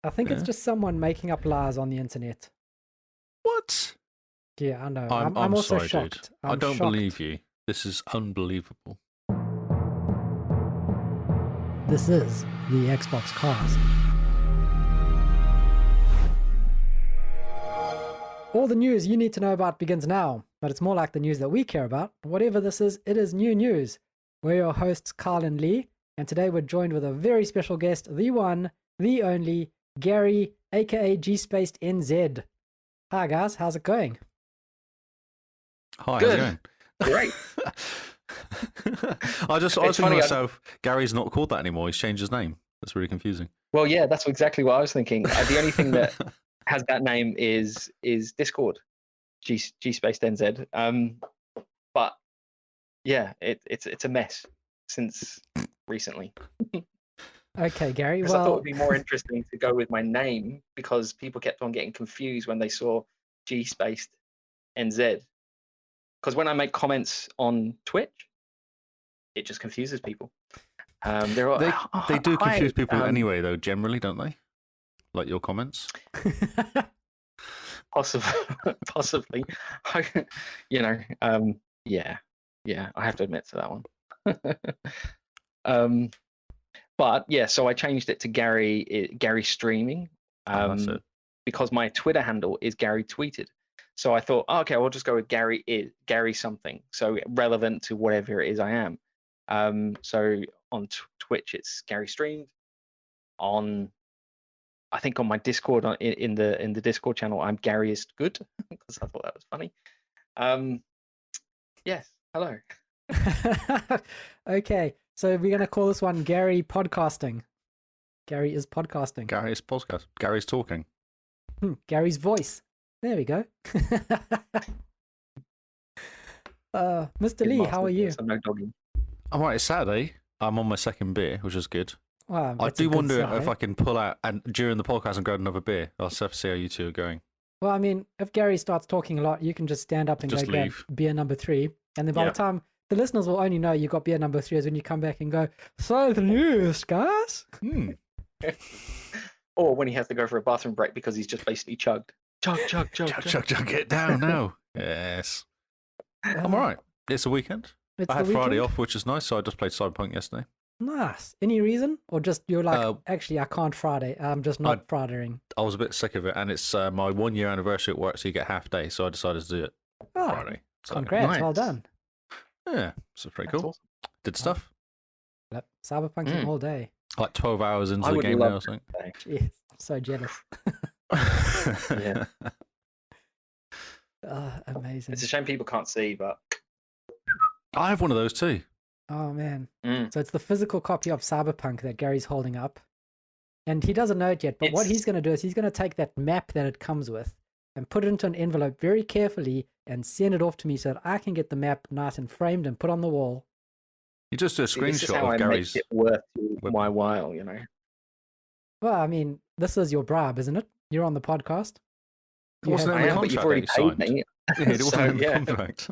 I think it's Yeah. just someone making up lies on the internet. What? Yeah, I know. I'm I'm also sorry, dude. shocked. I I'm don't believe shocked. you. This is unbelievable. This is the Xbox Cast. All the news you need to know about begins now, but it's more like the news that we care about. Whatever this is, it is new news. We're your hosts, Carl and Lee, and today we're joined with a very special guest, the one, the only, Gary, aka GSpcdNZ. Hi guys, how's it going? Hi, how's it Good. going? Great. I was It's thinking funny. to myself, Gary's not called that anymore. He's changed his name. That's really confusing. Well, yeah, that's exactly what I was thinking. The only thing that has that name is Discord, GSpcdNZ. But yeah, it's a mess since recently. Okay, Gary. Because I thought Well, it'd be more interesting to go with my name because people kept on getting confused when they saw GSpcdNZ. Because when I make comments on Twitch, it just confuses people. They're all, They do confuse "Hi, people anyway, though. Generally, don't they? Like your comments. Possibly. Yeah, I have to admit to that one. But yeah, so I changed it to Gary Streaming, That's it. because my Twitter handle is Gary Tweeted. So I thought, okay, I'll just go with Gary something, so relevant to whatever it is I am. So on Twitch, it's Gary Streamed. I think on my Discord, in the Discord channel, I'm Gary is good because I thought that was funny. Yes, hello. Okay, so we're going to call this one Gary Podcasting. Gary is podcasting. Gary's podcast. Gary's talking. Gary's voice. There we go. Mr. Lee, how are you? No dogging. I'm right. It's Saturday. I'm on my second beer, which is good. Wow, I that's a do good wonder sign. if I can pull out and during the podcast and grab another beer. I'll have to see how you two are going. Well, I mean, if Gary starts talking a lot, you can just stand up and Just go grab leave. beer number 3. And then by Yeah. the time the listeners will only know you got beer number 3 is when you come back and go, so the news, guys. Or when he has to go for a bathroom break because he's just basically chugged. Chug. Chug, get down now. Yes. I'm all right. It's a weekend. It's I had the Friday weekend. off, which is nice. So I just played Cyberpunk yesterday. Nice. Any reason? Or just you're like, actually, I can't Friday. I'm just not Fridaying. I was a bit sick of it, and it's my 1 year anniversary at work, so you get half day. So I decided to do it Oh, Friday. So, congrats. Nice. Well done. yeah, so pretty That's cool. awesome. Did stuff Yep. Cyberpunking all day. like 12 hours into I the would game love now. I think. Jeez, I'm so jealous. Yeah. Amazing. It's a shame people can't see, but I have one of those too. Oh, man. Mm. So it's the physical copy of Cyberpunk that Gary's holding up. And he doesn't know it yet, but what he's going to do is he's going to take that map that it comes with and put it into an envelope very carefully and send it off to me so that I can get the map nice and framed and put on the wall. You just do a See, this is screenshot how of I Gary's. make it worth web- my while, you know. Well, I mean, this is your bribe, isn't it? You're on the podcast. It wasn't have- in I the am, but you've contract already that paid you me. signed. Yeah, it So, wasn't in the yeah. contract.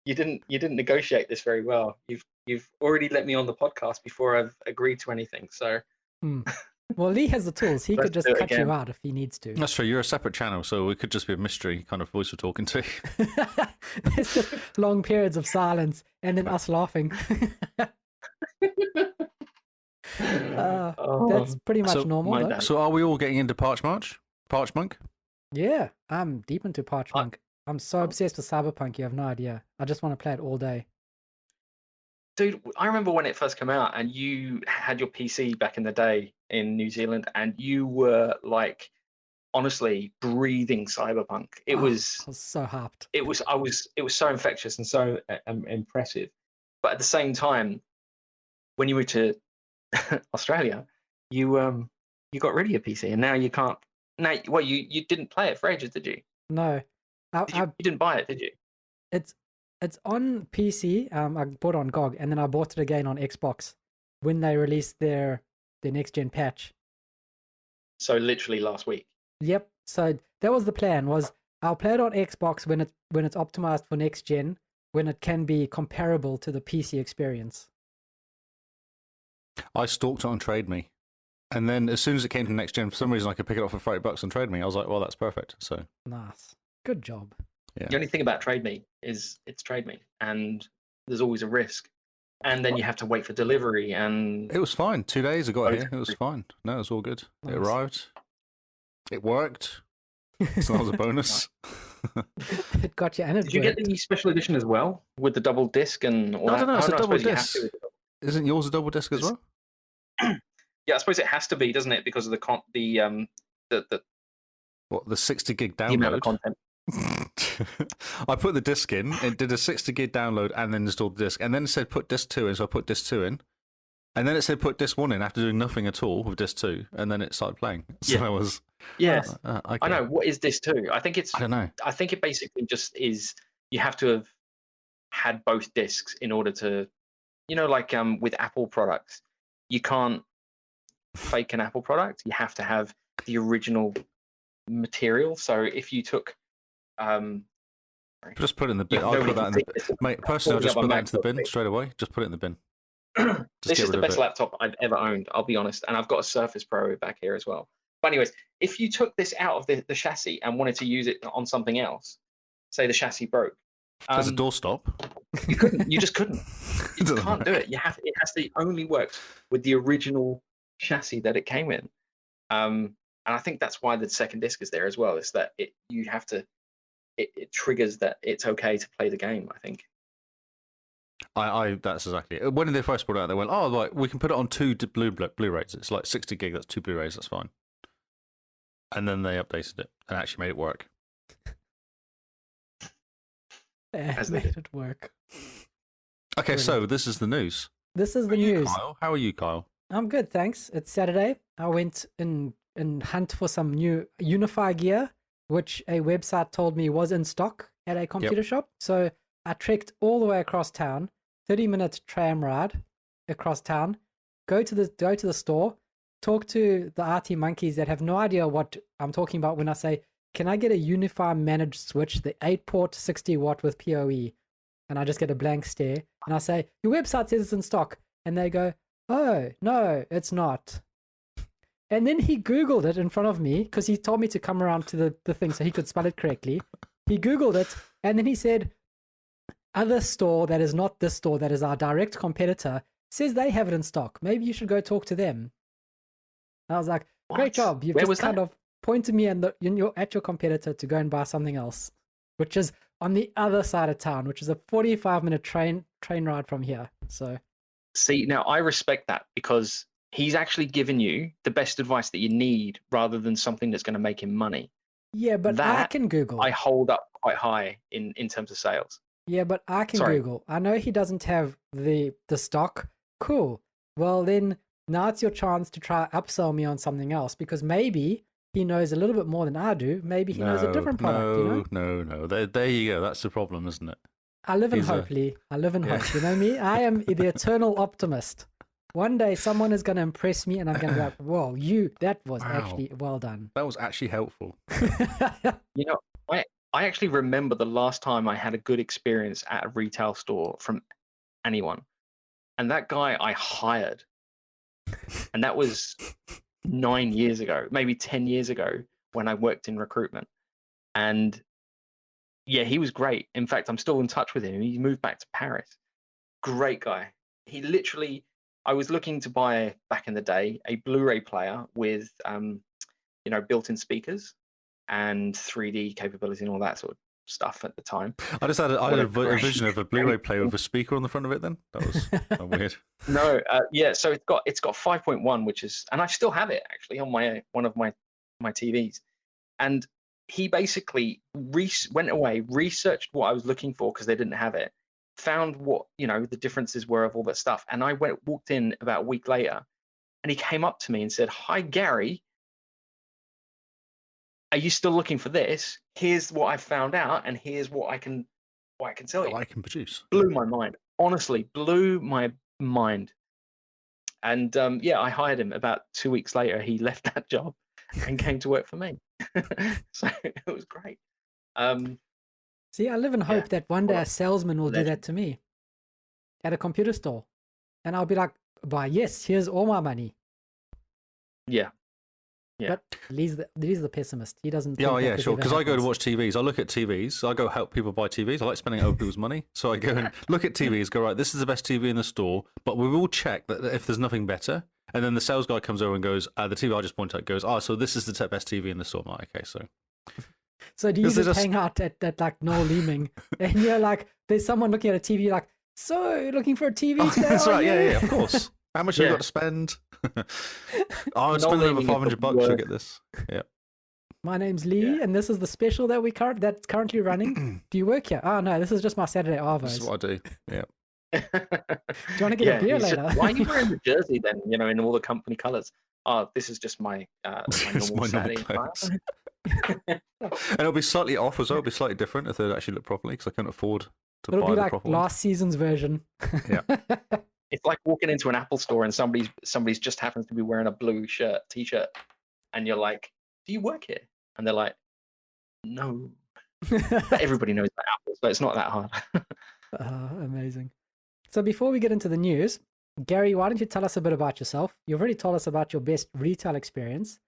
You didn't negotiate this very well. You've already let me on the podcast before I've agreed to anything. So Well, Lee has the tools. He Let's could just do it cut you again. out if he needs to. That's true. You're a separate channel, so it could just be a mystery kind of voice we're talking to. It's just long periods of silence and then us laughing. That's pretty much So, normal, my though. bad. So are we all getting into PodPunk? Yeah, I'm deep into PodPunk. I'm so obsessed with Cyberpunk, you have no idea. I just want to play it all day. Dude, I remember when it first came out and you had your PC back in the day in New Zealand and you were like honestly breathing cyberpunk. It I was was so hyped. it was so infectious and so impressive. But at the same time, when you moved to Australia, you got rid of your PC and now you can't. Now, well, you didn't play it for ages, did you? No, You didn't buy it, did you? it's on PC. I bought it on GOG, and then I bought it again on Xbox when they released their next gen patch. So literally last week. Yep. So that was the plan. Was I'll play it on Xbox when it's optimized for next gen, when it can be comparable to the PC experience. I stalked it on Trade Me. And then as soon as it came to next gen, for some reason I could pick it up for $30 on Trade Me. I was like, well, that's perfect. So Nice. Good job. yeah. The only thing about Trade Me is it's Trade Me, and there's always a risk. And then you have to wait for delivery. And It was fine. 2 days I got Oh, here. It was fine. No, it was all good. Nice. It arrived. It worked. So that was a bonus. It got you, and it did you get worked. the special edition as well with the double disc and all I that? don't know. It's Oh, a I double suppose you have disc. to. Isn't yours a double disc as well? Yeah, I suppose it has to be, doesn't it? Because of the What, the 60 gig the amount of download? content. I put the disc in, it did a 60 gig download and then installed the disc. And then it said put disc 2 in, so I put disc 2 in. And then it said put disc 1 in after doing nothing at all with disc 2. And then it started playing. So Yeah. I was. Yeah, Okay. I know. What is disc 2? I think it's. I don't know. I think it basically just is. You have to have had both discs in order to, like with Apple products, you can't fake an Apple product. You have to have the original material. So if you took, Just put it in the bin. I'll nobody put that in can the take this. Mate, personally, I'll just Holding put up a that into the MacBook bin thing. straight away. Just put it in the bin. This get is the rid of best it. laptop I've ever owned, I'll be honest. And I've got a Surface Pro back here as well. But anyways, if you took this out of the chassis and wanted to use it on something else, say the chassis broke, There's a doorstop. you couldn't. You just couldn't. You Doesn't can't do work. it. It has to only work with the original chassis that it came in. And I think that's why the second disc is there as well. Is that you have to. It triggers that it's okay to play the game. I think. That's exactly it. When they first brought it out, they went, "Oh, like we can put it on two Blu-rays. It's like 60 gig. That's 2 Blu-rays. That's fine." And then they updated it and actually made it work. As they Made did. it work. Okay, Brilliant. so this is the news. This is How the are you, news. Kyle? How are you, Kyle? I'm good, thanks. It's Saturday. I went and hunt for some new Unify gear, which a website told me was in stock at a computer shop. So I trekked all the way across town, 30-minute tram ride across town, go to the store, talk to the RT monkeys that have no idea what I'm talking about when I say, can I get a Unify managed switch, the 8-port 60 watt with PoE? And I just get a blank stare. And I say, your website says it's in stock. And they go, oh, no, it's not. And then he Googled it in front of me because he told me to come around to the thing so he could spell it correctly. He Googled it and then he said, other store that is not this store, that is our direct competitor, says they have it in stock. Maybe you should go talk to them. And I was like, great What? job. You've Where just was kind that? of pointed me at your competitor to go and buy something else, which is on the other side of town, which is a 45-minute train ride from here. So See, now I respect that because he's actually given you the best advice that you need rather than something that's going to make him money. yeah, but I That can Google. I hold up quite high in terms of sales. Yeah, but I can Sorry. Google. I know he doesn't have the stock. Cool. Well, then now it's your chance to try upsell me on something else because maybe he knows a little bit more than I do. Maybe he knows a different product. No. There you go. That's the problem, isn't it? I live in He's hope, Lee. I live in Yeah. hope. You know me? I am the eternal optimist. One day someone is going to impress me and I'm going to be like, whoa, that was Wow. actually well done. That was actually helpful. You know, I actually remember the last time I had a good experience at a retail store from anyone. And that guy I hired. And that was 9 years ago, maybe 10 years ago when I worked in recruitment. And yeah, he was great. In fact, I'm still in touch with him. He moved back to Paris. Great guy. He literally, I was looking to buy back in the day a Blu-ray player with, built-in speakers and 3D capability and all that sort of stuff at the time. I just had What a a great- vision of a Blu-ray player with a speaker on the front of it. Then that was weird. No, yeah. So it's got 5.1, which is, and I still have it actually on one of my TVs. And he basically went away, researched what I was looking for because they didn't have it, found what the differences were of all that stuff, and I walked in about a week later, and he came up to me and said, "Hi, Gary. Are you still looking for this? Here's what I found out, and here's what I can tell you." I can produce. Blew my mind. Honestly, blew my mind. And I hired him. About 2 weeks later, he left that job and came to work for me. So it was great. See, I live in hope that one day What a salesman will do legend. that to me at a computer store. And I'll be like, why, yes, here's all my money. Yeah. But Lee's the pessimist. He doesn't. Yeah, think that yeah, could sure. ever Because I go to happen. watch TVs. I look at TVs. I go help people buy TVs. I like spending other people's money. So I go and look at TVs, go, right, this is the best TV in the store, but we will check that if there's nothing better. And then the sales guy comes over and goes, the TV I just pointed out goes, so this is the best TV in the store. I'm like, okay, so. So do you This is just just- hang out at like Noel Leeming, and you're like, there's someone looking at a TV, like, so looking for a TV today? That's are right, you?" yeah, of course. How much have you Yeah. got to spend? I would Not spend over leaving is the $500 to worst. get this. Yeah. My name's Lee, Yeah. and this is the special that's currently running. Do you work here? Oh no, this is just my Saturday This is arvos. what I do. Yeah. Do you want to get a beer he's later? just, why are you wearing the jersey then? In all the company colours. Oh, this is just my It's normal my normal Saturday clothes. attire. And it'll be slightly off as well. It'll be slightly different if they actually look properly because I can't afford to It'll buy be the like proper ones. last season's version. Yeah. It's like walking into an Apple store and somebody's just happens to be wearing a blue t-shirt, and you're like, "Do you work here?" And they're like, "No." But everybody knows about Apple, so it's not that hard. Amazing. So before we get into the news, Gary, why don't you tell us a bit about yourself? You've already told us about your best retail experience.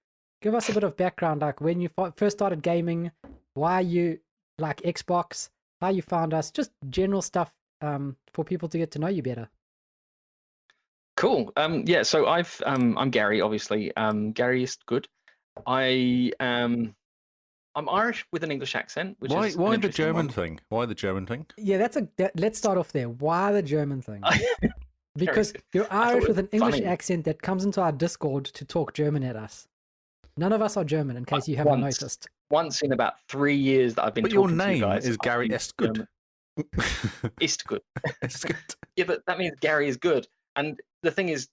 Give us a bit of background, like when you first started gaming, why you like Xbox, how you found us, just general stuff for people to get to know you better. Cool. Yeah. So I'm Gary. Obviously, Gary is good. I'm Irish with an English accent. Which Why is an the interesting German one. thing? Why the German thing? Yeah, let's start off there. Why the German thing? Because you're thought Irish it with was an English funny. accent that comes into our Discord to talk German at us. None of us are German, in case you haven't Once. noticed. Once in about 3 years that I've been But your talking to you name guys, is I've Gary used Estgood. German. Ist good. It's good. Yeah, but that means Gary is good. And the thing is,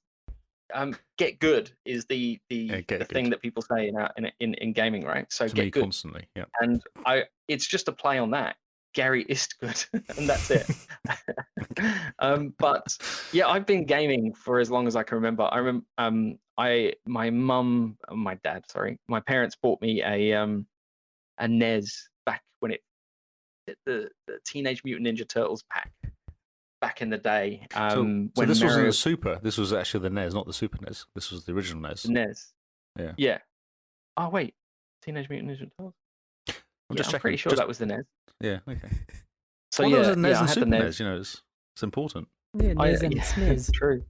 get good is the get thing good. that people say in gaming, right? So To me get good. constantly. Yeah. And it's just a play on that. Gary ist good, and that's it. But yeah, I've been gaming for as long as I can remember. I remember my parents bought me a NES back when the Teenage Mutant Ninja Turtles pack back in the day. So when this wasn't Mario, the Super. This was actually the NES, not the Super NES. This was the original NES. the NES. Yeah. Yeah. Oh wait, Teenage Mutant Ninja Turtles. I'm Yeah, just I'm checking. pretty sure that was the NES. Yeah. Okay. So Well, yeah, there was a NES yeah, I and had Super the NES. NES. You know, it's important. Yeah, NES and yeah, SNES. True.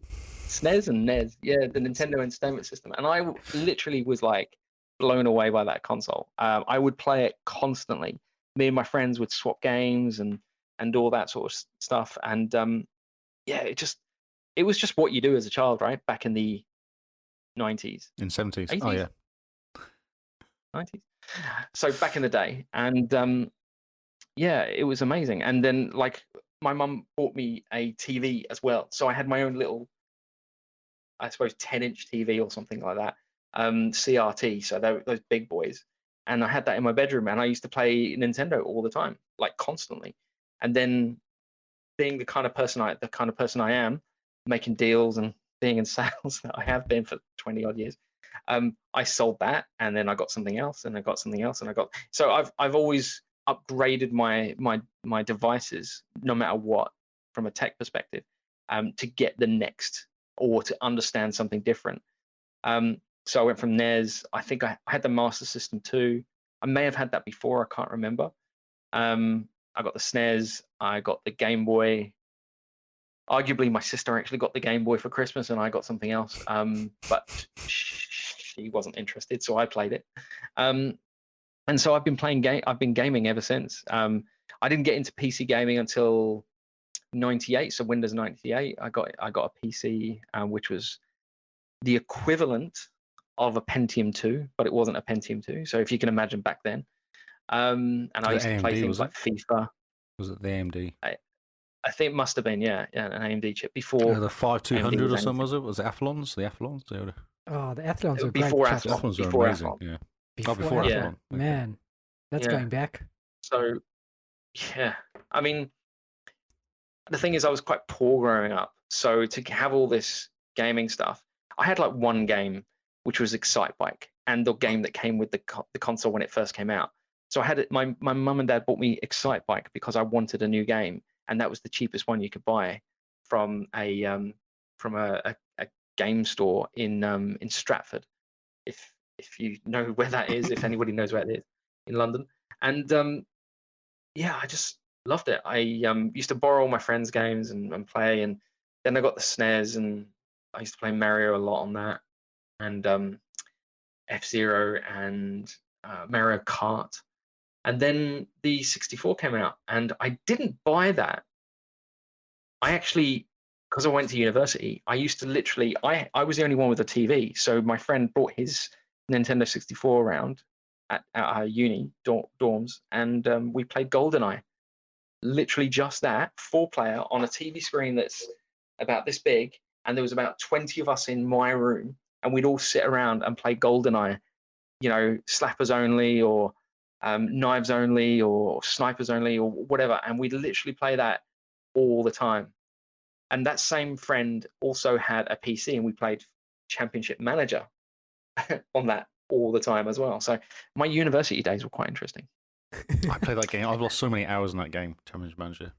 SNES and NES, yeah, the Nintendo Entertainment System, and I literally was like blown away by that console. I would play it constantly. Me and my friends would swap games and all that sort of stuff. And yeah, it was just what you do as a child, right? Back in the 90s, In 70s. 80s? Oh, yeah. 90s. So back in the day, and yeah, it was amazing. And then like my mum bought me a TV as well, so I had my own little, I suppose, 10-inch TV or something like that, CRT. So those big boys, and I had that in my bedroom, and I used to play Nintendo all the time, like constantly. And then, being the kind of person I am, making deals and being in sales that I have been for 20 odd years, I sold that, and then I got something else, and I got something else, and I got. So I've always upgraded my devices, no matter what, from a tech perspective, to get the next, or to understand something different. So I went from NES. I think I had the Master System too. I may have had that before. I can't remember. I got the SNES. I got the Game Boy. Arguably, my sister actually got the Game Boy for Christmas, and I got something else. But she wasn't interested, so I played it. And so I've been I've been gaming ever since. I didn't get into PC gaming until 98, so Windows 98. I got a PC, which was the equivalent of a Pentium 2, but it wasn't a Pentium 2. So if you can imagine back then. And I The used to play AMD, things was like FIFA. Was it the AMD? I think it must have been, yeah, an AMD chip before. The 5200 or AMD something, was it? Was it Athlons? The Athlons? They were... Oh, the Athlons were great Before chips. Athlon. Athlons were Before amazing. Athlon. Yeah. Before before Athlon. Yeah. Athlon. Okay. Man, that's Yeah. going back. So, yeah, I mean, the thing is, I was quite poor growing up. So to have all this gaming stuff, I had like one game, which was Excite Bike, and the game that came with the console when it first came out. So I had it. My mum and dad bought me Excite Bike because I wanted a new game, and that was the cheapest one you could buy from a game store in Stratford. if you know where that is, if anybody knows where it is in London. And yeah, I just loved it. I used to borrow all my friends' games and play, and then I got the SNES, and I used to play Mario a lot on that, and F-Zero and Mario Kart. And then the 64 came out, and I didn't buy that. I actually, because I went to university, I used to literally, I was the only one with a TV. So my friend brought his Nintendo 64 around at our uni dorms, and we played GoldenEye. Literally just that, 4-player on a TV screen that's about this big, and there was about 20 of us in my room, and we'd all sit around and play GoldenEye, you know, slappers only, or knives only, or snipers only, or whatever, and we'd literally play that all the time. And that same friend also had a PC, and we played Championship Manager on that all the time as well. So my university days were quite interesting. I played that game. I've lost so many hours in that game, Championship Manager.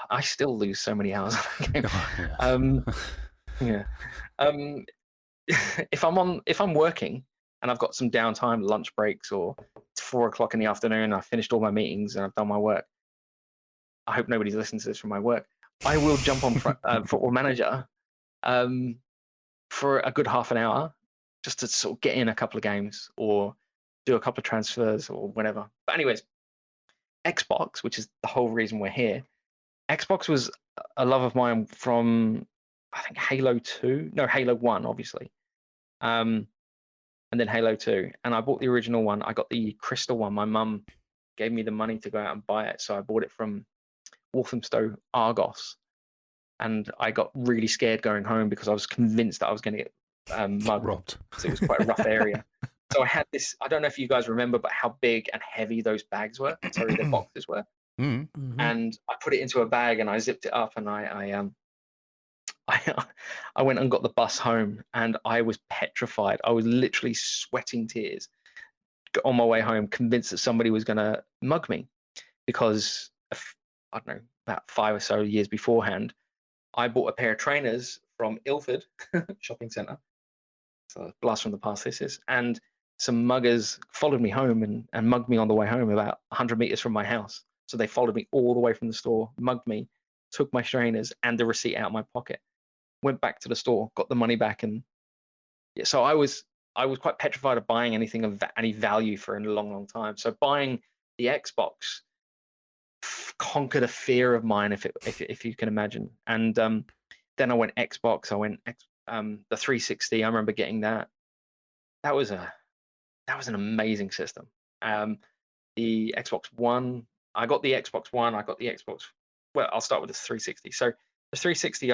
I still lose so many hours in that game. If I'm working and I've got some downtime, lunch breaks, or it's 4 o'clock in the afternoon, I've finished all my meetings and I've done my work. I hope nobody's listening to this from my work. I will jump on Football Manager for a good half an hour, just to sort of get in a couple of games or do a couple of transfers or whatever. But anyways, Xbox, which is the whole reason we're here. Xbox was a love of mine from, I think, Halo 1, obviously. And then Halo 2. And I bought the original one. I got the crystal one. My mum gave me the money to go out and buy it. So I bought it from Walthamstow Argos. And I got really scared going home because I was convinced that I was going to get mugged. Robbed. So it was quite a rough area. So I had this, I don't know if you guys remember, but how big and heavy those bags were. Sorry, the boxes were. Mm-hmm. And I put it into a bag and I zipped it up, and I went and got the bus home, and I was petrified. I was literally sweating tears on my way home, convinced that somebody was going to mug me, because I don't know, about 5 or so years beforehand, I bought a pair of trainers from Ilford shopping centre. So blast from the past this is. And some muggers followed me home and mugged me on the way home about 100 meters from my house. So they followed me all the way from the store, mugged me, took my trainers and the receipt out of my pocket, went back to the store, got the money back. And yeah, so I was quite petrified of buying anything of any value for a long, long time. So buying the Xbox conquered a fear of mine, if you can imagine. And then I went Xbox. I went the 360. I remember getting that. That was an amazing system. The Xbox One. I got the Xbox One. I got the Xbox. Well, I'll start with the 360. So the 360,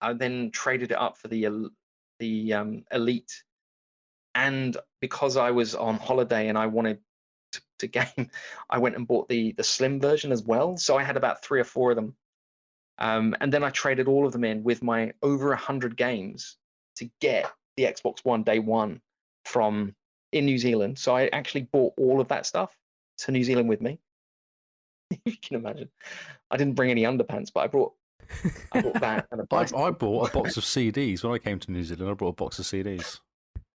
I then traded it up for the Elite. And because I was on holiday and I wanted to game, I went and bought the slim version as well. So I had about 3 or 4 of them. And then I traded all of them in with my over 100 games to get the Xbox One day one in New Zealand. So I actually bought all of that stuff to New Zealand with me. You can imagine. I didn't bring any underpants, but I brought that. And I bought a box of CDs when I came to New Zealand. I brought a box of CDs,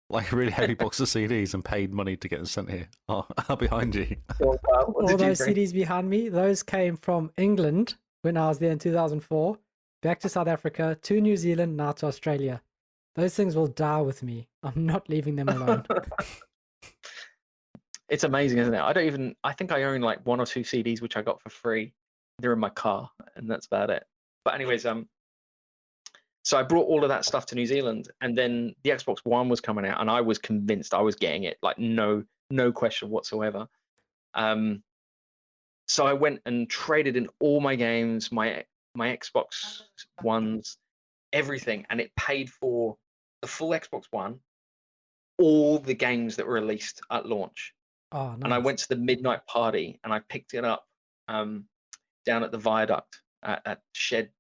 like a really heavy box of CDs, and paid money to get them sent here. Oh, I'm behind you. All those CDs behind me, those came from England when I was there in 2004, back to South Africa, to New Zealand, now to Australia. Those things will die with me. I'm not leaving them alone. It's amazing, isn't it? I think I own like 1 or 2 CDs, which I got for free. They're in my car, and that's about it. But anyways, so I brought all of that stuff to New Zealand, and then the Xbox One was coming out, and I was convinced I was getting it, like no question whatsoever. So I went and traded in all my games, my Xbox Ones, everything, and it paid for the full Xbox One, all the games that were released at launch. Oh, nice. And I went to the midnight party, and I picked it up down at the viaduct at Shed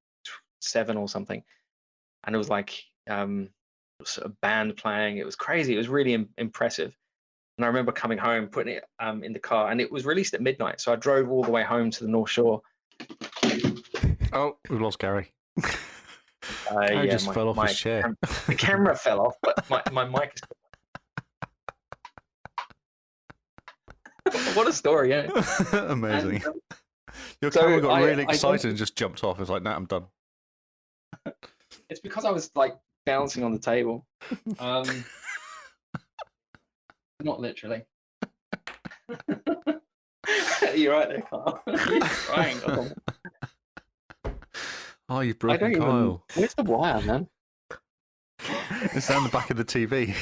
7 or something. And it was like sort of band playing. It was crazy. It was really impressive. And I remember coming home, putting it in the car, and it was released at midnight. So I drove all the way home to the North Shore. Oh, we've lost Gary. Gary just fell off his chair. The camera fell off, but my mic is. What a story, yeah. Amazing. And, Your so camera got I- really I excited don't- and just jumped off. It's like, nah, I'm done. It's because I was like bouncing on the table. Not literally. You're right there, Carl. You're crying. Oh, you've I broken don't even. Kyle. Where's the wire, man? It's down the back of the TV.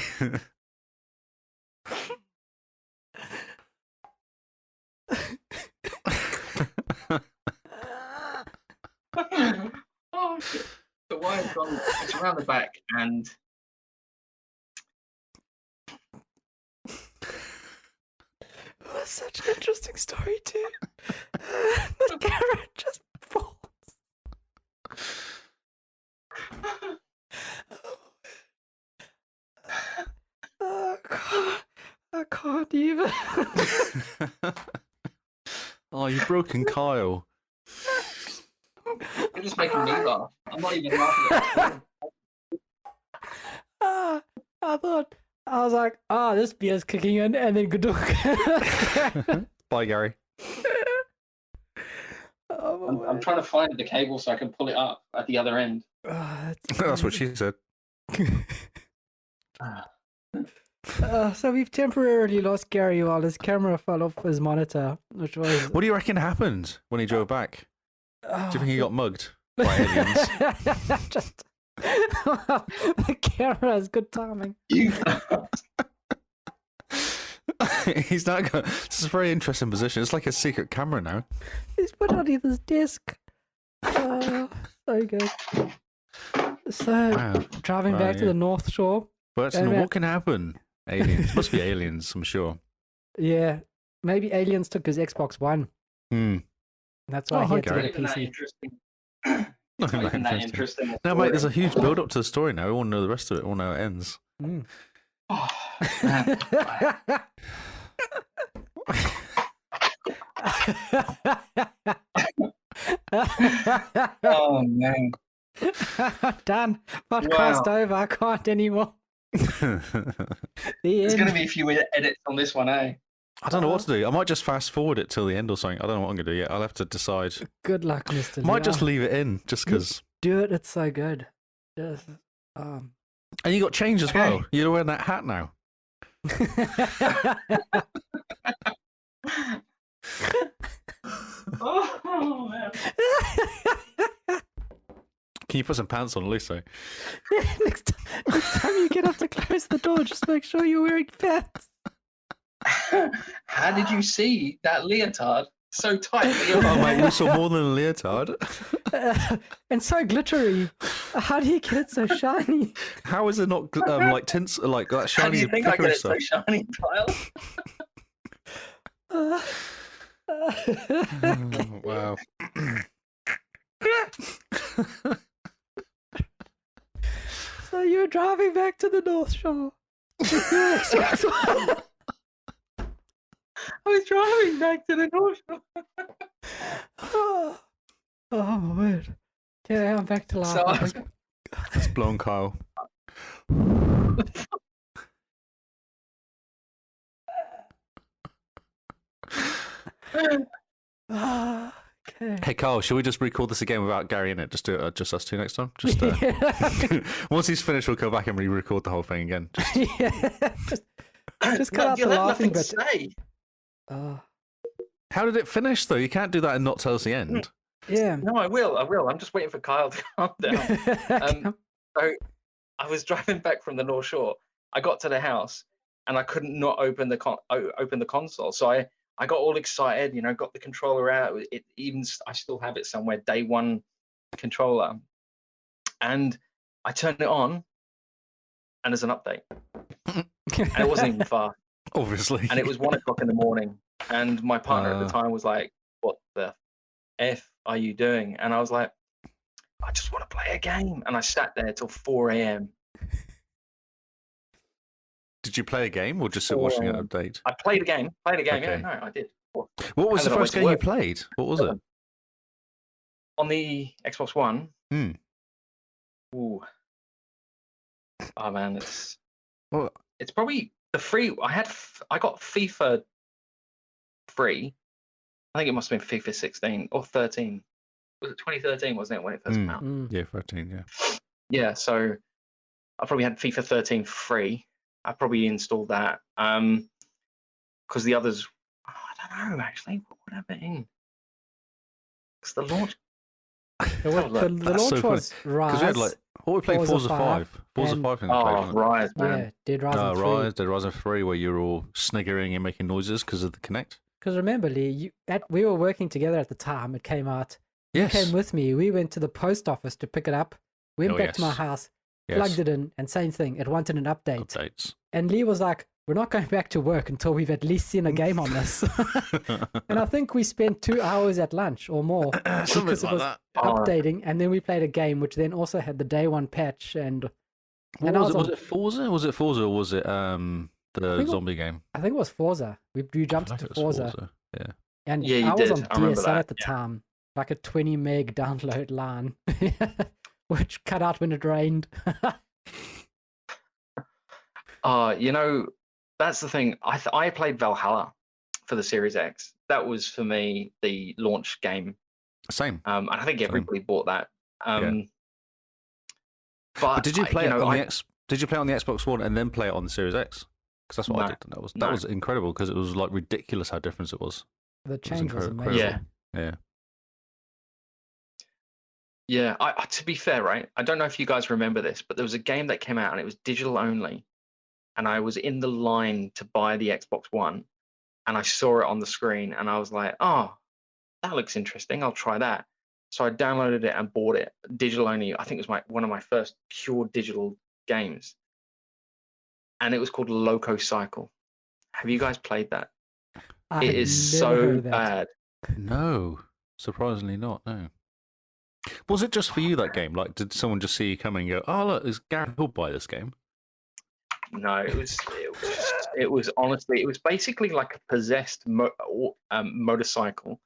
Oh shit! The wire's gone. It's around the back, and That's such an interesting story too. The carrot just falls. Oh God, I can't even. Oh, you've broken Kyle. you're just making me laugh. I'm not even laughing at it. I was like, this beer's kicking in, and then Gaduk. Bye, Gary. I'm trying to find the cable so I can pull it up at the other end. That's what she said. So we've temporarily lost Gary while his camera fell off his monitor, which was. What do you reckon happened when he drove back? Do you think he got mugged by by aliens? Just the camera has good timing. He's not got. This is a very interesting position. It's like a secret camera now. He's put it on his desk. So good. So Wow. driving Wow, back to yeah. the North Shore. Burton, Yeah, what can happen? Aliens. Must be aliens, I'm sure. Yeah, maybe aliens took his Xbox One. Hmm. That's why Oh, he had okay. to Not get a even that PC. interesting. Not Not that even that interesting. interesting. No, mate, there's a huge build up to the story now. I want to know the rest of it. I want to know how it ends. Mm. Oh, man. Oh man. Done. Podcast over. I can't anymore. The There's end. going to be a few edits on this one, eh? I don't know what to do. I might just fast forward it till the end or something. I don't know what I'm going to do yet. I'll have to decide. Good luck, Mr. Might Lee. just leave it in, just because. Do it. It's so good. Just, And you got change as Okay. well. You're wearing that hat now. Oh man. Can you put some pants on, at least? So? next time you get up to close the door, just make sure you're wearing pants. How did you see that leotard so tight? Oh, mate, you saw more than a leotard. And so glittery. How do you get it so shiny? How is it not like tints, like that How do shiny you think I get flickering it so stuff? shiny, Kyle? Oh, wow. So you're driving back to the North Shore. with your Xbox One. I was driving back to the North Shore. Oh my word. Okay, I'm back to life. So I I was- think. That's blown, Kyle. Ah, okay. Hey, Kyle, should we just record this again without Gary in it? Just do it, just us two next time. Just Yeah. once he's finished, we'll go back and re-record the whole thing again. Just, Yeah. Just cut out you'll the have laughing nothing to bit. say. Oh, how did it finish though? You can't do that and not tell us the end. yeah. No, I will. I'm just waiting for Kyle to calm down. So I was driving back from the North Shore. I got to the house and I couldn't not open the open the console. So I got all excited, you know, got the controller out. I still have it somewhere, day one controller. And I turned it on and there's an update. And it wasn't even far. Obviously. And it was 1 o'clock in the morning. And my partner at the time was like, "What the F are you doing?" And I was like, "I just want to play a game." And I sat there till 4 a.m. Did you play a game or just sit watching an update? I played a game. Yeah, Okay. no, I did. What was the And then I went first to game you work. played? What was it? On the Xbox One. Hmm. Ooh. Oh man, it's Well, probably the free. I got FIFA free. I think it must have been FIFA 16 or 13. Was it 2013? Wasn't it when it first came out? Yeah, 13. Yeah. Yeah. So I probably had FIFA 13 free. I probably installed that. Because the others, I don't know actually. What would have been? Because the launch. The launch was Rise. Because we had like, what we played, Forza 5. Forza 5 in the play, wasn't it? Rise, man. Yeah, Dead Rising 3. Rise, Dead Rising 3, where you're all sniggering and making noises because of the Kinect. Because remember, Lee, we were working together at the time it came out. Yes. You came with me. We went to the post office to pick it up. Went back to my house, plugged it in, and same thing. It wanted an update. Updates. And Lee was like, we're not going back to work until we've at least seen a game on this. And I think we spent 2 hours at lunch or more because it was updating. And then we played a game which then also had the day one patch. And was it Forza? Was it Forza or was it the zombie game? I think it was Forza. We jumped into Forza. Yeah. And yeah, I was on DSL at the time, like a 20 meg download line, which cut out when it rained. You know, that's the thing. I played Valhalla for the Series X. That was for me the launch game. Same. And I think everybody bought that. But did you play it on the Did you play it on the Xbox One and then play it on the Series X? Because that's what I did. And that was incredible because it was like ridiculous how different it was. The change was amazing. Yeah. Yeah. To be fair, right? I don't know if you guys remember this, but there was a game that came out and it was digital only. And I was in the line to buy the Xbox One and I saw it on the screen and I was like, oh, that looks interesting. I'll try that. So I downloaded it and bought it digital only. I think it was one of my first pure digital games. And it was called Loco Cycle. Have you guys played that? It is so bad. No, surprisingly not. No. Was it just for you, that game? Like, did someone just see you coming and go, oh, look, is Gary will buy this game? No, it was honestly, it was basically like a possessed motorcycle.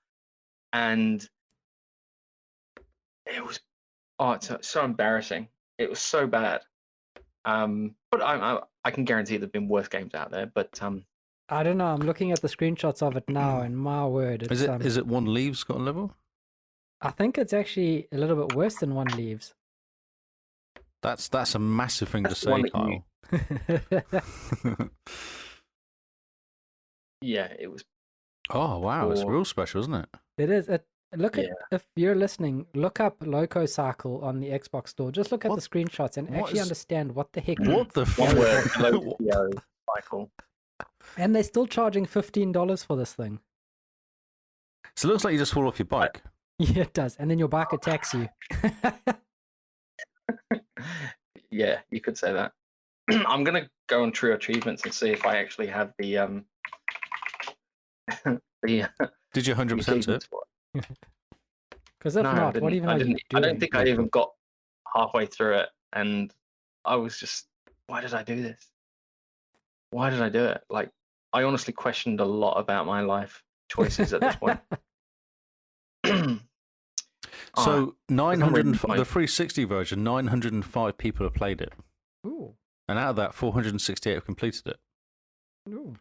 And it was, it's so embarrassing. It was so bad. But I can guarantee there've been worse games out there. But I don't know. I'm looking at the screenshots of it now, and my word, it's, is it One Leaves got a level? I think it's actually a little bit worse than One Leaves. That's a massive thing to say, Kyle. Yeah, it was. Oh wow, it's real special, isn't it? It is. If you're listening, look up Loco Cycle on the Xbox store. Just look at the screenshots and actually understand what the heck. What the fuck? Cycle. And they're still charging $15 for this thing. So it looks like you just fall off your bike. Yeah, it does. And then your bike attacks you. Yeah, you could say that. I'm gonna go on True Achievements and see if I actually have the Did you 100% it? Because if not, what even are you doing? I don't think I even got halfway through it, and I was just, why did I do this? Why did I do it? Like, I honestly questioned a lot about my life choices at this point. So 905, the 360 version, 905 people have played it. Ooh. And out of that, 468 have completed it. Ooh.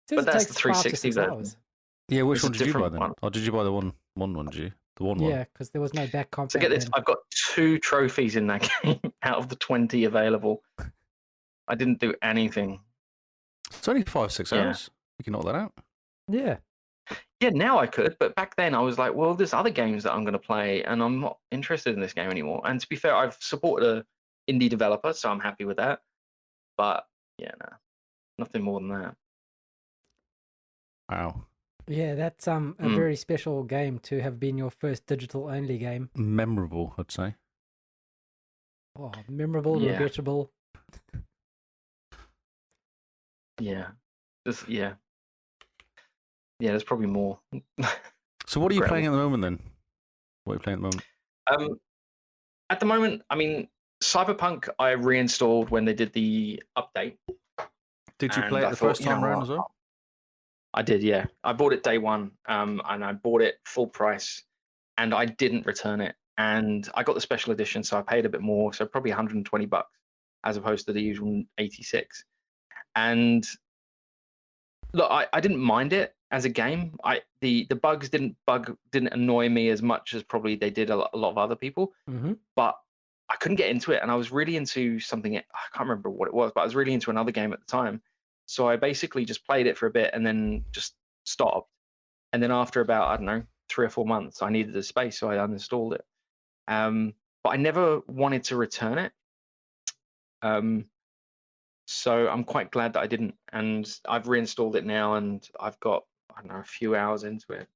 But that's the 360 version. Yeah, which one did you buy then? Or did you buy the one did you? The one? Yeah, because there was no back comp. So get this, I've got 2 trophies in that game out of the 20 available. I didn't do anything. It's only 5-6 hours. You can knock that out. Yeah. Yeah, now I could, but back then I was like, well, there's other games that I'm going to play, and I'm not interested in this game anymore. And to be fair, I've supported an indie developer, so I'm happy with that. But yeah, no, nothing more than that. Wow. Yeah, that's a very special game to have been your first digital-only game. Memorable, I'd say. Oh, memorable, regrettable. Yeah, yeah, there's probably more. So what are you playing at the moment then? What are you playing at the moment? At the moment, I mean, Cyberpunk I reinstalled when they did the update. Did you play it the first time around as well? I did, yeah. I bought it day one, and I bought it full price, and I didn't return it. And I got the special edition, so I paid a bit more, so probably $120 as opposed to the usual 86. And look, I didn't mind it. as a game. The bugs didn't annoy me as much as probably they did a lot of other people. Mm-hmm. But I couldn't get into it, and I was really into something. I can't remember what it was, but I was really into another game at the time. So I basically just played it for a bit and then just stopped. And then after about, I don't know, 3 or 4 months, I needed the space, so I uninstalled it. But I never wanted to return it. So I'm quite glad that I didn't. And I've reinstalled it now, and I've got, I don't know, a few hours into it.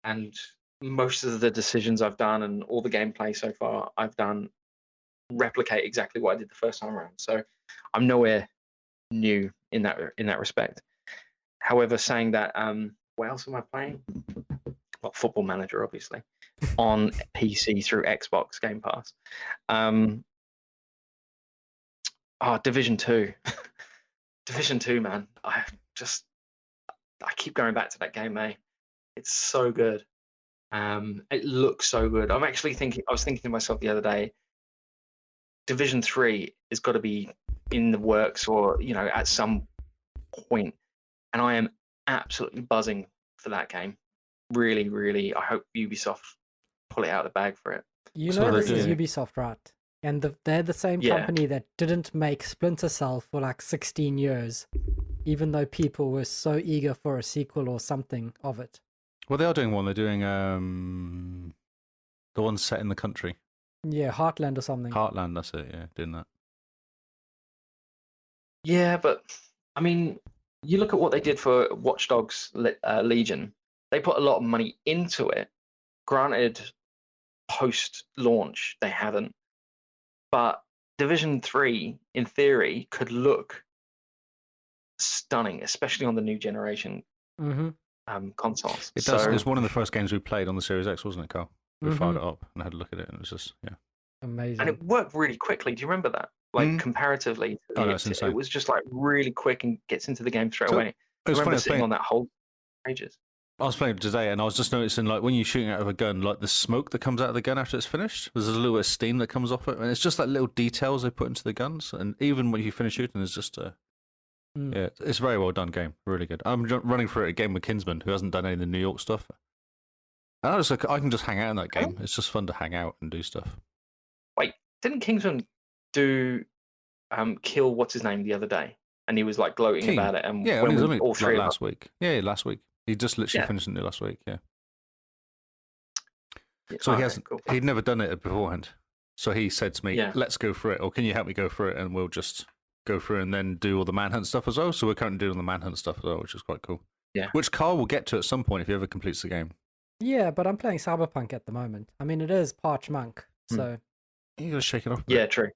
And most of the decisions I've done and all the gameplay so far I've done replicate exactly what I did the first time around. So I'm nowhere new in that respect. However, saying that, what else am I playing? Well, Football Manager, obviously, on PC through Xbox Game Pass. Division 2. Division 2, man. I keep going back to that game, mate. It's so good. It looks so good. I was thinking to myself the other day, Division 3 has got to be in the works, or at some point, and I am absolutely buzzing for that game. Really, really, I hope Ubisoft pull it out of the bag for it. This is Ubisoft, right? And they're the same company that didn't make Splinter Cell for like 16 years, even though people were so eager for a sequel or something of it. Well, they are doing one. They're doing the one set in the country. Yeah, Heartland or something. Heartland, that's it. Yeah, doing that. Yeah, but I mean, you look at what they did for Watch Dogs Legion. They put a lot of money into it. Granted, post-launch, they haven't. But Division 3, in theory, could look stunning, especially on the new generation consoles. It does. It was one of the first games we played on the Series X, wasn't it, Carl? We fired it up and had a look at it, and it was just, amazing. And it worked really quickly. Do you remember that? Like, comparatively, it was just like really quick and gets into the game straight away. I remember sitting on that whole pages. I was playing today, and I was just noticing, like, when you're shooting out of a gun, like the smoke that comes out of the gun after it's finished, there's a little bit of steam that comes off it, and it's just like little details they put into the guns. And even when you finish shooting, there's just it's a very well done game, really good. I'm running through it again with Kinsman, who hasn't done any of the New York stuff. And I can just hang out in that game. It's just fun to hang out and do stuff. Wait, didn't Kingsman do kill what's his name the other day? And he was like gloating about it. And yeah, when all three last week. Yeah, last week. He just literally finished it last week. Yeah. So he'd never done it beforehand. So he said to me, "Let's go through it, or can you help me go through it, and we'll just go through and then do all the manhunt stuff as well." So we're currently doing the manhunt stuff as well, which is quite cool. Yeah. Which Carl will get to at some point if he ever completes the game. Yeah, but I'm playing Cyberpunk at the moment. I mean, it is Parchmonk, so you gotta shake it off. Yeah, true.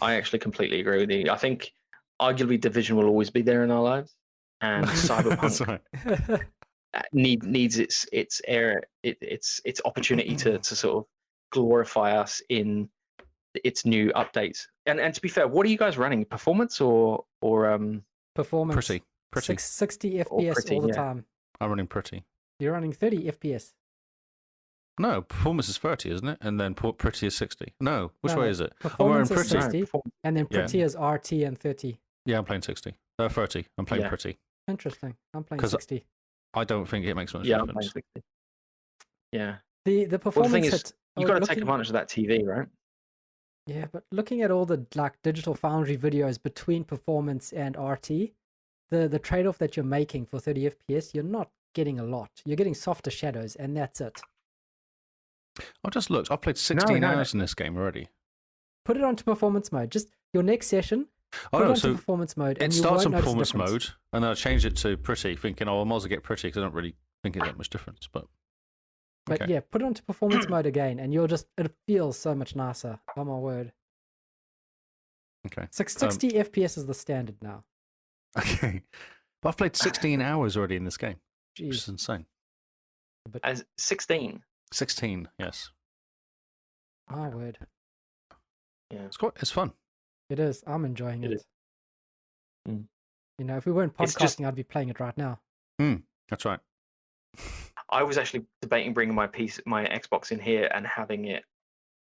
I actually completely agree with you. I think arguably Division will always be there in our lives, and Cyberpunk needs its opportunity to sort of glorify us in its new updates. And to be fair, what are you guys running? Performance or performance? Pretty. 60 FPS all the time. I'm running pretty. You're running 30 FPS. No, performance is 30, isn't it? And then pretty is 60. No, which way is it? Performance is 60, and then pretty is RT and 30. Yeah, I'm playing 60. 30. I'm playing pretty. Interesting. I'm playing 60. I don't think it makes much difference. I'm playing 60. Yeah. The performance the thing is, you've got to take advantage of that TV, right? Yeah, but looking at all the Digital Foundry videos between performance and RT, the trade-off that you're making for 30 FPS, you're not getting a lot. You're getting softer shadows, and that's it. I've just looked. I've played 16 hours in this game already. Put it onto performance mode. Just your next session, put it onto performance mode. It starts on performance mode, and then I changed it to pretty, thinking, I might as well get pretty because I don't really think it's that much difference. But yeah, put it onto performance mode again, and it feels so much nicer. Oh my word. Okay. 60 FPS is the standard now. Okay. But I've played 16 hours already in this game. Jeez. Which is insane. As 16? 16, yes. My word. Yeah. It's fun. It is. I'm enjoying it. Mm. You know, if we weren't podcasting, I'd be playing it right now. That's right. I was actually debating bringing my Xbox in here and having it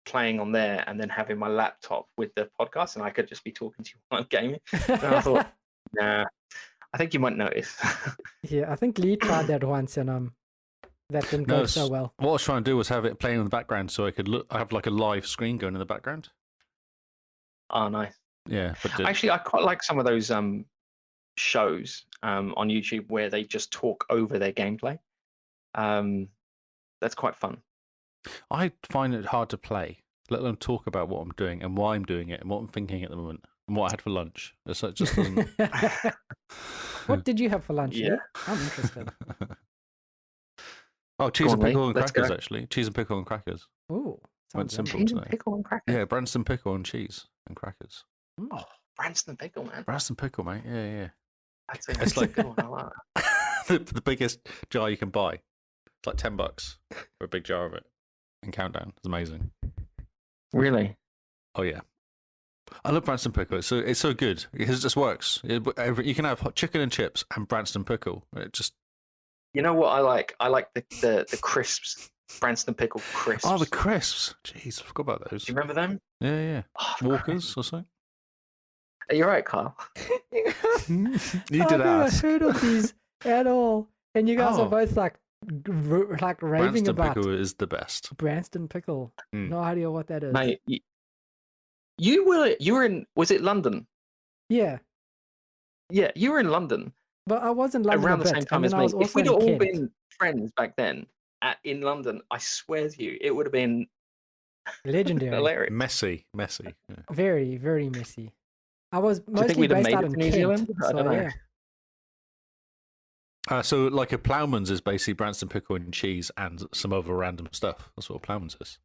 playing on there, and then having my laptop with the podcast, and I could just be talking to you while I'm gaming. And I thought, nah, I think you might notice. Yeah, I think Lee tried that once, and that didn't go so well. What I was trying to do was have it playing in the background, so I could have like a live screen going in the background. Oh, nice. Yeah, but Actually, I quite like some of those shows on YouTube where they just talk over their gameplay. That's quite fun. I find it hard to play, let alone talk about what I'm doing and why I'm doing it and what I'm thinking at the moment and what I had for lunch. It just doesn't. What did you have for lunch? Yeah. Lee? I'm interested. Oh, cheese and Lee, pickle and let's crackers, go. actually. Cheese and pickle and crackers. Ooh, Went sounds simple yummy. Cheese and today. pickle and crackers. Yeah, Branston pickle and cheese and crackers. Mm. Oh, Branston pickle, man. Branston pickle, mate. Yeah, That's It's like- a good one. I like that. yeah. The biggest jar you can buy. It's like $10 for a big jar of it. And Countdown. It's amazing. Really? Oh, yeah. I love Branston pickle. It's so good because it just works. You can have hot chicken and chips and Branston pickle. It just. You know what I like? I like the crisps, Branston pickle crisps. Oh, the crisps. Jeez, I forgot about those. Do you remember them? Yeah. Oh, the Walkers or something. Are you right, Carl? You I've did never ask. heard of these at all, and you guys Oh. are both like raving Branston about pickle is the best. Branston pickle. Mm. No idea what that is. Mate, you were in, was it London? Yeah, Yeah, you were in London but I was in London around a the bit, same time and as then I me. was If also we'd in all Kent. been friends back then in London, I swear to you, it would have been Legendary. hilarious. Messy. Yeah. Very, very messy. I was Do you think mostly we'd have based made out it in to New Kent, Zealand? I so don't know. yeah. So, like a Ploughman's is basically Branston pickle and cheese and some other random stuff. That's what a Ploughman's is.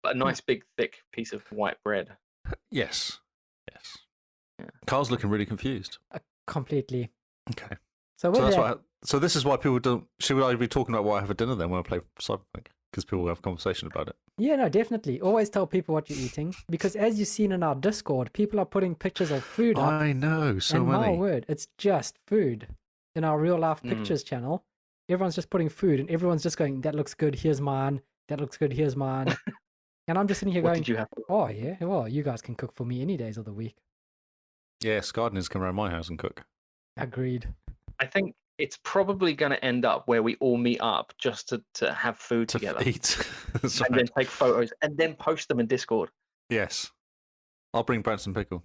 But a nice big thick piece of white bread. Yes. Yeah. Carl's looking really confused. Completely. Okay. So with So that's that, why. So this is why people don't. Should I be talking about what I have for dinner then when I play Cyberpunk? Because people will have a conversation about it. yeah, no, definitely. Always tell people what you're eating, because as you've seen in our Discord, people are putting pictures of food up, I know so and my many. word, it's just food. In our real life Mm. pictures channel, everyone's just putting food, and everyone's just going, "That looks good. Here's mine. That looks good. Here's mine." And I'm just sitting here What going, did you have? "Oh yeah, well, you guys can cook for me any days of the week." Yes, gardeners come around my house and cook. Agreed. I think it's probably going to end up where we all meet up just to have food To together eat. That's and right. then take photos and then post them in Discord. Yes. I'll bring Branston pickle.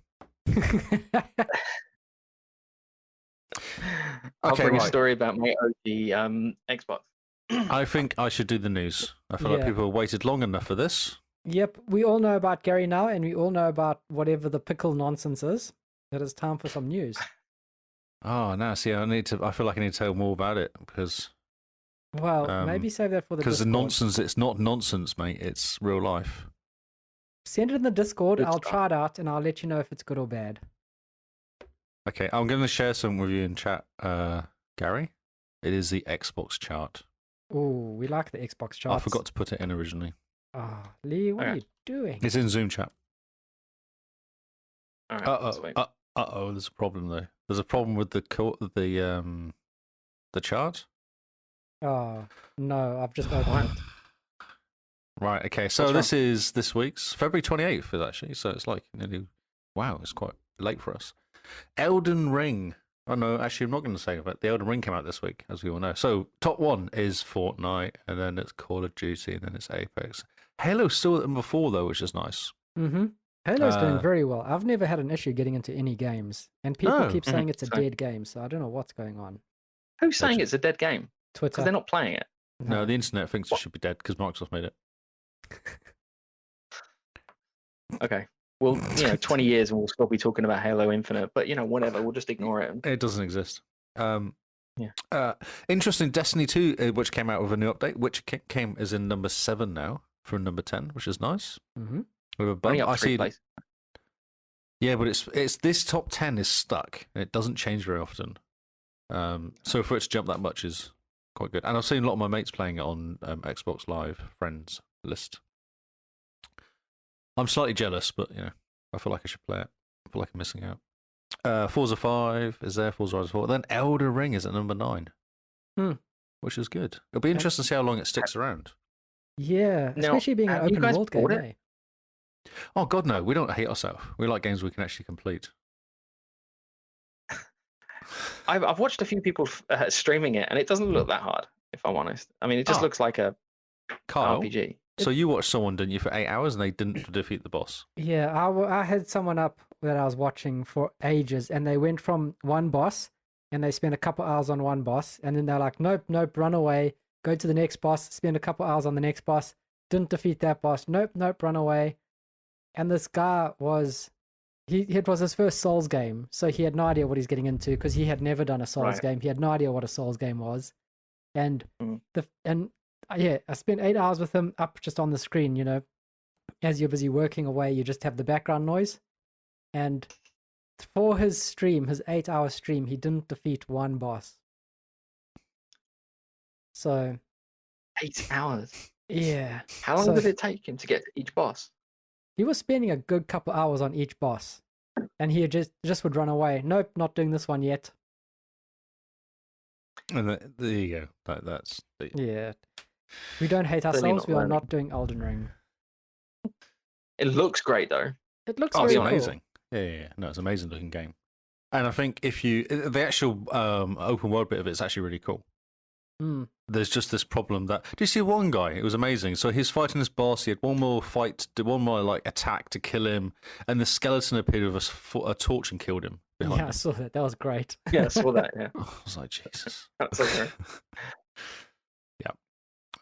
I'll Okay, bring a right. story about my OG Xbox. I think I should do the news. I feel like Yeah. people have waited long enough for this. Yep, we all know about Gary now, and we all know about whatever the pickle nonsense is. It is time for some news. Oh, now see, I feel like I need to tell more about it because Well, maybe save that for the the Discord. nonsense. It's not nonsense, mate. It's real life. Send it in the Discord. Good I'll stuff. try it out, and I'll let you know if it's good or bad. Okay, I'm going to share some with you in chat, Gary. It is the Xbox chart. Ooh, we like the Xbox charts. I forgot to put it in originally. Oh, Lee, what are Okay. you doing? It's in Zoom chat. All right, let's wait. Uh-oh, there's a problem though. There's a problem with the chart. Oh, no, I've just opened it. Right, okay. So What's this is this week's February 28th is actually. So it's like nearly wow, it's quite late for us. Elden Ring. Oh no, actually I'm not going to say about the Elden Ring came out this week, as we all know. So top one is Fortnite, and then it's Call of Duty, and then it's Apex. Halo's still at number 4 though, which is nice. Mm-hmm. Halo's doing Uh, very well. I've never had an issue getting into any games, and people No. keep saying Mhm, it's a same. dead game, so I don't know what's going on. Who's saying Gotcha. it's a dead game? Twitter. Because they're not playing it. No, the internet thinks it should be dead because Microsoft made it. Okay. Well, 20 years and we'll still be talking about Halo Infinite, but whatever. We'll just ignore it. It doesn't exist. Yeah. Interesting. Destiny 2, which came out with a new update, which came is in number 7 now from number 10, which is nice. Mm-hmm. With a bump. Only up I 3 see. places. Yeah, but it's this top 10 is stuck. And it doesn't change very often. So for it to jump that much is quite good. And I've seen a lot of my mates playing it on Xbox Live friends list. I'm slightly jealous, but I feel like I should play it. I feel like I'm missing out. Forza 5 is there, Forza Horizon 4. Then Elder Ring is at number 9, which is good. It'll be interesting to see how long it sticks around. Yeah, Now, especially being an have you open guys world game. bought it? Eh? Oh, God, no. We don't hate ourselves. We like games we can actually complete. I've watched a few people streaming it, and it doesn't look that hard, if I'm honest. I mean, it just Oh. looks like a Kyle, RPG. so you watched someone, didn't you, for 8 hours and they didn't defeat the boss? Yeah, I had someone up that I was watching for ages, and they went from one boss, and they spent a couple hours on one boss, and then they're like, nope, run away, go to the next boss, spend a couple hours on the next boss, didn't defeat that boss, nope, run away. And this guy was, it was his first Souls game, so he had no idea what he's getting into because he had never done a Souls game. He had no idea what a Souls game was, and yeah, I spent 8 hours with him up just on the screen. You know, as you're busy working away, you just have the background noise, and for his stream, his 8-hour stream, he didn't defeat one boss. So 8 hours. Yeah. How long did it take him to get to each boss? He was spending a good couple hours on each boss, and he just would run away. Nope, not doing this one yet. And there you go. That's Yeah. We don't hate ourselves. We are not doing Elden Ring. It looks great though. It looks it's very amazing. Cool. Yeah. No, it's an amazing looking game. And I think the actual open world bit of it is actually really cool. Mm. There's just this problem that, do you see one guy? It was amazing. So he's fighting this boss. He had one more fight, one more like attack to kill him, and the skeleton appeared with a torch and killed him. Yeah, him. I saw that. That was great. Yeah, I saw that. Yeah. I was like, Jesus. That's okay. Yeah.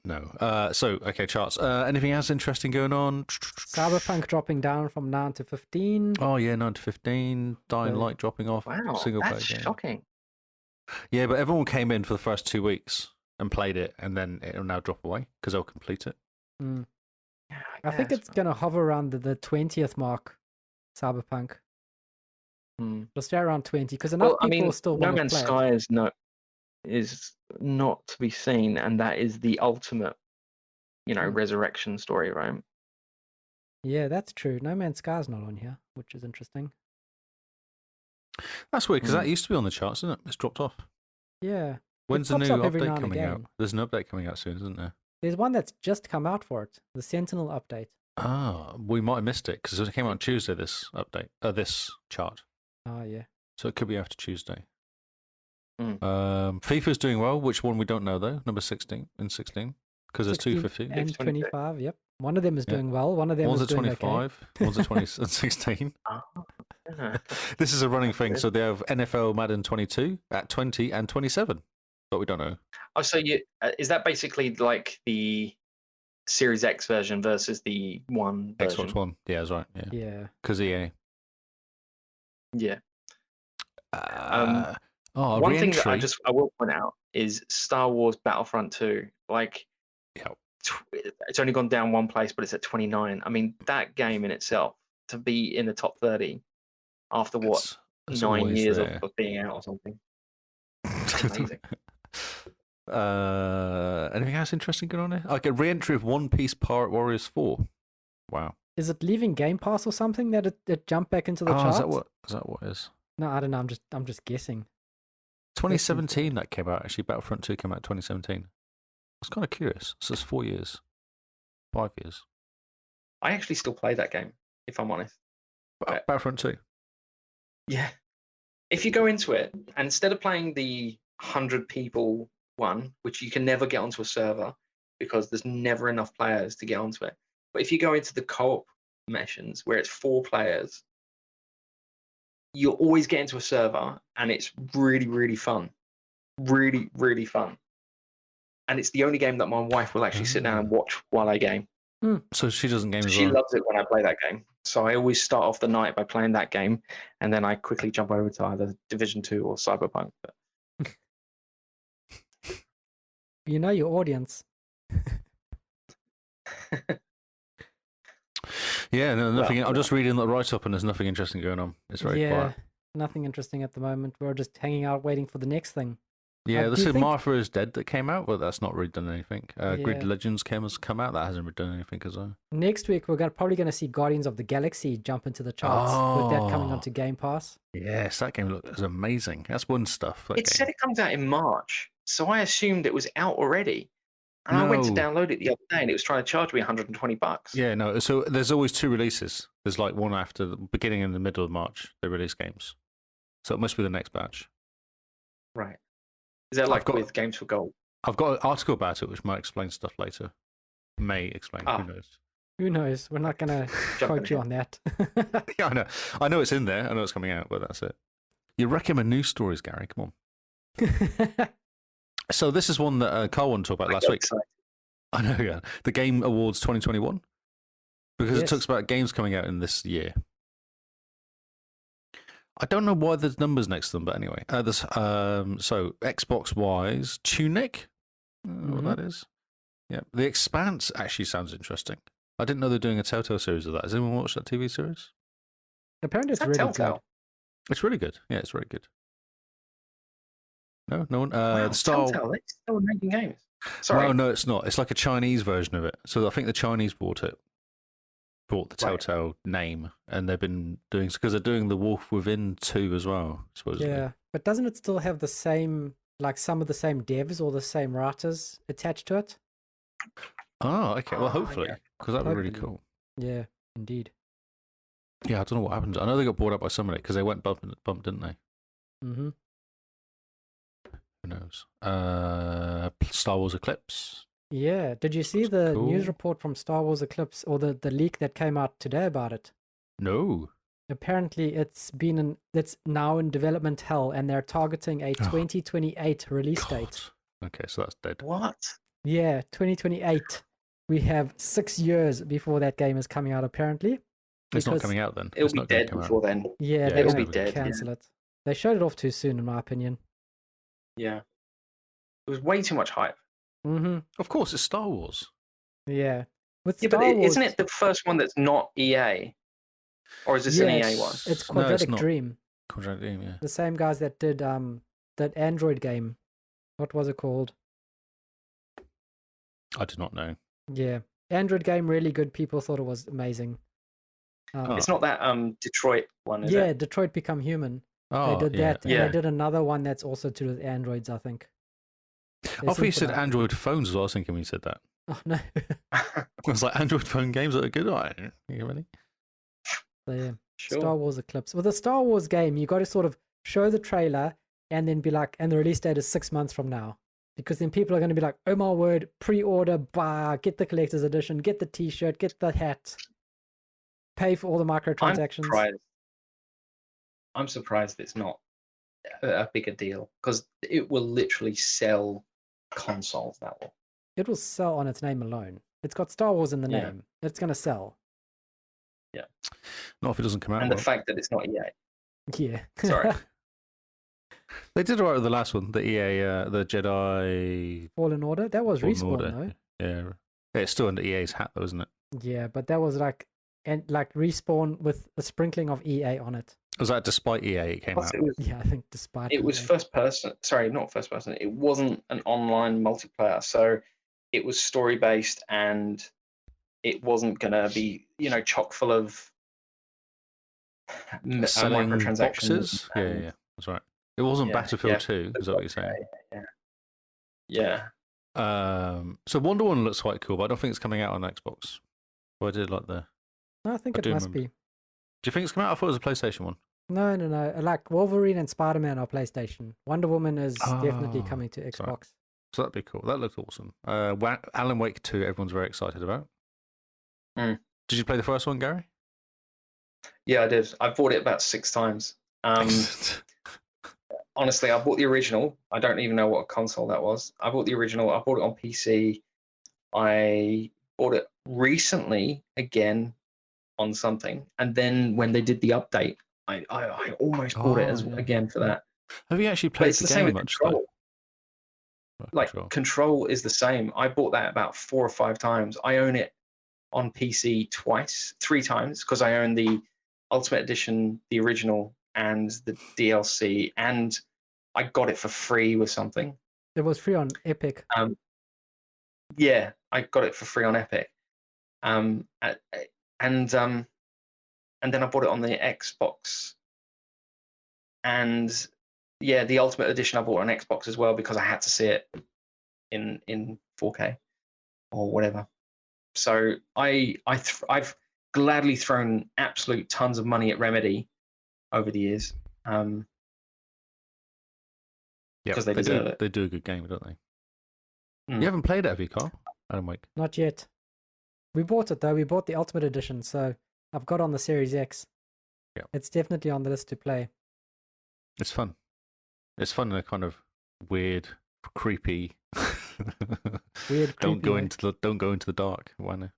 No. So okay, charts. Anything else interesting going on? Cyberpunk dropping down from 9 to 15. Oh yeah, 9 to 15. Dying Light dropping off. Wow, Single player that's game. shocking. Yeah, but everyone came in for the first 2 weeks and played it, and then it'll now drop away because they'll complete it. Mm. Yeah, I think it's going to hover around the 20th mark, Cyberpunk. It'll stay around 20 because enough people still No want to Man's play Sky is not to be seen, and that is the ultimate, resurrection story, right? Yeah, that's true. No Man's Sky's not on here, which is interesting. That's weird because that used to be on the charts, isn't it? It's dropped off. Yeah. When's the new pops up every now update and coming out? again. There's an update coming out soon, isn't there? There's one that's just come out for it, the Sentinel update. Ah, we might have missed it because it came out on Tuesday. This update, this chart. Oh, yeah. So it could be after Tuesday. Mm. FIFA's doing well. Which one we don't know though? Number 16 and 16 because there's 2 for 15. And 25. Yep. One of them is doing well. One of them One's is at doing 25. okay. One's at 20 and 16. Yeah. This is a running thing. So they have NFL Madden 22 at 20 and 27, but we don't know. Oh, so is that basically like the Series X version versus the One version? Xbox One. Yeah, that's right. Yeah. Yeah. Because EA. Yeah. One One thing that I will point out is Star Wars Battlefront 2. Like, it's only gone down one place, but it's at 29. I mean, that game in itself, to be in the top 30 after what, it's 9 years there. of being out or something. Amazing. Anything else interesting going on there? Like a re-entry of One Piece Pirate Warriors 4. Wow. Is it leaving Game Pass or something that it jumped back into the charts? Is that what it is? No, I don't know. I'm just guessing. 2017 that came out, actually. Battlefront 2 came out in 2017. I was kind of curious. So it's 4 years. 5 years. I actually still play that game, if I'm honest. Battlefront 2? Yeah. If you go into it, and instead of playing the 100 people one, which you can never get onto a server because there's never enough players to get onto it. But if you go into the co-op missions where it's 4 players, you'll always get into a server and it's really, really fun. Really, really fun. And it's the only game that my wife will actually sit down and watch while I game. So she doesn't game as She well? loves it when I play that game. So I always start off the night by playing that game, and then I quickly jump over to either Division 2 or Cyberpunk. You know your audience. Yeah, no, nothing. Well, I'm just reading the write-up, and there's nothing interesting going on. It's very quiet. Nothing interesting at the moment. We're just hanging out waiting for the next thing. Yeah, do this you is think- Martha is Dead that came out, but that's not really done anything. Grid Yeah. Legends has come out. That hasn't really done anything as well. Next week, we're probably going to see Guardians of the Galaxy jump into the charts with that coming onto Game Pass. Yes, that game is amazing. That's one stuff. It said it comes out in March, so I assumed it was out already. And I went to No. download it the other day, and it was trying to charge me $120. Yeah, no. So there's always 2 releases. There's like one after the beginning and the middle of March. They release games. So it must be the next batch. Right. Is that like got- with Games for Gold? I've got an article about it which might explain stuff later. May explain. Ah. Who knows? Who knows? We're not going to quote you on that. Yeah, I know. I know it's in there. I know it's coming out, but that's it. You recommend news stories, Gary? Come on. So this is one that Carl wanted to talk about last week. Excited. I know, yeah. The Game Awards 2021. Because it Yes. talks about games coming out in this year. I don't know why there's numbers next to them, but anyway. There's, so Xbox-wise, Tunic? I don't know what that is. Yeah. The Expanse actually sounds interesting. I didn't know they're doing a Telltale series of that. Has anyone watched that TV series? Apparently Is it's that really Telltale? good. It's really good. Yeah, it's very good. No one. Wow, The Star. Telltale, they're still making games. Sorry. Well, no, it's not. It's like a Chinese version of it. So I think the Chinese bought it, bought the Right. Telltale name, and they've been doing because they're doing The Wolf Within 2 as well. Supposedly. Yeah, but doesn't it still have the same, like some of the same devs or the same writers attached to it? Oh, okay. Well, Ah, hopefully, yeah. because that would be really Hopefully. cool. Yeah, indeed. Yeah, I don't know what happened. I know they got bought up by somebody because they went bump, didn't they? Mm-hmm. Who knows? Star Wars Eclipse. Yeah. Did you see Looks the cool. news report from Star Wars Eclipse or the leak that came out today about it? No. Apparently, it's now in development hell, and they're targeting a 2028 release date. God. Okay, so that's dead. What? Yeah, 2028. We have 6 years before that game is coming out, apparently. It's not because- coming out then. It'll It's be not gonna dead come out. before then. Yeah, Yeah, they're it'll going be to dead, yeah. cancel it. They showed it off too soon, in my opinion. Yeah. It was way too much hype. Mm-hmm. Of course, it's Star Wars. Yeah. With Yeah, Star but Wars, isn't it the first one that's not EA? Or is this an EA one? It's No, it's Quadratic not. Dream. Quadratic Dream, yeah. The same guys that did that Android game. What was it called? I do not know. Yeah. Android game, really good. People thought it was amazing. Oh. It's not that Detroit one, is yeah, it? Detroit Become Human. Oh, They did yeah. that, and Yeah. they did another one that's also to do with androids, I think. They I thought seem you to said like- Android phones as well. I was thinking when you said that. Oh no. I was like, Android phone games that are good. Are you ready? So, yeah. Sure. Star Wars Eclipse. With a Star Wars game, you got to sort of show the trailer and then be like, and the release date is 6 months from now. Because then people are going to be like, oh my word, pre-order, get the collector's edition, get the t-shirt, get the hat, pay for all the microtransactions. I'm surprised it's not a bigger deal because it will literally sell consoles, that will. It will sell on its name alone. It's got Star Wars in the Yeah. name. It's going to sell. Not if it doesn't come out. And the well. fact that it's not EA. Yeah. Sorry. They did all right with the last one, the EA, the Jedi Fallen Order. That was Fallen Respawn, Order. though. Yeah. It's still under EA's hat, though, isn't it? Yeah, but that was like Respawn with a sprinkling of EA on it. Was that despite EA it came Plus, out? Yeah, I think despite it was EA. first person. Sorry, not first person. It wasn't an online multiplayer. So it was story based and it wasn't going to be, chock full of Selling microtransactions. boxes? Yeah, and- yeah, that's right. It wasn't Yeah, Battlefield yeah. 2, is that what you're saying? Yeah. So Wonder Woman looks quite cool, but I don't think it's coming out on Xbox. But I did like the... I think I it do must remember. be. Do you think it's coming out? I thought it was a PlayStation one. No. Like Wolverine and Spider-Man are PlayStation. Wonder Woman is definitely Oh, coming to Xbox. So that'd be cool. That looks awesome. Alan Wake 2, everyone's very excited about. Mm. Did you play the first one, Gary? Yeah, I did. I bought it about 6 times. Honestly, I bought the original. I don't even know what console that was. I bought the original. I bought it on PC. I bought it recently again on something. And then when they did the update, I almost bought it yeah. again for that. Have you actually But played it's the the same game with much? Control. though? Like Control. Control is the same. I bought that about 4 or 5 times. I own it on PC 3 times because I own the Ultimate Edition, the original, and the DLC, and I got it for free with something. It was free on Epic. Yeah, I got it for free on Epic. And then I bought it on the Xbox. And yeah, the Ultimate Edition I bought on Xbox as well because I had to see it in 4K or whatever. So I've gladly thrown absolute tons of money at Remedy over the years. Yeah, because they deserve it. They do a good game, don't they? Mm. You haven't played it, have you, Carl? Adam Wake. Not yet. We bought it though. We bought the Ultimate Edition, so I've got on the Series X. Yeah. It's definitely on the list to play. It's fun. It's fun in a kind of weird, creepy. Weird, Don't go creepy into the dark. Why not?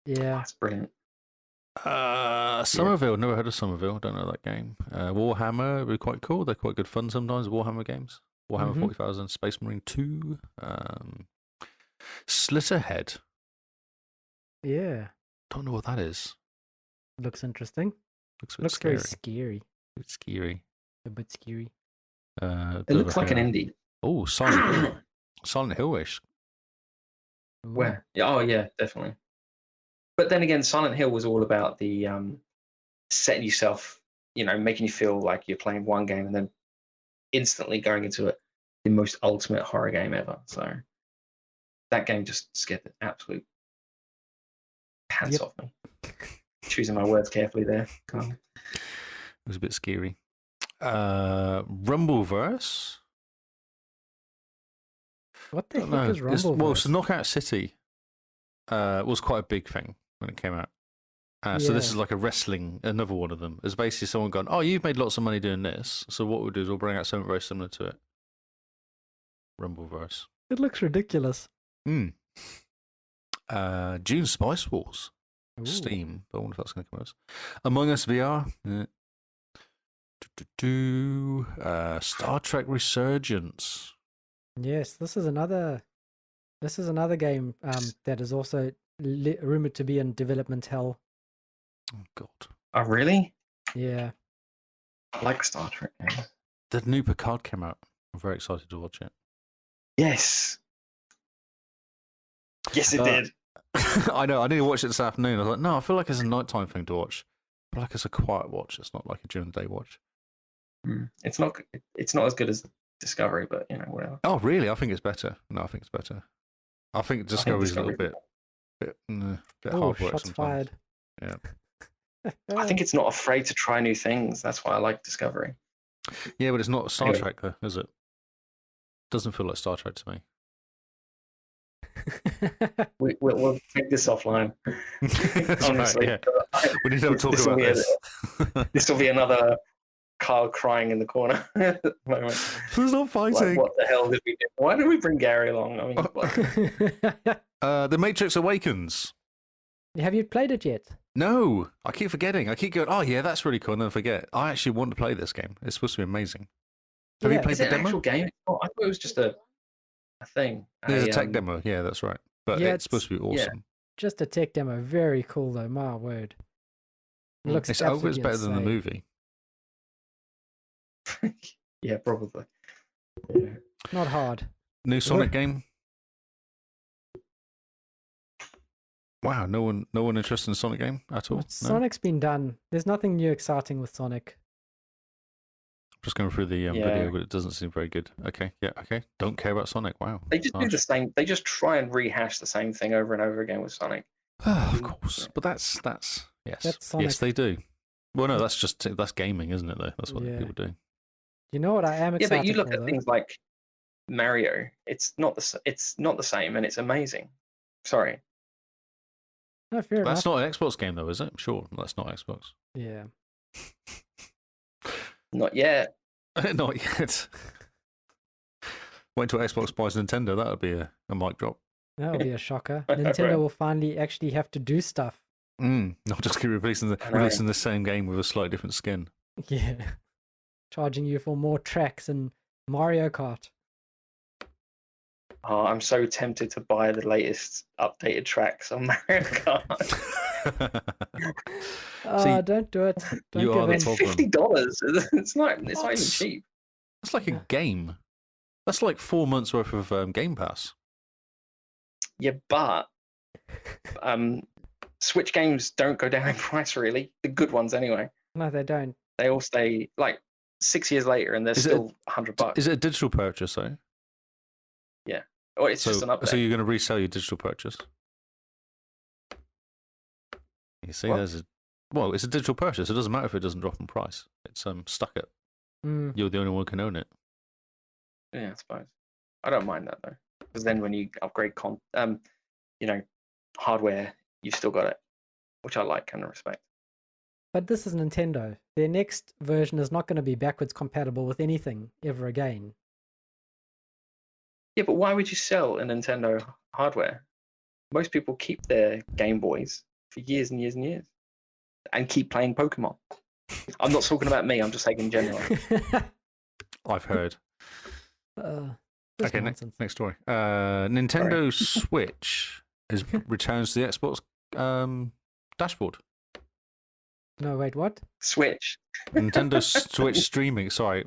Yeah. That's brilliant. Somerville. Never heard of Somerville. Don't know that game. Warhammer would be quite cool. They're quite good fun sometimes. Warhammer games. Warhammer 40,000, Space Marine 2, Slitterhead. Yeah. Don't know what that is. Looks interesting. Looks very scary. scary. A bit scary. A bit scary. It looks like an indie. Oh, Silent Hill. Silent Hill-ish. Ooh. Where? Oh yeah, definitely. But then again, Silent Hill was all about the setting yourself, making you feel like you're playing one game and then instantly going into it, the most ultimate horror game ever. So that game just scared the absolute pants off me. Choosing my words carefully there. It was a bit scary. Rumbleverse. What the heck is Rumbleverse? Well, so Knockout City was quite a big thing when it came out. So this is like another one of them. It's basically someone gone, oh, you've made lots of money doing this, so what we'll do is we'll bring out something very similar to it. Rumbleverse. It looks ridiculous. June Spice Wars. Ooh. Steam. I wonder if that's going to come out. Among Us VR. Star Trek Resurgence. Yes, this is another game that is also rumored to be in development hell. Oh God. Oh really? Yeah. I like Star Trek games. The new Picard came out. I'm very excited to watch it. Yes. Yes, it did. I know. I need to watch it this afternoon. I was like, no, I feel like it's a nighttime thing to watch. But like it's a quiet watch. It's not like a during the day watch. It's not as good as Discovery, but whatever. Oh, really? I think it's better. No, I think it's better. I think Discovery's a little bit hard work shots sometimes. fired. Yeah. I think it's not afraid to try new things. That's why I like Discovery. Yeah, but it's not Star Trek, though, is it? Doesn't feel like Star Trek to me. We'll take this offline. Honestly, right, yeah. We need to talk about this. This will be another Carl crying in the corner at the moment. There's not fighting. Like, what the hell did we do? Why did we bring Gary along? I mean, The Matrix Awakens. Have you played it yet? No, I keep forgetting. I keep going, oh yeah, that's really cool, and then I forget. I actually want to play this game. It's supposed to be amazing. Have you played is the it demo? an actual game? Oh, I thought it was just a thing. There's a tech demo. Yeah, that's right. But it's supposed to be awesome. Just a tech demo. Very cool though. My word. It looks it's always better than the movie. Yeah, probably. Yeah. Not hard. New Sonic game. Wow, no one interested in Sonic game at all. No? Sonic's been done. There's nothing new exciting with Sonic. Just going through the video, but it doesn't seem very good. Okay, yeah, okay. Don't care about Sonic. Wow. They just do the same. They just try and rehash the same thing over and over again with Sonic. Of course, but that's yes, That's Sonic. yes, they do. Well, no, that's gaming, isn't it? Though that's what people do. You know what I am excited for? Yeah, but you look at things like Mario. It's not the same, and it's amazing. Sorry. No, fair That's enough. not an Xbox game, though, is it? Sure, that's not Xbox. Yeah. Not yet. Not yet. Wait until Xbox buys Nintendo. That would be a mic drop. That would be a shocker. Nintendo will finally actually have to do stuff. Not just keep releasing the same game with a slightly different skin. Yeah. Charging you for more tracks and Mario Kart. Oh, I'm so tempted to buy the latest updated tracks on Mario Kart. Don't do it. Don't you are the It's problem. $50. It's not even cheap. That's like a game. That's like 4 months worth of Game Pass. Yeah, but Switch games don't go down in price really. The good ones anyway. No, they don't. They all stay like 6 years later, and they're still $100. Is it a digital purchase though? Yeah. Or it's just an update. So you're going to resell your digital purchase? You see, it's a digital purchase. It doesn't matter if it doesn't drop in price. It's stuck at. You're the only one who can own it. Yeah, I suppose. I don't mind that though, because then when you upgrade hardware, you've still got it, which I like and respect. But this is Nintendo. Their next version is not going to be backwards compatible with anything ever again. Yeah, but why would you sell a Nintendo hardware? Most people keep their Game Boys for years and years and years and keep playing Pokemon. I'm not talking about me, I'm just saying in general. I've heard. Okay, next story. Nintendo Switch returns to the Xbox dashboard. No, wait, what? Switch. Nintendo Switch streaming. Sorry,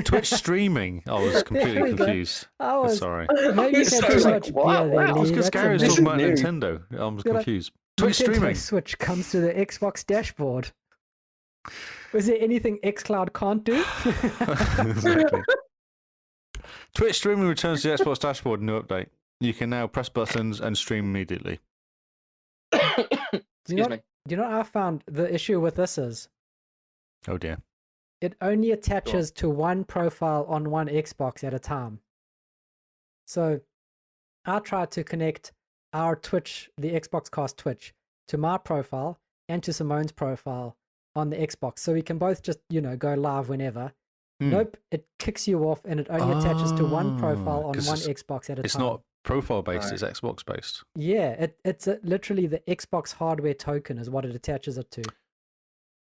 Twitch streaming. I was completely confused. Sorry. Maybe you said too much beer there, It's Lee. because Gary was talking about Nintendo. I was confused. Twitch Nintendo streaming. Switch comes to the Xbox dashboard. Was there anything xCloud can't do? Exactly. Twitch streaming returns to the Xbox dashboard. New update. You can now press buttons and stream immediately. Excuse me. Do you know what I found the issue with this is? Oh dear. It only attaches to one profile on one Xbox at a time. So I tried to connect our Twitch, the Xbox Cast Twitch, to my profile and to Simone's profile on the Xbox. So we can both just, go live whenever. Nope, it kicks you off and it only attaches to one profile on one Xbox at a time. It's not profile based, it's Xbox based. Yeah, it's literally the Xbox hardware token is what it attaches it to.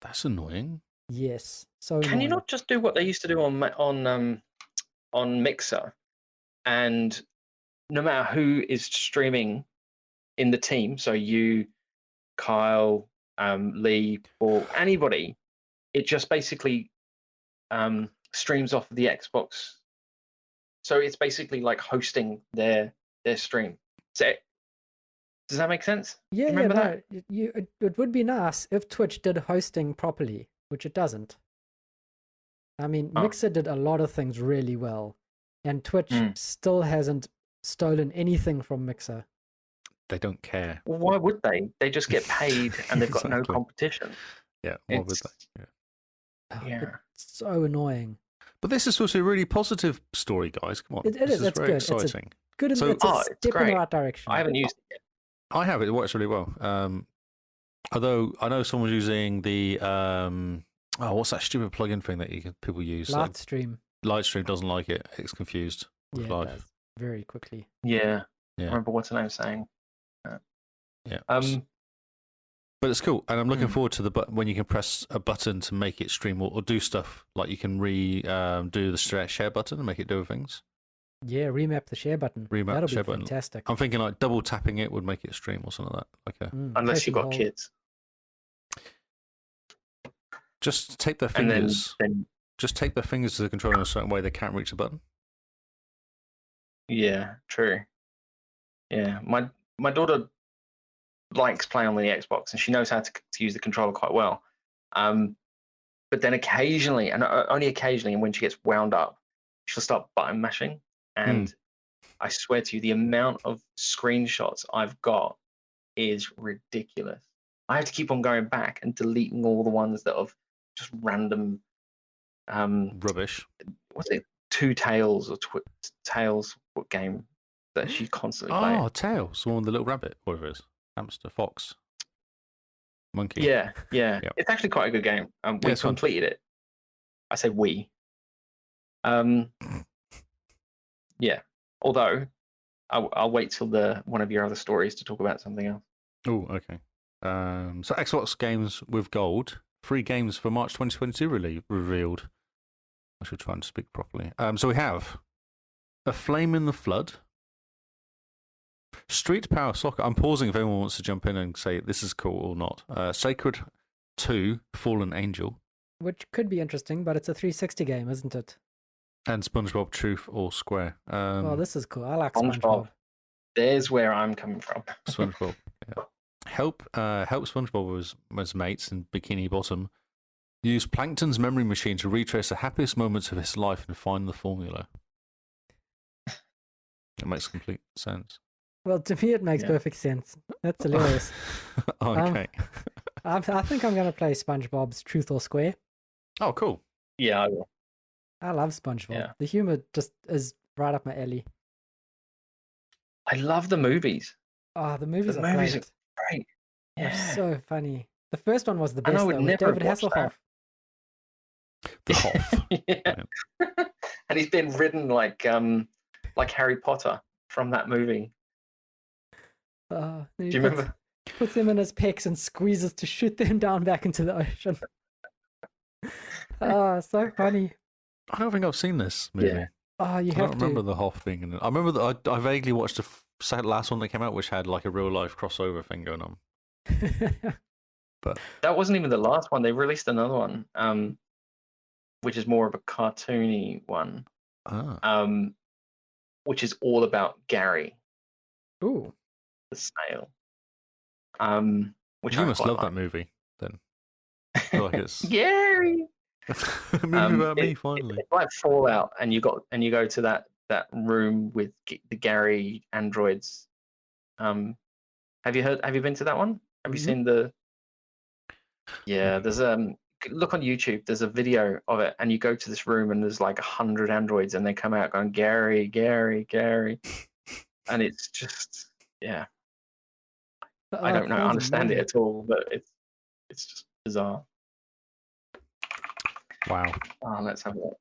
That's annoying. Yes. So can you not just do what they used to do on Mixer, and no matter who is streaming in the team, so you, Kyle, Lee, or anybody, it just basically streams off of the Xbox. So it's basically like hosting their stream. So, does that make sense? Yeah, remember that? It would be nice if Twitch did hosting properly, which it doesn't. I mean, Mixer did a lot of things really well, and Twitch still hasn't stolen anything from Mixer. They don't care. Well, why would they? They just get paid and they've got no competition. Yeah, why would they? Yeah. It's so annoying. But this is supposed to be a really positive story, guys. Come on. It is. It's very good. exciting. It's a step in the right direction. I haven't used it yet. I have it. It works really well. Although I know someone's using the what's that stupid plugin thing that people use? Lightstream. Lightstream doesn't like it. It's confused with Yeah, live. it does. Very quickly. Yeah. I Yeah. remember what's her name saying. Yeah. But it's cool, and I'm looking forward to when you can press a button to make it stream or do stuff like you can do the share button and make it do things. Yeah, remap the share button. That'll be fantastic. I'm thinking like double tapping it would make it stream or something like that. Unless you've got kids. Just take their fingers. Just take their fingers to the controller in a certain way they can't reach the button. Yeah, true. Yeah, my daughter likes playing on the Xbox and she knows how to use the controller quite well. But then occasionally, and only occasionally, and when she gets wound up, she'll start button mashing. And I swear to you, the amount of screenshots I've got is ridiculous. I have to keep on going back and deleting all the ones that have just random rubbish. What's it? Two Tails or Tails? What game that she constantly plays? Oh, Tails, the one with the little rabbit, whatever it is, hamster, fox, monkey. Yeah. Yep. It's actually quite a good game. We completed it. I say we. Yeah. Although I'll wait till one of your other stories to talk about something else. Oh, okay. So Xbox games with gold, 3 games for March 2022 revealed. I should try and speak properly. So we have A Flame in the Flood, Street Power Soccer. I'm pausing if anyone wants to jump in and say this is cool or not. Sacred 2, Fallen Angel. Which could be interesting, but it's a 360 game, isn't it? And SpongeBob Truth or Square. Oh, this is cool. I like SpongeBob. There's where I'm coming from. SpongeBob. Yeah. Help SpongeBob's mates in Bikini Bottom use Plankton's memory machine to retrace the happiest moments of his life and find the formula. It makes complete sense. Well, to me, it makes perfect sense. That's hilarious. Okay. I think I'm going to play SpongeBob's Truth or Square. Oh, cool. Yeah, I will. I love SpongeBob. Yeah. The humor just is right up my alley. I love the movies. Oh, the movies The are movies are great. great. They're Yeah. so funny. The first one was the And I best would though, with never have David watched Hasselhoff. The Hoff. Yeah. And he's been ridden like Harry Potter from that movie. Then Do he you remember? puts them in his pecs and squeezes to shoot them down back into the ocean. So funny. I don't think I've seen this movie. Yeah. Oh, you I have don't to. remember the Hoff being in it. I remember that I vaguely watched the last one that came out, which had like a real life crossover thing going on. But That wasn't even the last one. They released another one, which is more of a cartoony one, which is all about Gary Ooh. the snail. Which you I must quite love like. that movie then. I feel like it's Gary. a movie about me finally. It's like Fallout, and you go to that room with the Gary androids. Have you been to that one? Have you Mhm. seen the? Yeah, there's look on YouTube. There's a video of it, and you go to this room, and there's like 100 androids, and they come out going Gary, Gary, Gary, and it's just I Oh, don't sounds understand it amazing. at all, but it's just bizarre. Wow. Oh, let's have a look.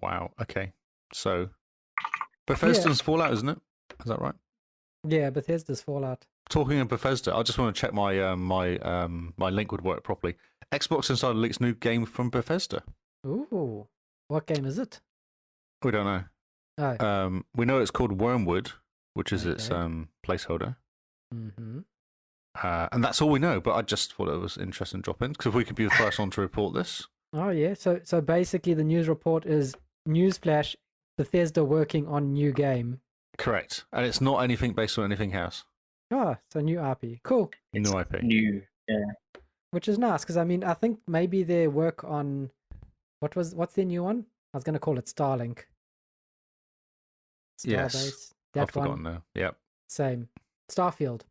Wow. Okay. So Bethesda's Fallout, isn't it? Is that right? Yeah, Bethesda's Fallout. Talking of Bethesda, I just want to check my my link would work properly. Xbox Insider leaks new game from Bethesda. Ooh. What game is it? We don't know. Oh. We know it's called Wormwood, which is its Okay. placeholder. Mm-hmm. And that's all we know, but I just thought it was interesting to drop in, because if we could be the first one to report this. Oh, yeah. So basically the news report is newsflash, Bethesda working on new game. Correct. And it's not anything based on anything else. Oh, so new IP. Cool. New IP. New, yeah. Which is nice, because I mean, I think maybe their work on what's their new one? I was going to call it Starlink. Yes. Starbase. I've That one. forgotten now. Yep. Same. Starfield.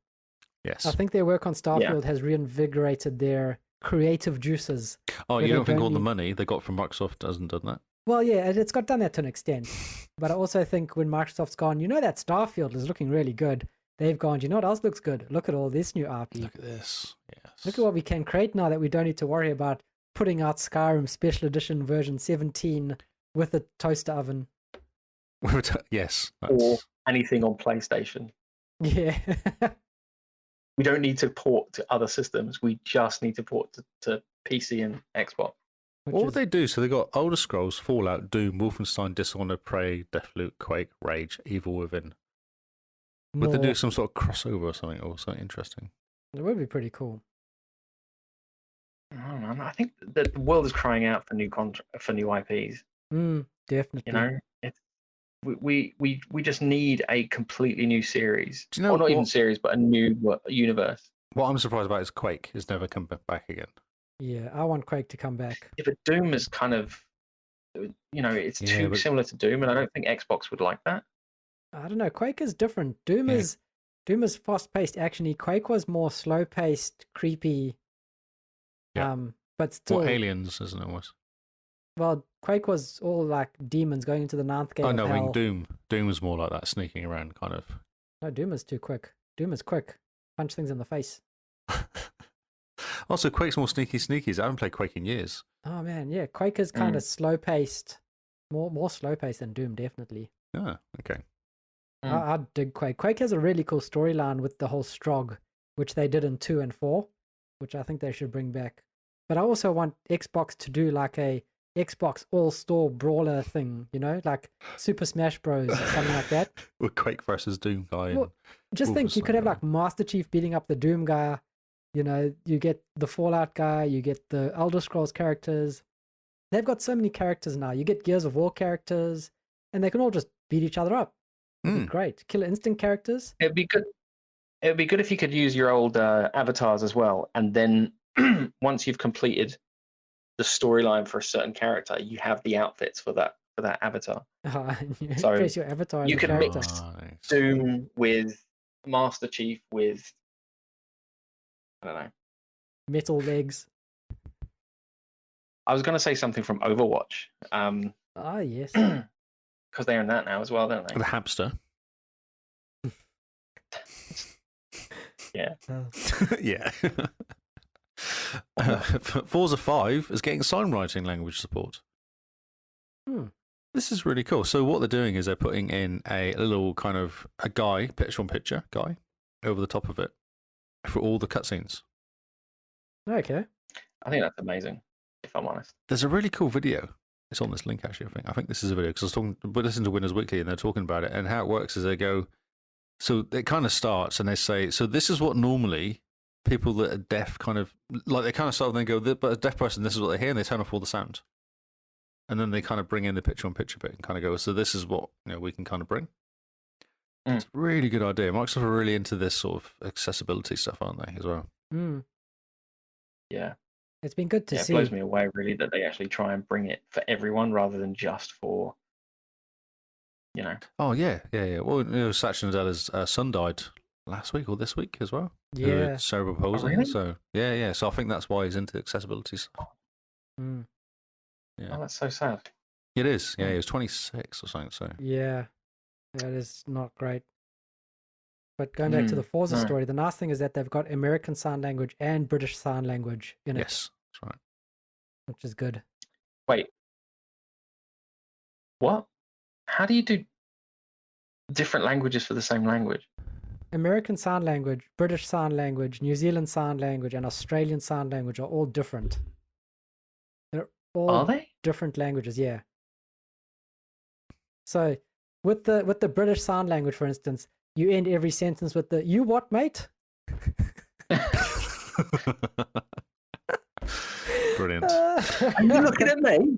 Yes. I think their work on Starfield has reinvigorated their creative juices. Oh, where you they don't think don't all the need- money they got from Microsoft hasn't done that? Well, yeah, it's got done that to an extent. But I also think when Microsoft's gone, that Starfield is looking really good. They've gone, you know what else looks good? Look at all this new IP. Look at this. Yes. Look at what we can create now that we don't need to worry about putting out Skyrim Special Edition version 17 with a toaster oven. Yes. Or anything on PlayStation. Yeah. We don't need to port to other systems. We just need to port to PC and Xbox. What would they do? So they got Elder Scrolls, Fallout, Doom, Wolfenstein, Dishonored, Prey, Deathloop, Quake, Rage, Evil Within. Would they do some sort of crossover or something, or something interesting? It would be pretty cool. I don't know. I think the world is crying out for new IPs. Definitely. You know, we just need a completely new series. Do you know or not even series, but a new universe. What I'm surprised about is Quake has never come back again. Yeah, I want Quake to come back. Yeah, but Doom is kind of, it's too similar to Doom, and I don't think Xbox would like that. I don't know. Quake is different. Doom is fast-paced actiony. Quake was more slow-paced, creepy. Yeah. But still. Well, Aliens, isn't it? Was. Well, Quake was all like demons going into the 9th gate. Oh no, of hell. Doom. Doom was more like that, sneaking around, kind of. No, Doom is too quick. Doom is quick. Punch things in the face. Also, Quake's more sneaky. I haven't played Quake in years. Oh man, yeah. Quake is kind of slow-paced. More slow-paced than Doom, definitely. Ah, okay. I dig Quake. Quake has a really cool storyline with the whole Strogg, which they did in 2 and 4, which I think they should bring back. But I also want Xbox to do like a Xbox all-store brawler thing, like Super Smash Bros. Or something like that. With Quake versus Doom guy. Well, just think, you could have like Master Chief beating up the Doom guy. You get the Fallout guy, you get the Elder Scrolls characters. They've got so many characters now. You get Gears of War characters, and they can all just beat each other up. It'd be great. Killer Instinct characters. It'd be good. It'd be good if you could use your old avatars as well, and then once you've completed the storyline for a certain character, you have the outfits for that avatar. So place your avatar you as a can character. mix Doom with Master Chief with, I don't know, metal legs. I was going to say something from Overwatch. Ah, yes. Because they're in that now as well, don't they? The hamster. Yeah. Yeah. Forza 5 is getting signwriting language support. This is really cool. So what they're doing is they're putting in a little kind of a guy, picture-on-picture guy, over the top of it for all the cutscenes. Okay. I think that's amazing, if I'm honest. There's a really cool video. It's on this link, actually, I think. I think this is a video, because we're listening to Winners Weekly, and they're talking about it, and how it works is they go, so it kind of starts, and they say, so this is what normally people that are deaf kind of, like they kind of start and they go, but a deaf person, this is what they hear, and they turn off all the sound. And then they kind of bring in the picture-on-picture bit and kind of go, so this is what we can kind of bring. It's a really good idea. Microsoft are really into this sort of accessibility stuff, aren't they, as well? Yeah. It's been good to see. It blows me away, really, that they actually try and bring it for everyone rather than just for, Oh, yeah. Well, Satya Nadella's son died last week or this week as well. Yeah. Cerebral palsy. really? So, yeah. So I think that's why he's into accessibility stuff. Yeah. Oh, that's so sad. It is. Yeah, he was 26 or something. So Yeah, that is not great. But going back to the Forza story, the nice thing is that they've got American Sign Language and British Sign Language in it. Yes, that's right. Which is good. Wait. What? How do you do different languages for the same language? American Sign Language, British Sign Language, New Zealand Sign Language, and Australian Sign Language are all different. They're all Are they? different languages, yeah. So with the British Sign Language, for instance, you end every sentence with the "you what, mate?" Brilliant. Are you looking at me?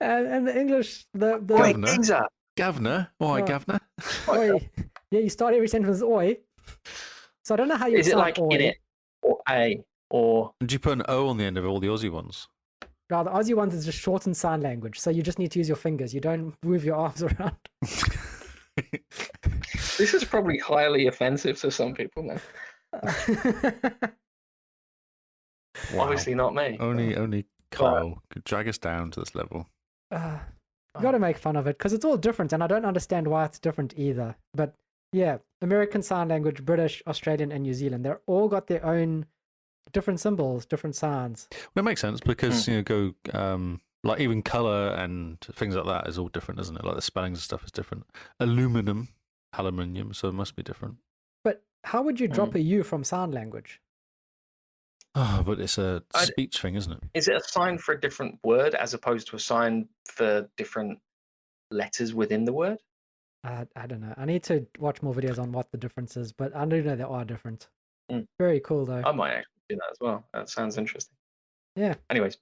And the English, the Governor. Governor. Why, Governor? oi. Yeah, you start every sentence with oi. So I don't know how you Is it start like oi. in it or a or? Did you put an O on the end of all the Aussie ones? No, the Aussie ones is just shortened sign language, so you just need to use your fingers. You don't move your arms around. This is probably highly offensive to some people now. Wow. Obviously not me. Only Kyle could drag us down to this level. You got to make fun of it because it's all different, and I don't understand why it's different either. But yeah, American Sign Language, British, Australian, and New Zealand, they're all got their own different symbols, different signs. Well, it makes sense because like even color and things like that is all different, isn't it? Like the spellings and stuff is different. Aluminium, so it must be different. But how would you drop a U from sign language? Oh, but it's a speech thing, isn't it? Is it a sign for a different word as opposed to a sign for different letters within the word? I don't know. I need to watch more videos on what the difference is, but I do know they are different. Very cool, though. I might actually do that as well. That sounds interesting. Yeah. Anyways.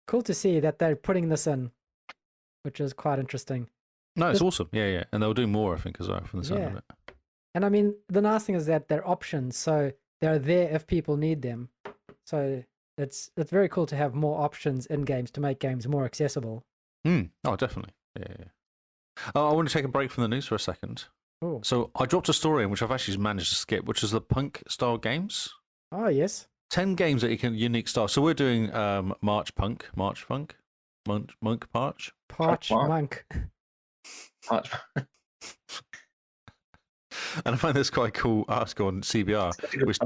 Cool to see that they're putting this in, which is quite interesting. No, it's awesome. Yeah. And they'll do more, I think, as well, from the sound of it. And I mean, the nice thing is that they're options, so they're there if people need them. So it's very cool to have more options in games to make games more accessible. Oh, definitely. Yeah. Oh, I want to take a break from the news for a second. Ooh. So I dropped a story in which I've actually managed to skip, which is the punk style games. Oh, yes. 10 games that you can unique style. So we're doing March Punk, Monk March. Parch Monk. March. And I find this quite cool article on CBR, which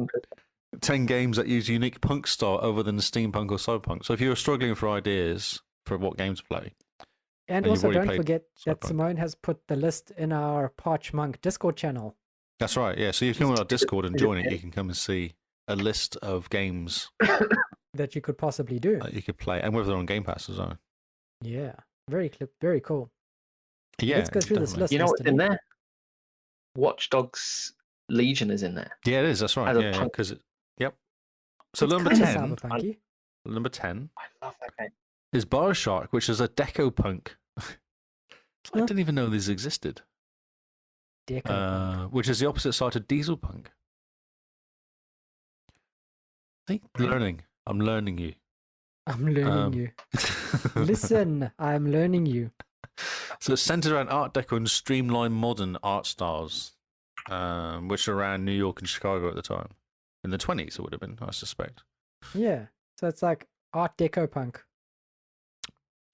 10 games that use unique punk style other than steampunk or cyberpunk. So if you're struggling for ideas for what games to play. And also don't forget that Simone has put the list in our Parch Monk Discord channel. That's right, yeah. So you can go on our Discord and join it. You can come and see a list of games that you could possibly do. That you could play, and whether they're on Game Pass as well. Yeah, very cool. Yeah, let's go through this list. You know what's in there? Watch Dogs Legion is in there. Yeah, it is. That's right. Yeah, because yep. So number 10. Number 10. I love that game. Is Bioshock, which is a deco punk. I didn't even know these existed. Which is the opposite side of diesel punk. See, I'm learning you. I'm learning you. Listen, I'm learning you. So it's centered around Art Deco and streamlined modern art styles, which are around New York and Chicago at the time. In the 20s, it would have been, I suspect. Yeah, so it's like Art Deco punk.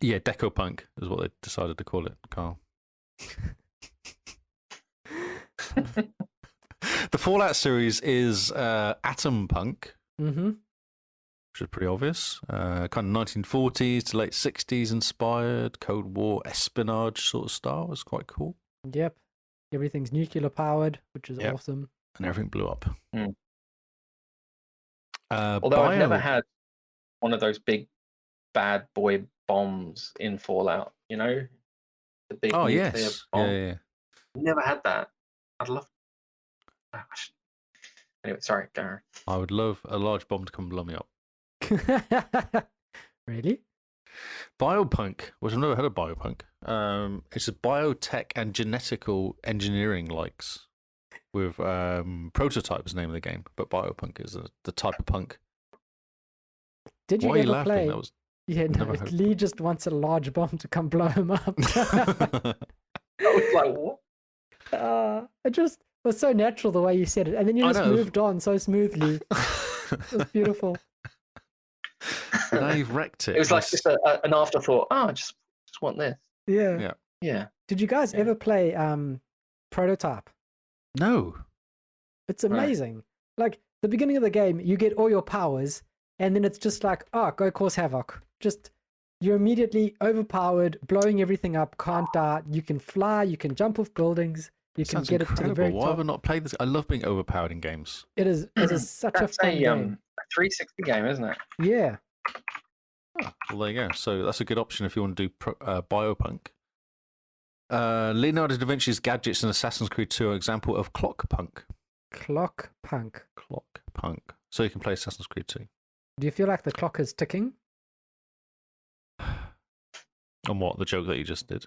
Yeah, Deco Punk is what they decided to call it, Carl. The Fallout series is Atom Punk, Mm-hmm. which is pretty obvious. Kind of 1940s to late 60s inspired, Cold War espionage sort of style. It's quite cool. Yep. Everything's nuclear powered, which is Yep. awesome. And everything blew up. Mm. Although I've never Bio... had one of those big bad boy bombs in Fallout, you know? The big Oh, nuclear yes. bomb. Yeah. Never had that. I'd love. Anyway, sorry, Darren. I would love a large bomb to come blow me up. Really? Biopunk, which I've never heard of Biopunk. It's a biotech and genetical engineering likes with Prototype is the name of the game, but Biopunk is the type of punk. Did you Why are you ever laughing? play? That was Yeah, no. never heard- Lee just wants a large bomb to come blow him up. I was like, what? It just was so natural the way you said it, and then you I just know. moved on so smoothly. It was beautiful. Now you've wrecked it. It was like just an afterthought. Oh, I just want this. Yeah. Yeah. Yeah. Did you guys Yeah. ever play Prototype? No. It's amazing. Like the beginning of the game, you get all your powers, and then it's just like, oh, go cause havoc. Just you're immediately overpowered, blowing everything up, can't die. You can fly, you can jump off buildings, you can Sounds get it to the incredible. very Why top. have I not played this? I love being overpowered in games. It is such a That's fun a game. 360 game, isn't it? Yeah. Oh, well, there you go. So that's a good option if you want to do Biopunk. Leonardo da Vinci's gadgets in Assassin's Creed 2 are an example of clock punk. Clock punk. Clock punk. So you can play Assassin's Creed 2. Do you feel like the clock is ticking? And what? The joke that you just did?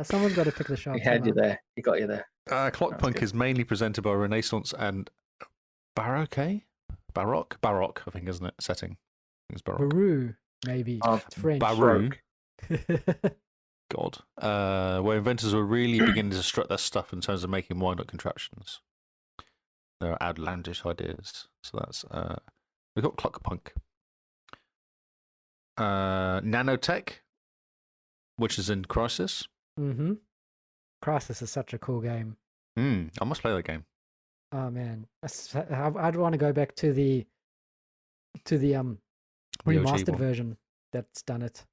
Someone's got to pick the shot. He had you there. He got you there. Clock That's punk good. is mainly presented by Renaissance and Baroque, I think, isn't it? Setting. I think it's Baroque. Baru, maybe. Oh, It's French. Baru. Baroque. God. Where inventors were really beginning to strut their stuff in terms of making wind-up contraptions. There are outlandish ideas. So that's we've got clock punk. Nanotech, which is in Crisis. Mm-hmm. Crisis is such a cool game. I must play that game. Oh man, I'd want to go back to the The OG remastered one. version that's done it.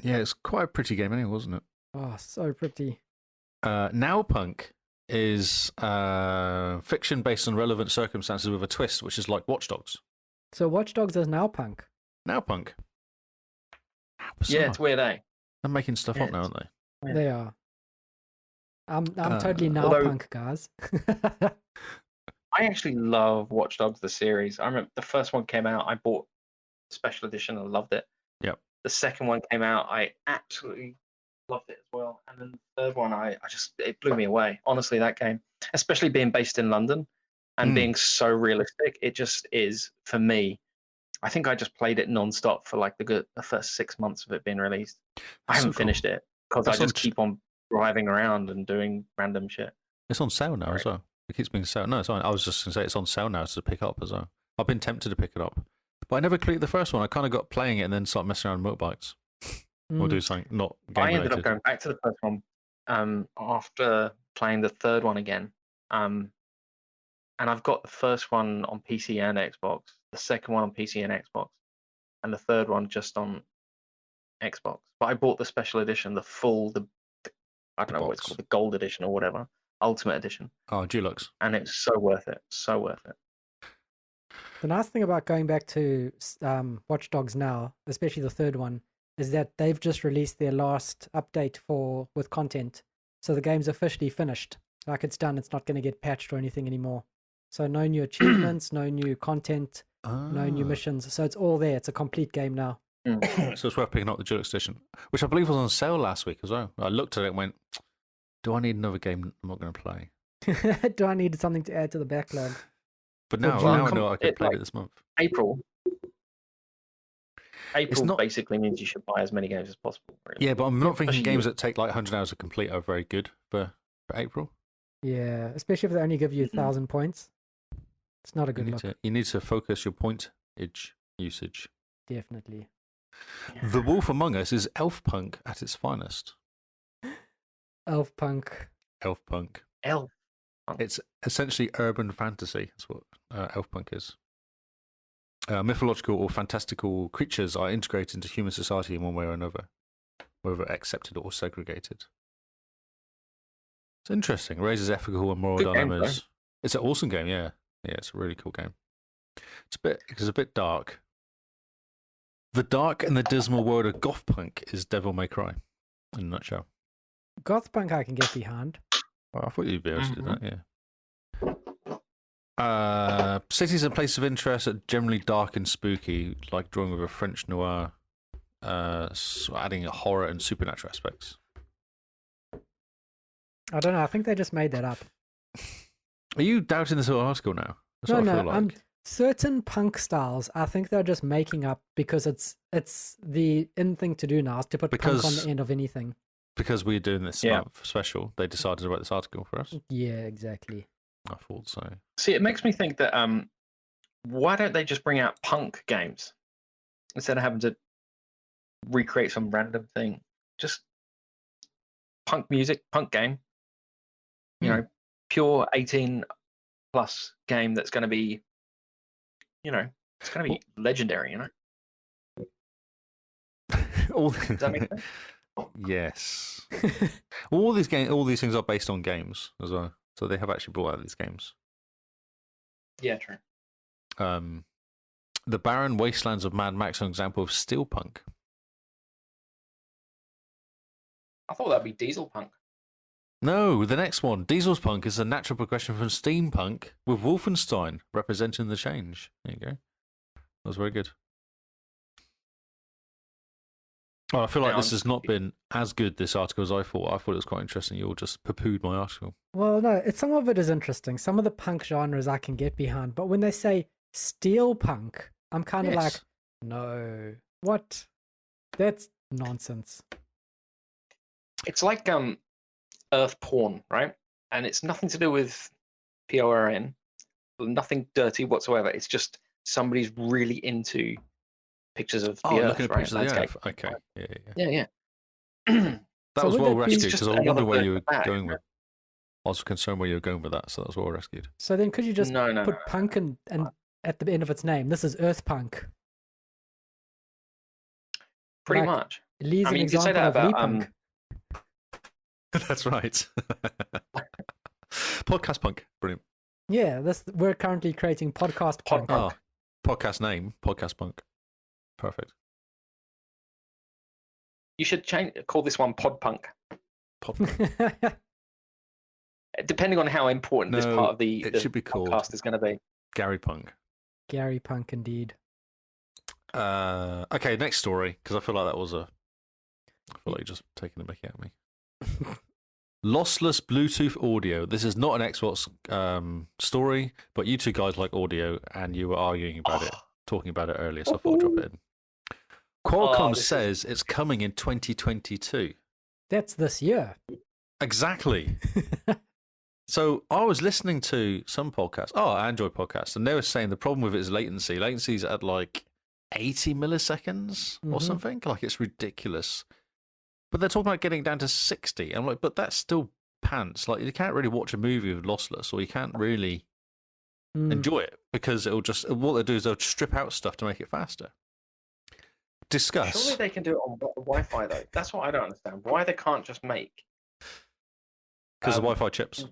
Yeah, it's quite a pretty game anyway, wasn't it? Oh, so pretty. Now Punk is fiction based on relevant circumstances with a twist, which is like Watch Dogs. So Watch Dogs is now punk. Now Punk. How Yeah, bizarre. it's weird, eh? They're making stuff Yeah, up now, aren't they? Yeah. They are. I'm totally now although- punk, guys. I actually love Watch Dogs the series. I remember the first one came out, I bought special edition and loved it. Yep. The second one came out, I absolutely loved it as well. And then the third one, it blew me away. Honestly, that game, especially being based in London and being so realistic, it just is for me. I think I just played it non-stop for like the first 6 months of it being released. I That's so haven't cool. finished it because I That's on just keep on driving around and doing random shit. It's on sale now as well. It keeps being sale. No, it's on. I was just going to say it's on sale now to pick up as well. I've been tempted to pick it up, but I never completed the first one. I kind of got playing it and then started messing around with motorbikes or do something not game I ended related. up going back to the first one after playing the third one again. And I've got the first one on PC and Xbox, the second one on PC and Xbox, and the third one just on Xbox. But I bought the special edition, the I don't know what it's box. called, the gold edition or whatever, ultimate edition, Oh, Dulux. and it's so worth it. So worth it. The nice thing about going back to Watch Dogs now, especially the third one, is that they've just released their last update with content. So the game's officially finished. Like it's done. It's not going to get patched or anything anymore. So no new achievements, no new content, no new missions. So it's all there. It's a complete game now. So it's worth picking up the Dulux edition, which I believe was on sale last week as well. I looked at it and went, "Do I need another game I'm not going to play?" Do I need something to add to the backlog? But now, Well, now I know I could it, play like- it this month. April not- basically means you should buy as many games as possible. Really. Yeah, but I'm not thinking especially games that take like 100 hours to complete are very good for April. Yeah, especially if they only give you 1,000 points. It's not a good look. You need to focus your pointage. usage. Definitely. The Wolf Among Us is elf punk at its finest. Elf punk. Elf punk. Elf. It's essentially urban fantasy. That's what elf punk is. Mythological or fantastical creatures are integrated into human society in one way or another, whether accepted or segregated. It's interesting. It raises ethical and moral dilemmas. It's an awesome game, yeah. Yeah, it's a really cool game. It's a bit dark. The dark and the dismal world of goth punk is Devil May Cry, in a nutshell. Goth punk I can get behind. Well, I thought you'd be able to do that, yeah. Cities and places of interest are generally dark and spooky, like drawing with a French noir, adding horror and supernatural aspects. I don't know. I think they just made that up. Are you doubting this whole article now? That's No, what I no. feel like. Certain punk styles, I think they're just making up because it's the in thing to do now is to put punk on the end of anything. Because we're doing this month special, they decided to write this article for us. Yeah, exactly. I thought so. See, it makes me think that why don't they just bring out punk games instead of having to recreate some random thing? Just punk music, punk game. You know, pure 18+ game that's going to be, it's going to be legendary. Does that make sense? Yes. all these things are based on games as well. So they have actually brought out these games. Yeah, true. The barren wastelands of Mad Max are an example of steelpunk. I thought that'd be diesel punk. No, the next one, Diesel's Punk, is a natural progression from steampunk, with Wolfenstein representing the change. There you go. That was very good. Oh, I feel like this has not been as good, this article, as I thought. I thought it was quite interesting. You all just poo-pooed my article. Well, no, some of it is interesting. Some of the punk genres I can get behind. But when they say steelpunk, I'm kind of like, no. What? That's nonsense. It's like earth porn, right? And it's nothing to do with PORN, nothing dirty whatsoever. It's just somebody's really into pictures of the earth, looking at right? pictures of the earth. Okay. Yeah. That So was would well that be rescued because I was wondering where you were back, going with. I was concerned where you were going with that, so that was well rescued. So then could you just No. put punk and at the end of its name? This is earth punk. Pretty Like, much. Lee's I mean, an you could say example that of about Lee punk. That's right. Podcast punk. Brilliant. Yeah, we're currently creating podcast punk. Oh, podcast name, Podcast Punk. Perfect. You should call this one PodPunk, PodPunk. depending on how important this part of the should be called podcast is going to be. Gary Punk. Gary Punk, indeed. Okay, next story, because I feel like I feel like you're just taking the mickey out of me. Lossless Bluetooth audio. This is not an Xbox story, but you two guys like audio, and you were arguing about it, talking about it earlier, so I thought I'd drop it in. Qualcomm says it's coming in 2022. That's this year. Exactly. So I was listening to some podcasts, Android podcasts, and they were saying the problem with it is latency. Latency's at like 80 milliseconds or something. Like, it's ridiculous. But they're talking about getting it down to 60. I'm like, but that's still pants. Like, you can't really watch a movie with lossless, or you can't really enjoy it, because what they'll do is they'll strip out stuff to make it faster. Discuss. Surely they can do it on Wi-Fi though. That's what I don't understand. Why they can't just make because of Wi-Fi chips.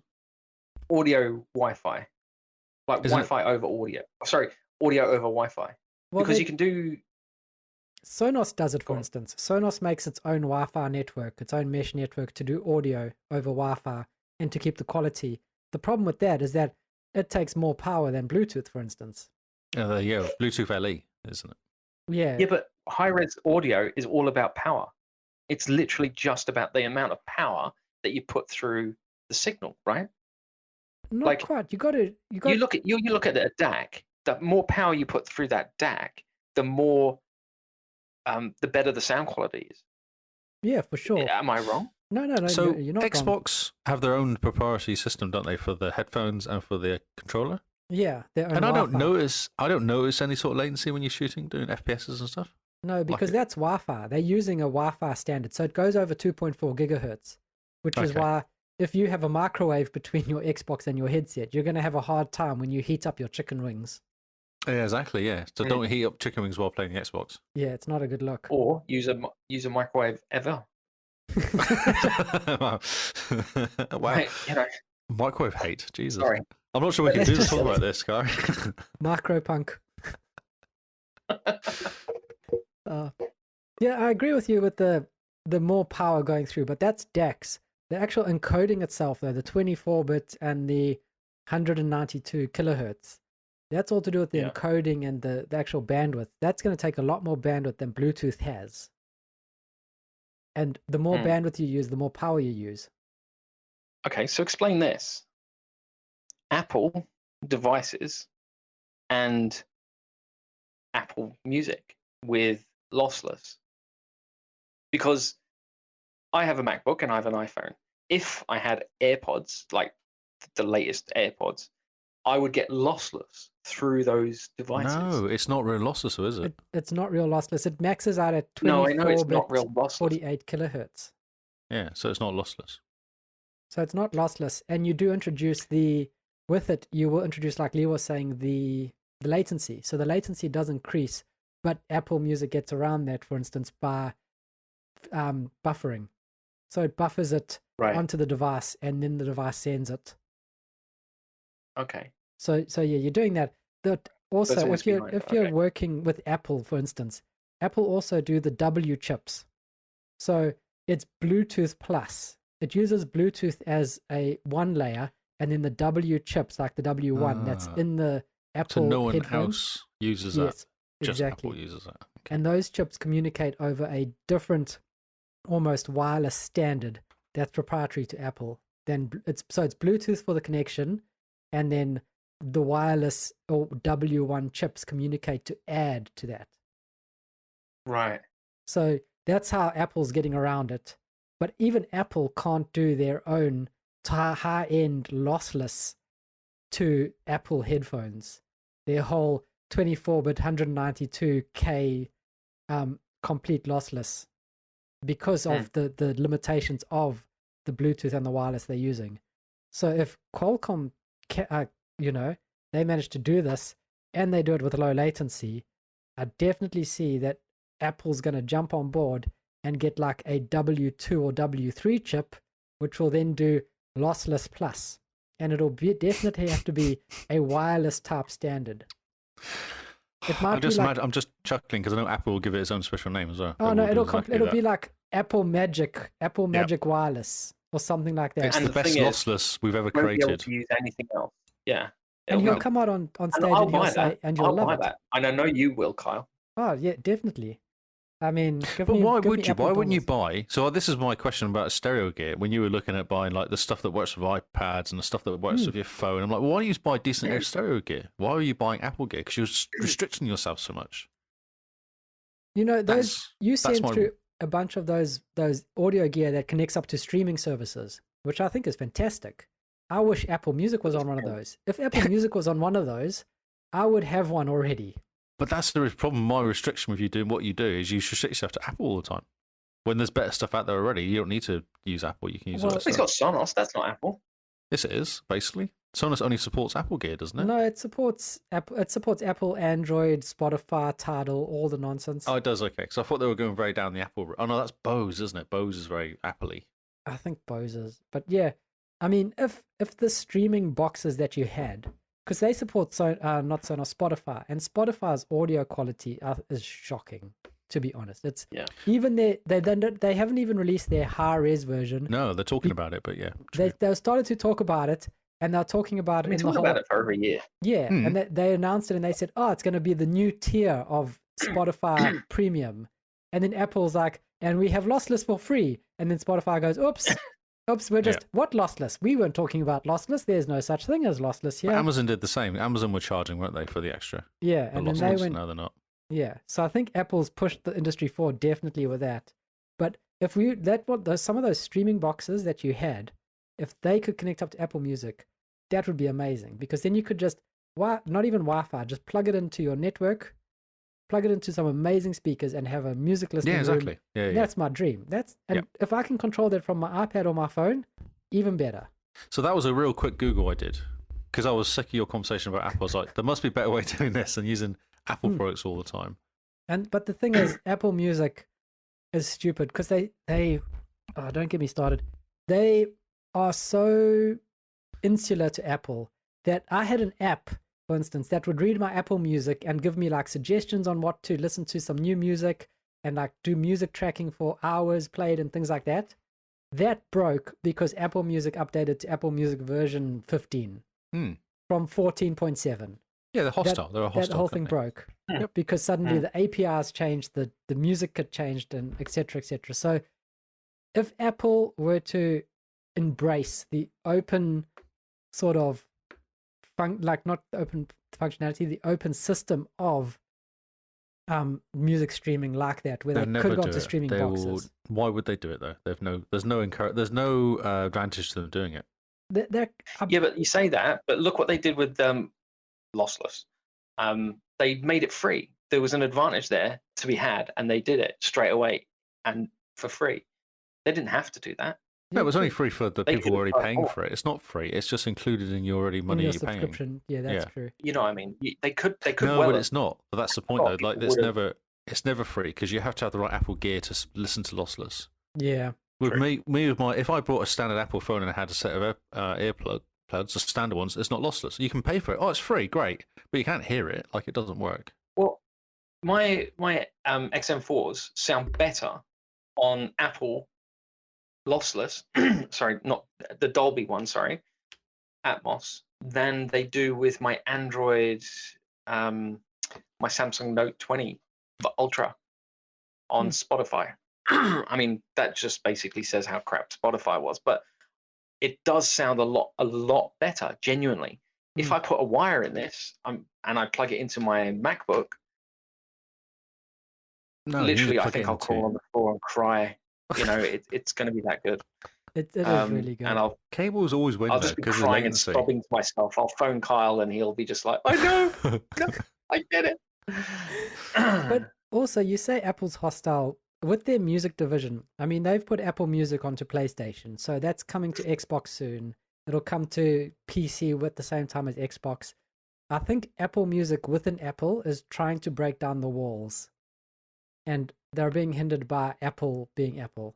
Audio Wi-Fi, like Wi-Fi over audio. Sorry, audio over Wi-Fi. Well, because you can do. Sonos does it, for instance. Sonos makes its own Wi-Fi network, its own mesh network to do audio over Wi-Fi and to keep the quality. The problem with that is that it takes more power than Bluetooth, for instance. Oh, there you go. Bluetooth LE, isn't it? Yeah. Yeah, but high-res audio is all about power. It's literally just about the amount of power that you put through the signal, right? Not quite. You look at a DAC. The more power you put through that DAC, the more, the better the sound quality is. Yeah, for sure. Am I wrong? No. So you're not Xbox wrong. have their own proprietary system, don't they, for the headphones and for the controller? Yeah, their own And Wi-Fi. I don't notice any sort of latency when you're shooting, doing FPSs and stuff. No, because that's Wi-Fi. They're using a Wi-Fi standard, so it goes over 2.4 gigahertz, which is Okay. why if you have a microwave between your Xbox and your headset, you're going to have a hard time when you heat up your chicken wings. Yeah, exactly. Yeah. So don't heat up chicken wings while playing the Xbox. Yeah, it's not a good look. Or use a microwave ever. Wow. Right, Microwave hate. Jesus. Sorry. I'm not sure we But can let's do this just- talk about this, guy. Micropunk. Yeah, I agree with you with the more power going through, but that's DeX. The actual encoding itself, though, the 24-bit and the 192 kilohertz, that's all to do with the encoding and the actual bandwidth. That's going to take a lot more bandwidth than Bluetooth has. And the more bandwidth you use, the more power you use. Okay, so explain this. Apple devices and Apple Music with lossless. Because I have a MacBook and I have an iPhone. If I had AirPods, like the latest AirPods, I would get lossless through those devices. No, it's not real lossless, is it? It's not real lossless. It maxes out at No, I know it's 24-bit, not real lossless. 48 kilohertz. Yeah, so it's not lossless. So it's not lossless. And you do introduce with it, you will introduce, like Lee was saying, the latency. So the latency does increase, but Apple Music gets around that, for instance, by buffering. So it buffers it onto the device, and then the device sends it. Okay. So yeah, you're doing that. That also, if you're working with Apple, for instance, Apple also do the W chips. So it's Bluetooth plus. It uses Bluetooth as a one layer, and then the W chips, like the W1, that's in the Apple So no one headphones. else uses that. Yes, Just exactly. Apple uses that. Okay. And those chips communicate over a different, almost wireless standard that's proprietary to Apple. Then it's Bluetooth for the connection, and then the wireless or W1 chips communicate to add to that. Right. So that's how Apple's getting around it. But even Apple can't do their own high-end lossless to Apple headphones. Their whole 24-bit 192K complete lossless, because of the limitations of the Bluetooth and the wireless they're using. So if Qualcomm, they manage to do this and they do it with low latency, I definitely see that Apple's going to jump on board and get like a W2 or W3 chip, which will then do lossless plus. And it'll definitely have to be a wireless type standard. It might I'm just chuckling because I know Apple will give it its own special name as well. Oh no, it'll be like Apple Magic Wireless or something like that. It's the best lossless we've ever Won't be able created. to use anything else. Yeah. And he'll come out on stage and he'll say, and you'll love it. That. And I know you will, Kyle. Oh yeah, definitely. I mean, why wouldn't you buy? So this is my question about stereo gear. When you were looking at buying like the stuff that works with iPads and the stuff that works with your phone, I'm like, well, why don't you buy decent stereo gear? Why are you buying Apple gear? Because you're restricting yourself so much. You know, you sent through a bunch of those audio gear that connects up to streaming services, which I think is fantastic. I wish Apple Music was on one of those. If Apple Music was on one of those, I would have one already. But that's the problem. My restriction with you doing what you do is you restrict yourself to Apple all the time. When there's better stuff out there already, you don't need to use Apple. You can use other it's stuff. got Sonos. That's not Apple. Yes, it is, basically. Sonos only supports Apple gear, doesn't it? No, it supports Apple. It supports Apple, Android, Spotify, Tidal, all the nonsense. Oh, it does. Okay, so I thought they were going very down the Apple. Oh no, that's Bose, isn't it? Bose is very Apple-y. I think Bose is, but yeah, I mean, if the streaming boxes that you had, because they support Spotify, and Spotify's audio quality is shocking. To be honest, it's even they haven't even released their high res version. No, they're talking about it, but yeah, they started to talk about it, and they're talking about it. About it for over a year. Yeah, and they announced it, and they said, "Oh, it's going to be the new tier of Spotify Premium," and then Apple's like, "And we have lossless for free," and then Spotify goes, "Oops." Oops, we're just, what lossless? We weren't talking about lossless. There's no such thing as lossless here. But Amazon did the same. Amazon were charging, weren't they, for the extra? Yeah, and then they went... No, they're not. Yeah, so I think Apple's pushed the industry forward definitely with that. But if some of those streaming boxes that you had, if they could connect up to Apple Music, that would be amazing. Because then you could just not even Wi-Fi, just plug it into your network, plug it into some amazing speakers, and have a music listening Yeah, exactly. room. Yeah, yeah. That's my dream. If I can control that from my iPad or my phone, even better. So that was a real quick Google I did because I was sick of your conversation about Apple. I was like, there must be a better way of doing this than using Apple products all the time. But the thing is, Apple Music is stupid because they don't get me started. They are so insular to Apple that I had an app, for instance, that would read my Apple Music and give me like suggestions on what to listen to, some new music, and like do music tracking for hours played and things like that. That broke because Apple Music updated to Apple Music version 15 from 14.7. Yeah, they're hostile. They're a hostile That whole company. thing broke because suddenly the APIs changed, the music had changed, and etc. etc. So if Apple were to embrace the open sort of not the open functionality, the open system of music streaming like that, where they could go to streaming boxes. Why would they do it though? There's no advantage to them doing it. Yeah, but you say that, but look what they did with lossless. They made it free. There was an advantage there to be had, and they did it straight away and for free. They didn't have to do that. No, it was only free for the people already paying more. for it. It's not free. It's just included in your already money your you're paying. subscription. Yeah, that's true. You know what I mean? They could. No, well but it's not. But that's the point, though. Like, would've- it's never free because you have to have the right Apple gear to listen to lossless. Yeah. With me with if I brought a standard Apple phone and I had a set of earplugs, the standard ones, it's not lossless. You can pay for it. Oh, it's free, great, but you can't hear it. Like, it doesn't work. Well, my XM4s sound better on Apple lossless. Sorry, not the Dolby one. Sorry, Atmos than they do with my Android, my Samsung Note 20 Ultra on Spotify. I mean, that just basically says how crap Spotify was, but it does sound a lot better, genuinely. If I put a wire in this and I plug it into my MacBook, literally, I think I'll crawl on the floor and cry. You know, it's going to be that good. It is really good. And cables always win. I'll just be crying and sobbing to myself. I'll phone Kyle and he'll be just like, I know, I get it. But also, you say Apple's hostile with their music division. I mean, they've put Apple Music onto PlayStation, so that's coming to Xbox soon. It'll come to PC at the same time as Xbox. I think Apple Music within Apple is trying to break down the walls, and they're being hindered by Apple being Apple.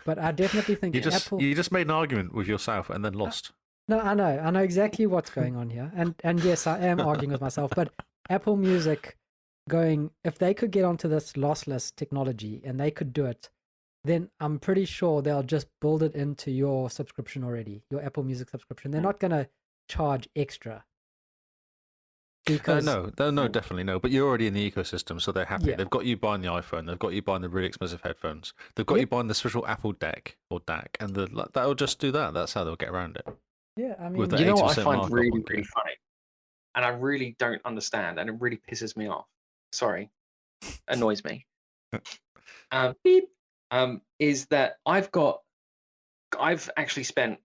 But I definitely think Apple... You just made an argument with yourself and then lost. No, I know exactly what's going on here, and yes, I am arguing with myself. But Apple Music if they could get onto this lossless technology and they could do it, then I'm pretty sure they'll just build it into your subscription already, your Apple Music subscription. They're not going to charge extra. Because no, definitely no. But you're already in the ecosystem, so they're happy. Yeah. They've got you buying the iPhone. They've got you buying the really expensive headphones. They've got you buying the special Apple deck or DAC, and that'll just do that. That's how they'll get around it. Yeah, I mean, you know what I find really, really funny, and I really don't understand, and it really pisses me off. Sorry, annoys me. Is that I've actually spent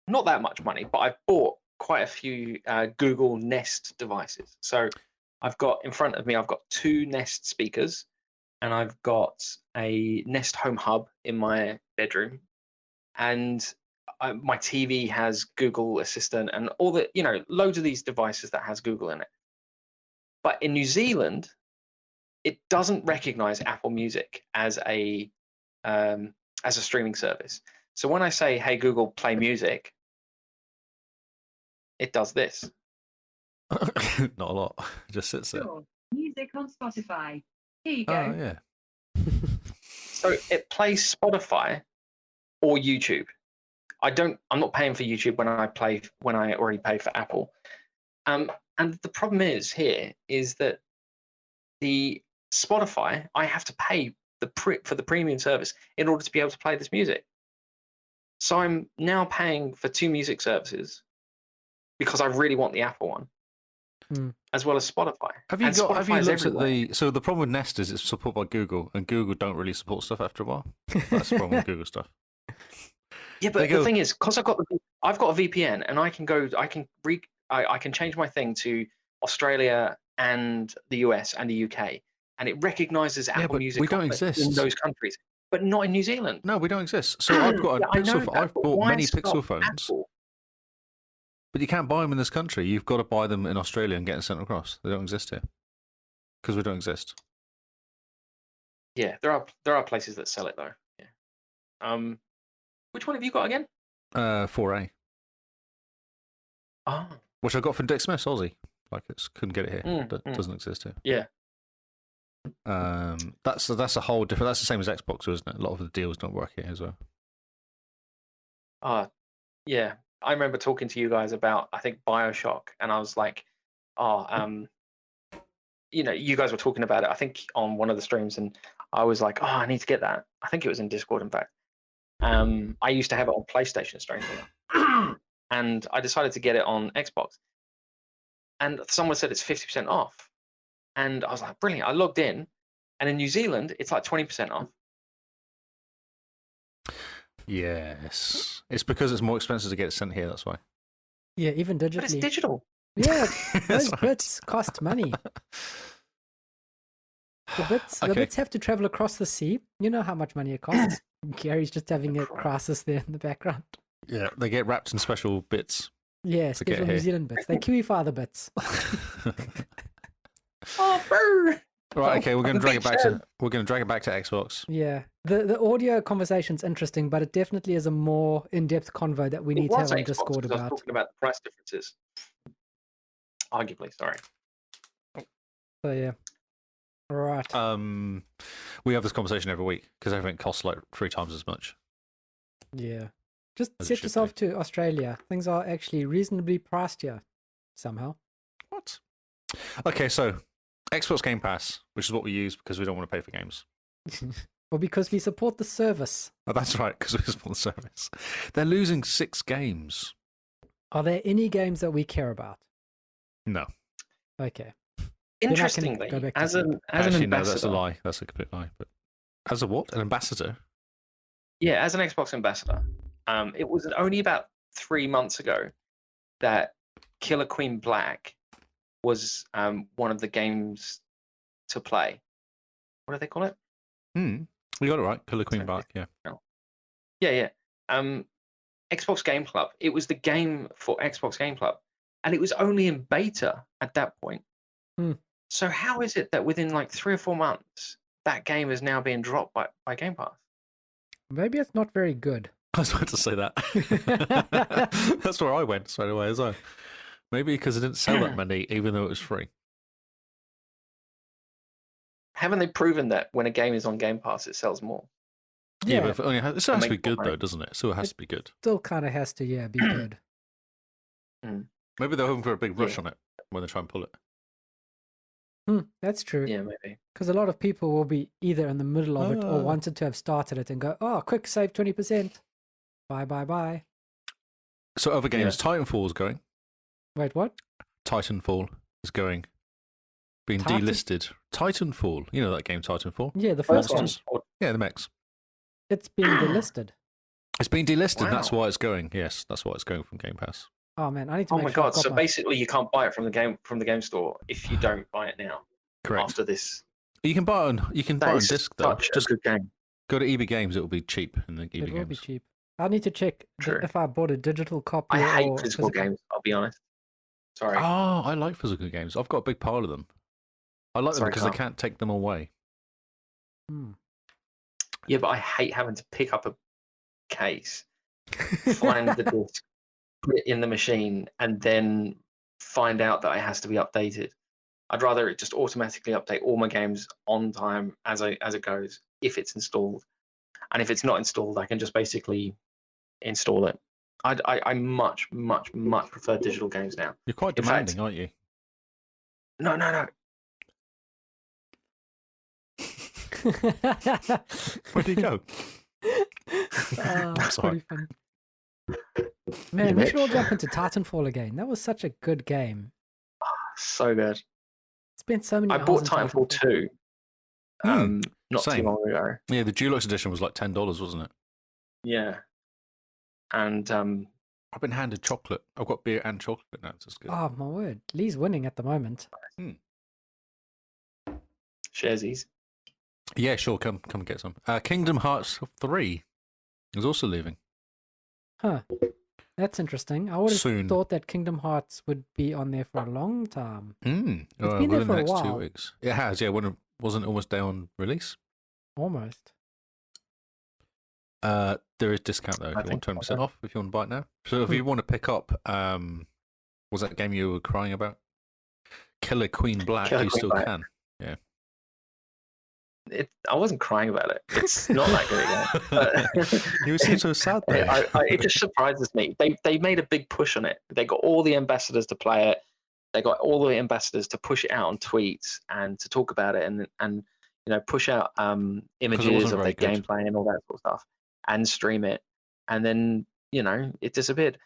not that much money, but I've bought quite a few Google Nest devices. So I've got in front of me, I've got 2 Nest speakers, and I've got a Nest Home Hub in my bedroom, and my TV has Google Assistant and all the, loads of these devices that has Google in it. But in New Zealand, it doesn't recognize Apple Music as a streaming service. So when I say, "Hey Google, play music," it does this. Not a lot. It just sits there. Music on Spotify. Here you go. Oh yeah. So it plays Spotify or YouTube. I'm not paying for YouTube when I already pay for Apple. And the problem is that the Spotify, I have to pay for the premium service in order to be able to play this music. So I'm now paying for 2 music services because I really want the Apple one, as well as Spotify. Have you looked at so the problem with Nest is it's supported by Google, and Google don't really support stuff after a while. That's the problem with Google stuff. Yeah, but the thing is, because I've got a VPN, and I can I can change my thing to Australia and the US and the UK, and it recognizes Apple but Music we don't content exist. in those countries, but not in New Zealand. No, we don't exist. So I've got a Yeah, I know Pixel. that, I've but bought why many stop Pixel phones, Apple? but you can't buy them in this country. You've got to buy them in Australia and get them sent across. They don't exist here because we don't exist. Yeah, there are places that sell it though. Yeah. Which one have you got again? 4A, Oh, which I got from Dick Smith's Aussie. Like couldn't get it here. Mm, Doesn't exist here. yeah. That's a whole different. That's the same as Xbox, isn't it? A lot of the deals don't work here as well. Yeah. I remember talking to you guys about, I think, BioShock, and I was like, you guys were talking about it, I think, on one of the streams, and I was like, I need to get that. I think it was in Discord, in fact. I used to have it on PlayStation, strangely enough. And I decided to get it on Xbox. And someone said it's 50% off. And I was like, brilliant. I logged in, and in New Zealand, it's like 20% off. Yes, it's because it's more expensive to get it sent here. That's why. Yeah, even digitally. But it's digital. Yeah, That's those right. bits cost money. The Okay. bits have to travel across the sea. You know how much money it costs. Gary's just having a crisis there in the background. Yeah, they get wrapped in special bits. Yeah, To get special New here. Zealand bits. They Kiwi the bits. Oh, brr. Right, okay, we're going to The drag it big back shed. to Xbox. Yeah, the audio conversation's interesting, but it definitely is a more in-depth convo that we need to have on Xbox, Discord 'cause I was about. talking about the price differences. Arguably, sorry. So yeah, right. We have this conversation every week because everything costs like 3 times as much. Yeah, just As it set should yourself to Australia. Things are actually reasonably priced here, somehow. What? Okay, so Xbox Game Pass, which is what we use because we don't want to pay for games. Or because we support the service. Oh, that's right, because we support the service. They're losing 6 games. Are there any games that we care about? No. Okay. Interestingly, go back to as an Actually, no, ambassador, that's a lie. That's a complete lie. But as a what? An ambassador? yeah, as an Xbox ambassador, it was only about 3 months ago that Killer Queen Black was one of the games to play. What do they call it? You got it right. Killer Queen Sorry. Black, yeah. Yeah. Xbox Game Club. It was the game for Xbox Game Club, and it was only in beta at that point. So how is it that within like 3 or 4 months that game is now being dropped by Game Pass? Maybe it's not very good. I was about to say that. That's where I went straight away as well. Maybe because it didn't sell that many, even though it was free. Haven't they proven that when a game is on Game Pass, it sells more? Yeah, Yeah, but it still has to be make more good, though, money. doesn't it? So it has to be good. still kind of has to, be good. Maybe they're hoping for a big rush Yeah. on it when they try and pull it. That's true. Yeah, maybe. Because a lot of people will be either in the middle of it or Ah. wanted to have started it and go, oh, quick, save 20%. Bye. So other games, Titanfall is going. Wait, what? Titanfall is going. Being Titan- delisted. Titanfall. You know that game, Titanfall? Yeah, the first one. Monsters. Yeah, the mechs. It's being delisted. It's been delisted. That's Wow. why it's going. Yes, that's why it's going from Game Pass. Oh man, I need to Oh make my sure I've god! got So my- basically, you can't buy it from the game store if you don't buy it now. Correct. After this, You can buy it on. You can buy that it on is disc though. such Just a good game. go to EB Games. It will be cheap in the EB It will be Games. cheap. I need to check True. if I bought a digital copy I hate or physical games. I'll be honest. Sorry. Oh, I like physical games. I've got a big pile of them. I like them Sorry, because they Carl. can't take them away. Hmm. Yeah, but I hate having to pick up a case, find the disc, put it in the machine, and then find out that it has to be updated. I'd rather it just automatically update all my games on time as it goes if it's installed, and if it's not installed, I can just basically install it. I much prefer digital games now. You're quite In fact- demanding, aren't you? No. Where do you go? That's sorry. pretty funny. Man, we should all jump into Titanfall again. That was such a good game. So good. Spent so many I hours bought in Titanfall 2 not same. too long ago. Yeah, the Deluxe edition was like $10, wasn't it? Yeah. And I've been handed chocolate. I've got beer and chocolate now. That's good. Oh my word, Lee's winning at the moment. Sharesies. Yeah, sure. Come get some. Kingdom Hearts 3 is also leaving. Huh. That's interesting. I would have Soon. thought that Kingdom Hearts would be on there for a long time. It's been there within for the a next while. 2 weeks. It has, yeah. When it wasn't almost day on release. Almost. There is discount though. If you want 20% off, if you want to buy it now. So if you want to pick up, was that game you were crying about? Killer Queen Black. Killer you Queen still Black. can. Yeah. I wasn't crying about it. It's not that good again. But You seem so sad though. it just surprises me. They made a big push on it. They got all the ambassadors to play it. They got all the ambassadors to push it out on tweets and to talk about it and push out images of their gameplay and all that sort of stuff and stream it. And then it disappeared.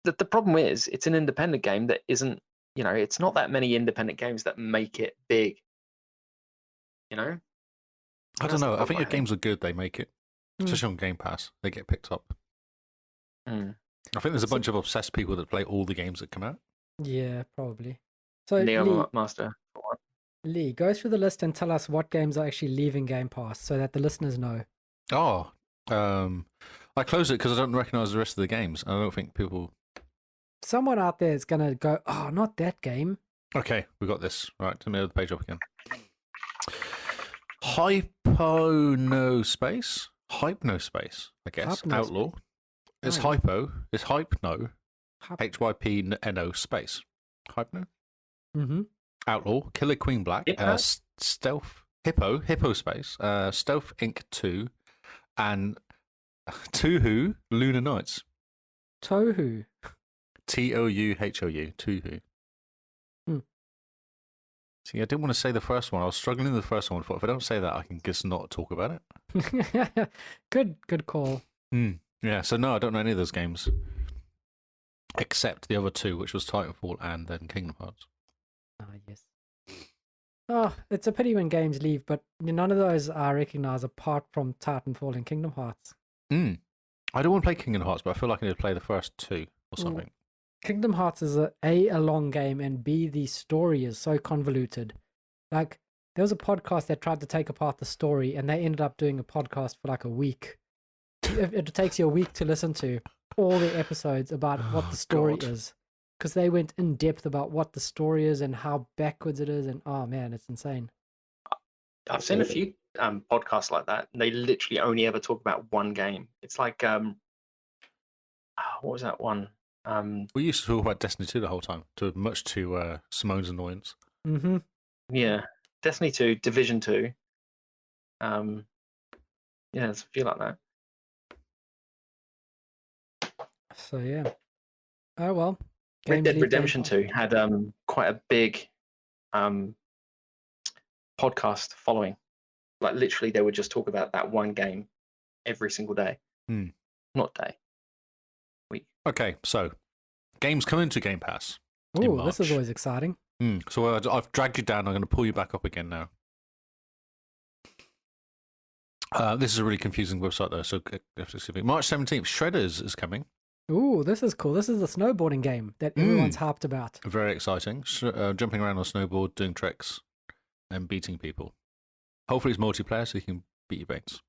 The problem is it's an independent game that isn't. It's not that many independent games that make it big. I don't know. I think if games are good, they make it. Especially on Game Pass, they get picked up. I think there's a bunch of obsessed people that play all the games that come out. Yeah, probably. So Neo Master. Lee, go through the list and tell us what games are actually leaving Game Pass so that the listeners know. Oh, I closed it because I don't recognise the rest of the games. I don't think people... Someone out there is going to go, oh, not that game. Okay, we got this. Right, let me open the page up again. Hypnospace, I guess. Hypnospace. Outlaw. It's Nice. Hypo. It's Hypno. Hypno space. Hypno. Mm-hmm. Outlaw. Killer Queen Black. Hippo? Stealth. Hippo space. Stealth Inc. 2. And Touhou Lunar Nights. Touhou. Touhou. Touhou. See, I didn't want to say the first one. I was struggling with the first one. I thought if I don't say that, I can just not talk about it. Good call. Yeah, so no, I don't know any of those games. Except the other two, which was Titanfall and then Kingdom Hearts. Ah, yes. Oh, it's a pity when games leave, but none of those I recognize apart from Titanfall and Kingdom Hearts. I don't want to play Kingdom Hearts, but I feel like I need to play the first two or something. Kingdom Hearts is a long game, and B, the story is so convoluted. Like, there was a podcast that tried to take apart the story, and they ended up doing a podcast for like a week. It takes you a week to listen to all the episodes about what the story is. Because they went in depth about what the story is and how backwards it is, and oh man, it's insane. I've seen a few podcasts like that. And they literally only ever talk about one game. It's like what was that one? We used to talk about Destiny 2 the whole time, much to Simone's annoyance. Mm-hmm. Yeah, Destiny 2, Division 2. Yeah, there's a few like that. So yeah. Oh well. Red Games Dead leave Redemption Game 2 had quite a big podcast following. Like literally, they would just talk about that one game every single day. Not day. Week. Okay, so games come into Game Pass. Pass. in Ooh, this is March. always exciting. So I've dragged you down. I'm going to pull you back up again now. This is a really confusing website though. So March 17th, Shredders is coming. Ooh, this is cool. This is the snowboarding game that everyone's hyped about. Very exciting. Jumping around on a snowboard, doing tricks, and beating people. Hopefully it's multiplayer so you can beat your mates.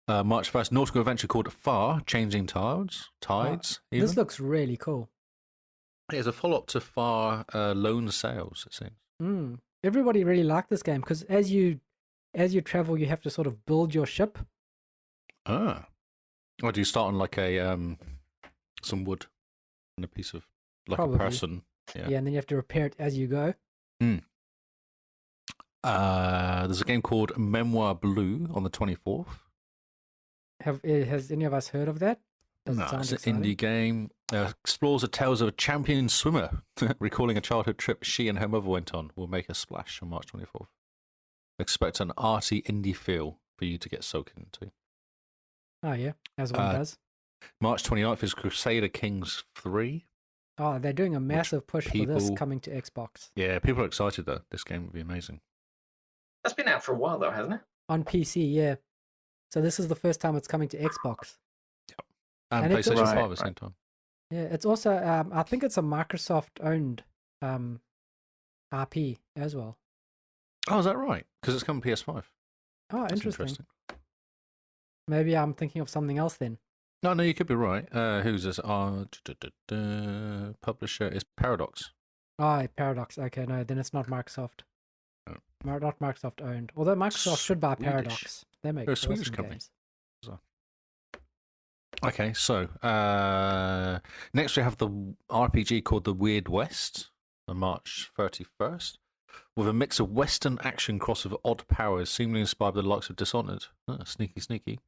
March 1st, nautical adventure called Far, Changing Tides. Even. This looks really cool. It's a follow-up to Far Lone Sails, it seems. Everybody really liked this game because as you travel, you have to sort of build your ship. Or do you start on like a some wood and a piece of like Probably. a person? Yeah, and then you have to repair it as you go. There's a game called Memoir Blue on the 24th. Has any of us heard of that? Does it No, sound it's an exciting? indie game. Explores the tales of a champion swimmer, recalling a childhood trip she and her mother went on. Will make a splash on March 24th. Expect an arty indie feel for you to get soaked into. Oh yeah, as one does. March 29th is Crusader Kings 3. Oh, they're doing a massive push for this people- coming to Xbox. Yeah, people are excited though. This game would be amazing. That's been out for a while though, hasn't it? On PC, yeah. So this is the first time it's coming to Xbox. And it's PlayStation also- 5 at the same time. Yeah, it's also I think it's a Microsoft-owned RP as well. Oh, is that right? Because it's coming PS5. Oh, That's interesting. Maybe I'm thinking of something else then. No, you could be right. Who's this? Publisher is Paradox. Oh, Paradox. Okay, no, then it's not Microsoft. Oh. Not Microsoft owned. Although Microsoft should buy Swedish. Paradox. They make They're a awesome Swedish company. games. Okay, so next we have the RPG called The Weird West on March 31st, with a mix of Western action crossed with odd powers, seemingly inspired by the likes of Dishonored. Sneaky. Sneaky.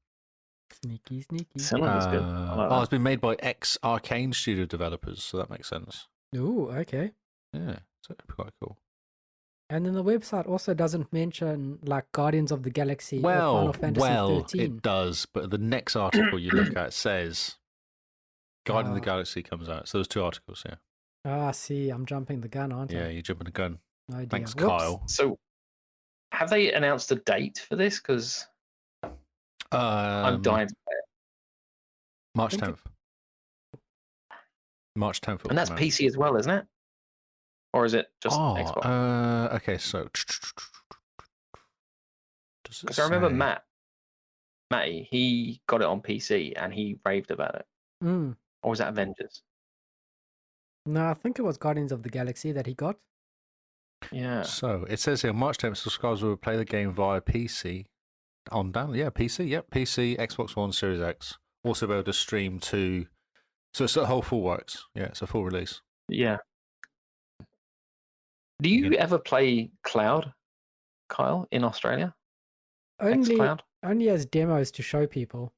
Sounds good. I like that. It's been made by ex-Arcane studio developers, so that makes sense. Ooh, okay. Yeah, so it'd be quite cool. And then the website also doesn't mention like Guardians of the Galaxy or Well, Final Fantasy 13. it does, but the next article you look at says Guardians of the Ah. Galaxy comes out. So there's two articles, yeah. Ah, see, I'm jumping the gun, aren't Yeah, I? you're jumping the gun. No idea. Thanks, Whoops. Kyle. So, have they announced a date for this? Because I'm dying to play it. March think 10th. March 10th. And that's PC as well, isn't it? Or is it just Xbox? Okay, so. Because I remember Matty, he got it on PC and he raved about it. Mm. Or was that Avengers? No, I think it was Guardians of the Galaxy that he got. Yeah. So it says here March 10th, subscribers will play the game via PC. On down, yeah, PC, yep, PC, Xbox One, Series X. Also be able to stream to. So it's the whole full works. Yeah, it's a full release. Yeah. Do you ever play Cloud, Kyle, in Australia? Only xCloud? only as demos to show people.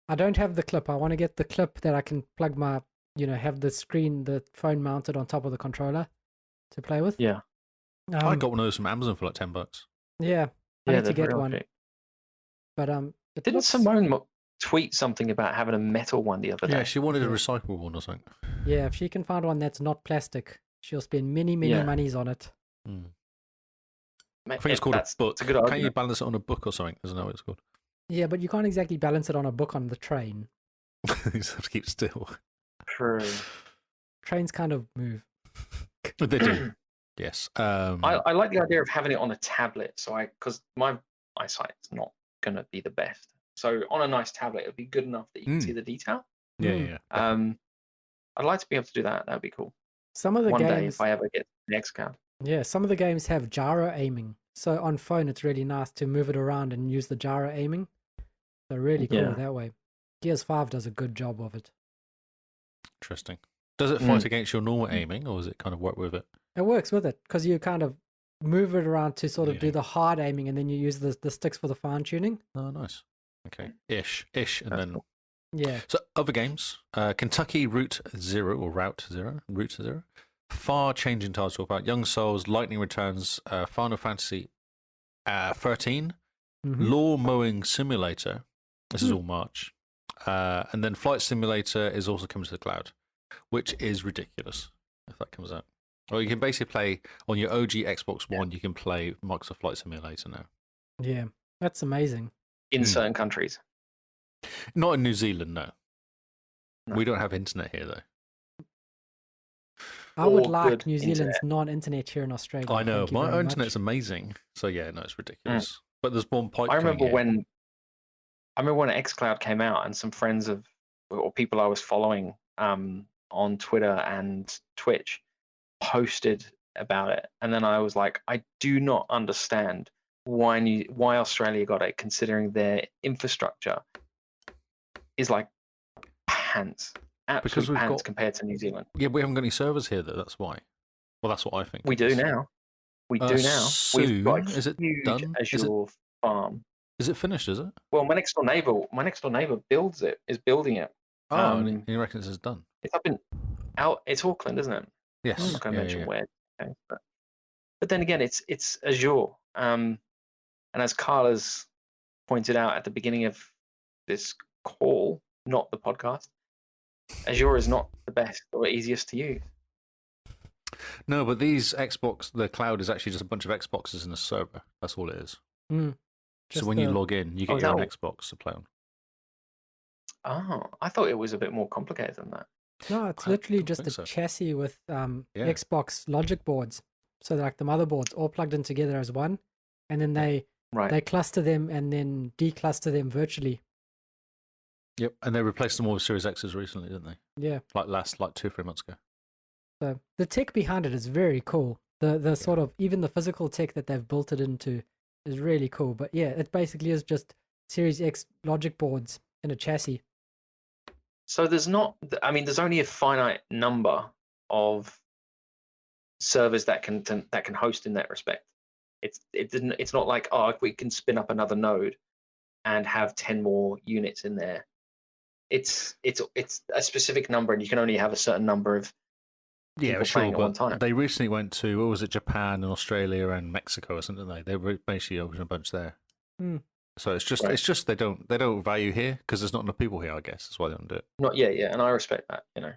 I don't have the clip. I want to get the clip that I can plug my, have the phone mounted on top of the controller to play with. Yeah. I got one of those from Amazon for like $10. Yeah, I need to they're get real one. cheap. But it Didn't looks- Simone tweet something about having a metal one the other day? Yeah, she wanted a Yeah. recyclable one or something. Yeah, if she can find one that's not plastic, she'll spend many Yeah. monies on it. Hmm. Ma- I think it's called that's- a book. It's a good Can't you argument. balance it on a book or something? Isn't that what it's called? Yeah, but you can't exactly balance it on a book on the train. You just have to keep still. True. Trains kind of move. But they do. Yes. I like the idea of having it on a tablet. Because my eyesight's not going to be the best. So on a nice tablet, it'd be good enough that you can see the detail. yeah. I'd like to be able to do that. That'd be cool. Some of the One day, games, if I ever get the xCloud. yeah, some of the games have gyro aiming. So on phone, it's really nice to move it around and use the gyro aiming. So really cool Yeah. that way. Gears 5 does a good job of it. Interesting. Does it fight against your normal aiming, or does it kind of work with it? It works with it because you kind of move it around to sort of do Yeah. the hard aiming, and then you use the sticks for the fine tuning. Oh, nice. Okay. Ish, and That's then. cool. Yeah. So other games, Kentucky Route Zero, far changing titles to talk about. Young Souls, Lightning Returns, Final Fantasy 13, Mhm. Law Mowing Simulator. This is all March, and then Flight Simulator is also coming to the cloud, which is ridiculous if that comes out. Well, you can basically play on your OG Xbox One. You can play Microsoft Flight Simulator now. Yeah. That's amazing. In certain countries. Not in New Zealand, no. No. We don't have internet here though. I would Or like good New Zealand's internet. non-internet here in Australia. I know Thank you my very internet's much. amazing. So yeah, no, it's ridiculous. But there's one pipe. I coming remember here. when xCloud came out, and some friends or people I was following on Twitter and Twitch posted about it, and then I was like, I do not understand why Australia got it, considering their infrastructure is like pants, Because absolute we've pants got- compared to New Zealand. Yeah, we haven't got any servers here though. That's why. Well, that's what I think. We do now. We do now. We've got a soon? Is it huge done? Azure farm. Is it finished? Is it? Well, my next door neighbor is building it. Oh, Um, and you reckon it's done? It's it's Auckland, isn't it? Yes. I'm not going to Yeah, mention yeah. where. Okay, but then again, it's Azure. And as Carla's pointed out at the beginning of this call, not the podcast, Azure is not the best or easiest to use. No, but these Xbox, the cloud is actually just a bunch of Xboxes in a server. That's all it is. Mm. So Just when you the- log in, you get is your that own all? Xbox to play on. Oh, I thought it was a bit more complicated than that. No, it's I literally don't just a think so. chassis with Yeah. Xbox logic boards. So like the motherboards all plugged in together as one, and then they Right. cluster them and then decluster them virtually. Yep, and they replaced them all with Series X's recently, didn't they? Yeah. Like 2 or 3 months ago. So the tech behind it is very cool. The sort of even the physical tech that they've built it into is really cool. But yeah, it basically is just Series X logic boards in a chassis. So there's not. I mean, there's only a finite number of servers that can host in that respect. It's not like, oh, if we can spin up another node and have 10 more units in there. It's a specific number, and you can only have a certain number of Yeah, people sure, playing at one but time. they recently went to, what was it, Japan and Australia and Mexico or something, didn't they? They basically opened a bunch there. Hmm. So it's just Right. they don't value here because there's not enough people here, I guess. That's why they don't do it. Not yeah, and I respect that, Yeah.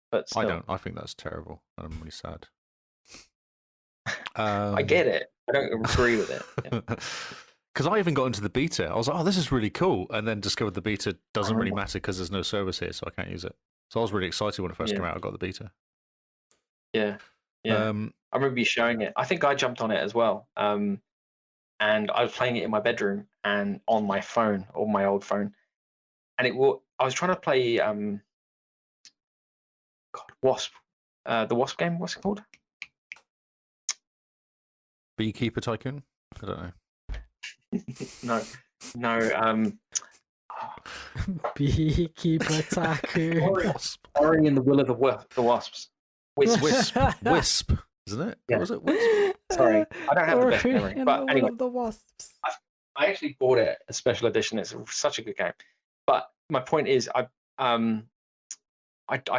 But still, I don't. I think that's terrible. And I'm really sad. I get it. I don't agree with it. Yeah. Because I even got into the beta. I was like, oh, this is really cool. And then discovered the beta doesn't really Oh. matter because there's no service here, so I can't use it. So I was really excited when it first Yeah. came out. I got the beta. Yeah. I remember you showing it. I think I jumped on it as well. And I was playing it in my bedroom and on my phone, or my old phone. And I was trying to play Wasp, the Wasp game. What's it called? Beekeeper Tycoon? I don't know. No. Beekeeper Taku. Wasp. Ori and the Will of the Wasps. Wisp. Wisp, isn't it? Yeah. What was it? Wisp? Sorry, I don't have the best Ori memory. and But the Will anyway, of the Wasps. I actually bought it a special edition. It's such a good game. But my point is, I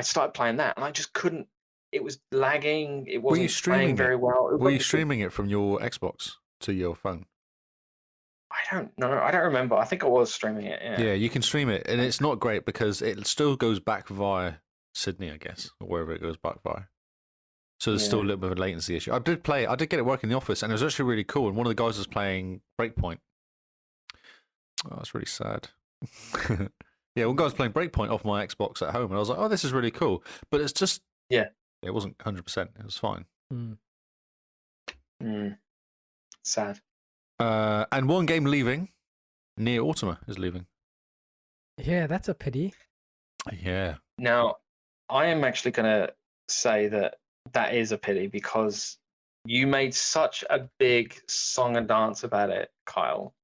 started playing that, and I just couldn't. It was lagging. It Were you wasn't streaming playing it? very well. Were you streaming it from your Xbox to your phone? I don't know. I don't remember. I think I was streaming it. Yeah. Yeah, you can stream it, and it's not great because it still goes back via Sydney, I guess, or wherever it goes back via. So there's still a Yeah. little bit of a latency issue. I did get it working in the office, and it was actually really cool. And one of the guys was playing Breakpoint. Oh, that's really sad. Yeah, one guy was playing Breakpoint off my Xbox at home, and I was like, "Oh, this is really cool." But it's just, Yeah. it wasn't 100%. It was fine. Sad. And one game leaving, Near Automata is leaving. Yeah, that's a pity. Yeah. Now, I am actually going to say that is a pity, because you made such a big song and dance about it, Kyle,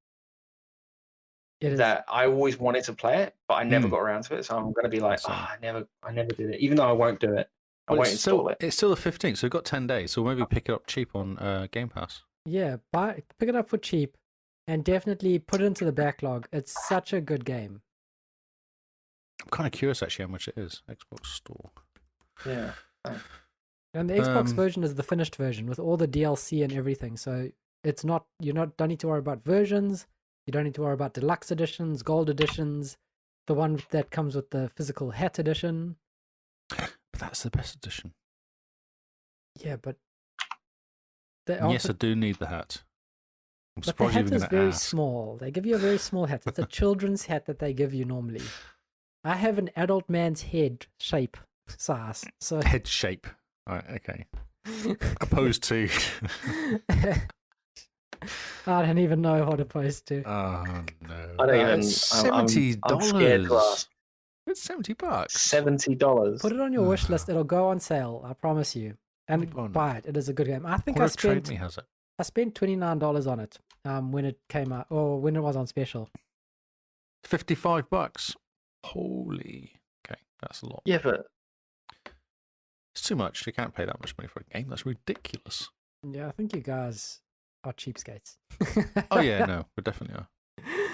It is. that I always wanted to play it, but I never got around to it. So I'm going to be like, Same. I never did it, even though I won't do it. I Well, won't install it. it's still the 15th, so we've got 10 days. So we'll maybe pick it up cheap on Game Pass. Yeah, pick it up for cheap, and definitely put it into the backlog. It's such a good game. I'm kind of curious actually how much it is. Xbox Store. Yeah. And the Xbox Um, version is the finished version with all the DLC and everything. So it's not don't need to worry about versions. You don't need to worry about deluxe editions, gold editions, the one that comes with the physical hat edition. But that's the best edition. Yeah, but the Yes, I outfit, do need the hat. I'm but the surprised you're hat even is going to very ask. small. They give you a very small hat. It's a children's hat that they give you normally. I have an adult man's head shape size, so Head shape. Right, okay. Opposed to. I don't even know what opposed to. Oh no! I don't even. It's I'm $70. scared to ask. It's $70. $70. Put it on your wish list. It'll go on sale. I promise you. And Fun. buy it. It is a good game. I think Where I if Trade spent Me has it. $29 on it when it came out, or when it was on special. $55. Holy. Okay, that's a lot. Yeah, but It's too much. You can't pay that much money for a game. That's ridiculous. Yeah, I think you guys are cheapskates. Oh yeah, no, we definitely are.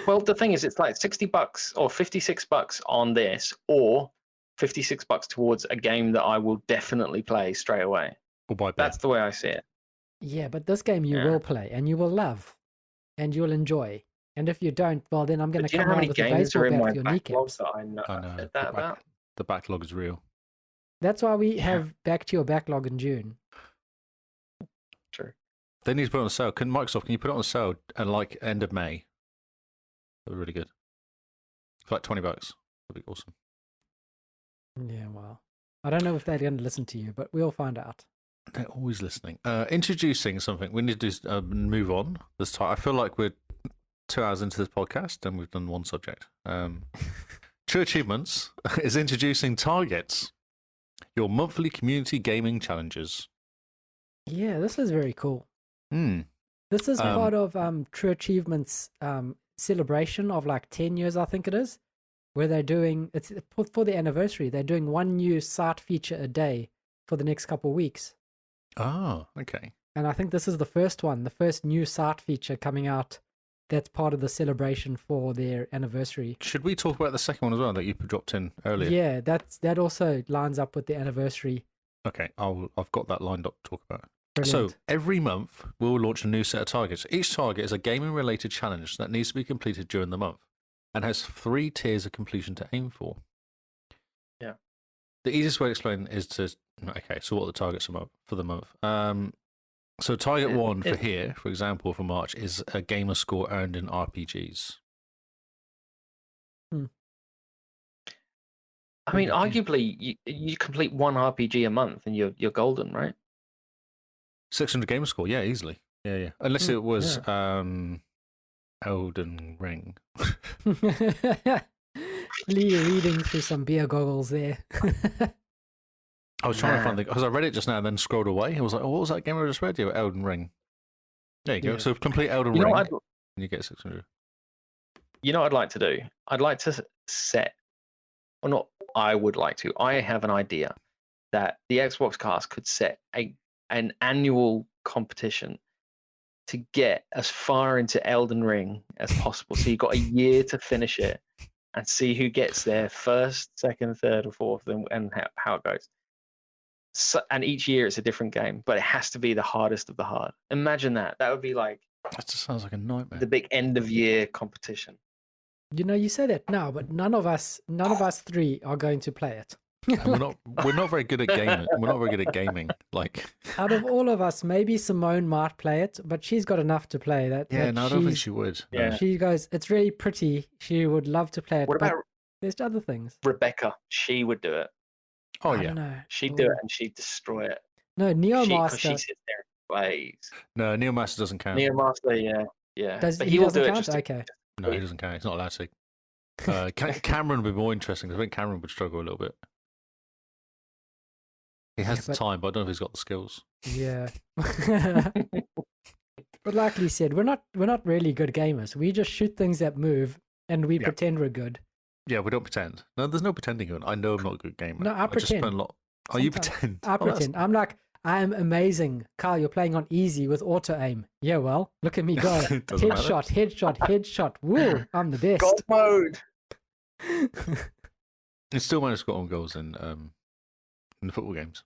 well, the thing is, it's like $60 or $56 on this, or $56 towards a game that I will definitely play straight away. Or buy That's the way I see it. Yeah, but this game you Yeah. will play and you will love and you'll enjoy. And if you don't, well, then I'm going But to do you come know how around many with a games baseball are in bat my for your backlog kneecaps. that I know I know. said that about? The backlog is real. That's why we Yeah. have back to your backlog in June. True. They need to put it on sale. Can you put it on sale at like end of May? They're really good. For like $20. That'd be awesome. Yeah, well, I don't know if they're going to listen to you, but we'll find out. They're always listening. Introducing something. We need to move on this time. I feel like we're 2 hours into this podcast and we've done one subject. True Achievements is introducing targets, your monthly community gaming challenges. Yeah, this is very cool. Hmm. This is part of True Achievements celebration of like 10 years, I think it is, where they're doing, it's for the anniversary, they're doing one new site feature a day for the next couple of weeks. Oh, okay. And I think this is the first one, the first new site feature coming out that's part of the celebration for their anniversary. Should we talk about the second one as well that you dropped in earlier? Yeah, that also lines up with the anniversary. Okay, I've got that lined up to talk about. Brilliant. So every month we'll launch a new set of targets. Each target is a gaming-related challenge that needs to be completed during the month and has 3 tiers of completion to aim for. Yeah. The easiest way to explain is to so what are the targets for the month? So target 1 for here, for example, for March is a gamer score earned in RPGs. I mean, arguably, you complete one RPG a month and you're golden, right? 600 gamer score, yeah, easily. Yeah. Unless it was Elden Ring. Lee reading through some beer goggles there. I was trying to find because I read it just now and then scrolled away. I was like, oh, what was that game I just read? Yeah, Elden Ring. There you go. Yeah. So complete Elden Ring and you get 600. You know what I'd like to do? I'd like to set, or not, I would like to. I have an idea that the Xbox cast could set an annual competition to get as far into Elden Ring as possible. So you've got a year to finish it and see who gets there first, second, third, or fourth, and how it goes. So, and each year it's a different game, but it has to be the hardest of the hard. Imagine that. That would be like That just sounds like a nightmare. the big end of year competition. You know, you say that now, but none of us 3 are going to play it. And we're not very good at gaming. We're not very good at gaming. Like Out of all of us, maybe Simone might play it, but she's got enough to play that. I don't think she would. Yeah. She goes, it's really pretty. She would love to play it. What but about there's other things. Rebecca? She would do it. Oh I yeah. don't know. She'd do it and she'd destroy it. No, Neo Because Master. she sits there and plays. No, Neil Master doesn't count. Neo Master, yeah. Does But he will doesn't do it count? just to, Okay. No, he doesn't count. He's not allowed to. Cameron would be more interesting because I think Cameron would struggle a little bit. He has the but- time, but I don't know if he's got the skills. Yeah. But like Lee said, we're not really good gamers. We just shoot things that move and we Yeah. pretend we're good. Yeah, we don't pretend. No, there's no pretending. I know I'm not a good gamer. No, I just pretend. spend a lot. Oh, you Sometimes. pretend? I Oh, that's- pretend. I'm like, I am amazing. Carl, you're playing on easy with auto aim. Yeah, well, look at me go. Doesn't matter. Headshot. Woo, I'm the best. God mode. He still managed to score on goals in the football games.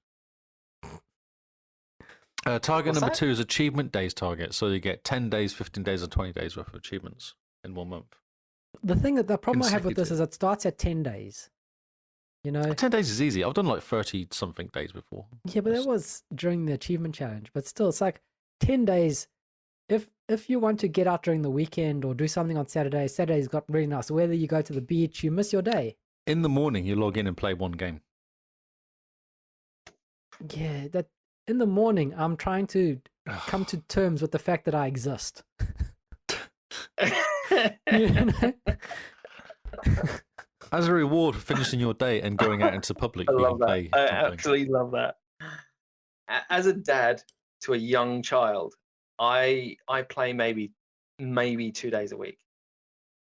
Target What's number that? 2 is achievement days target. So you get 10 days, 15 days, and 20 days worth of achievements in 1 month. The problem I have with this Consecutive. is it starts at 10 days. You know? 10 days is easy. I've done like 30 something days before. Yeah, but that was during the achievement challenge. But still, it's like 10 days. If you want to get out during the weekend or do something on Saturday, Saturday's got really nice weather, you go to the beach, you miss your day. In the morning, you log in and play 1 game. Yeah, that in the morning, I'm trying to come to terms with the fact that I exist. You know? As a reward for finishing your day and going out into public, I you love can play that. I something. absolutely love that. As a dad to a young child, I play maybe 2 days a week,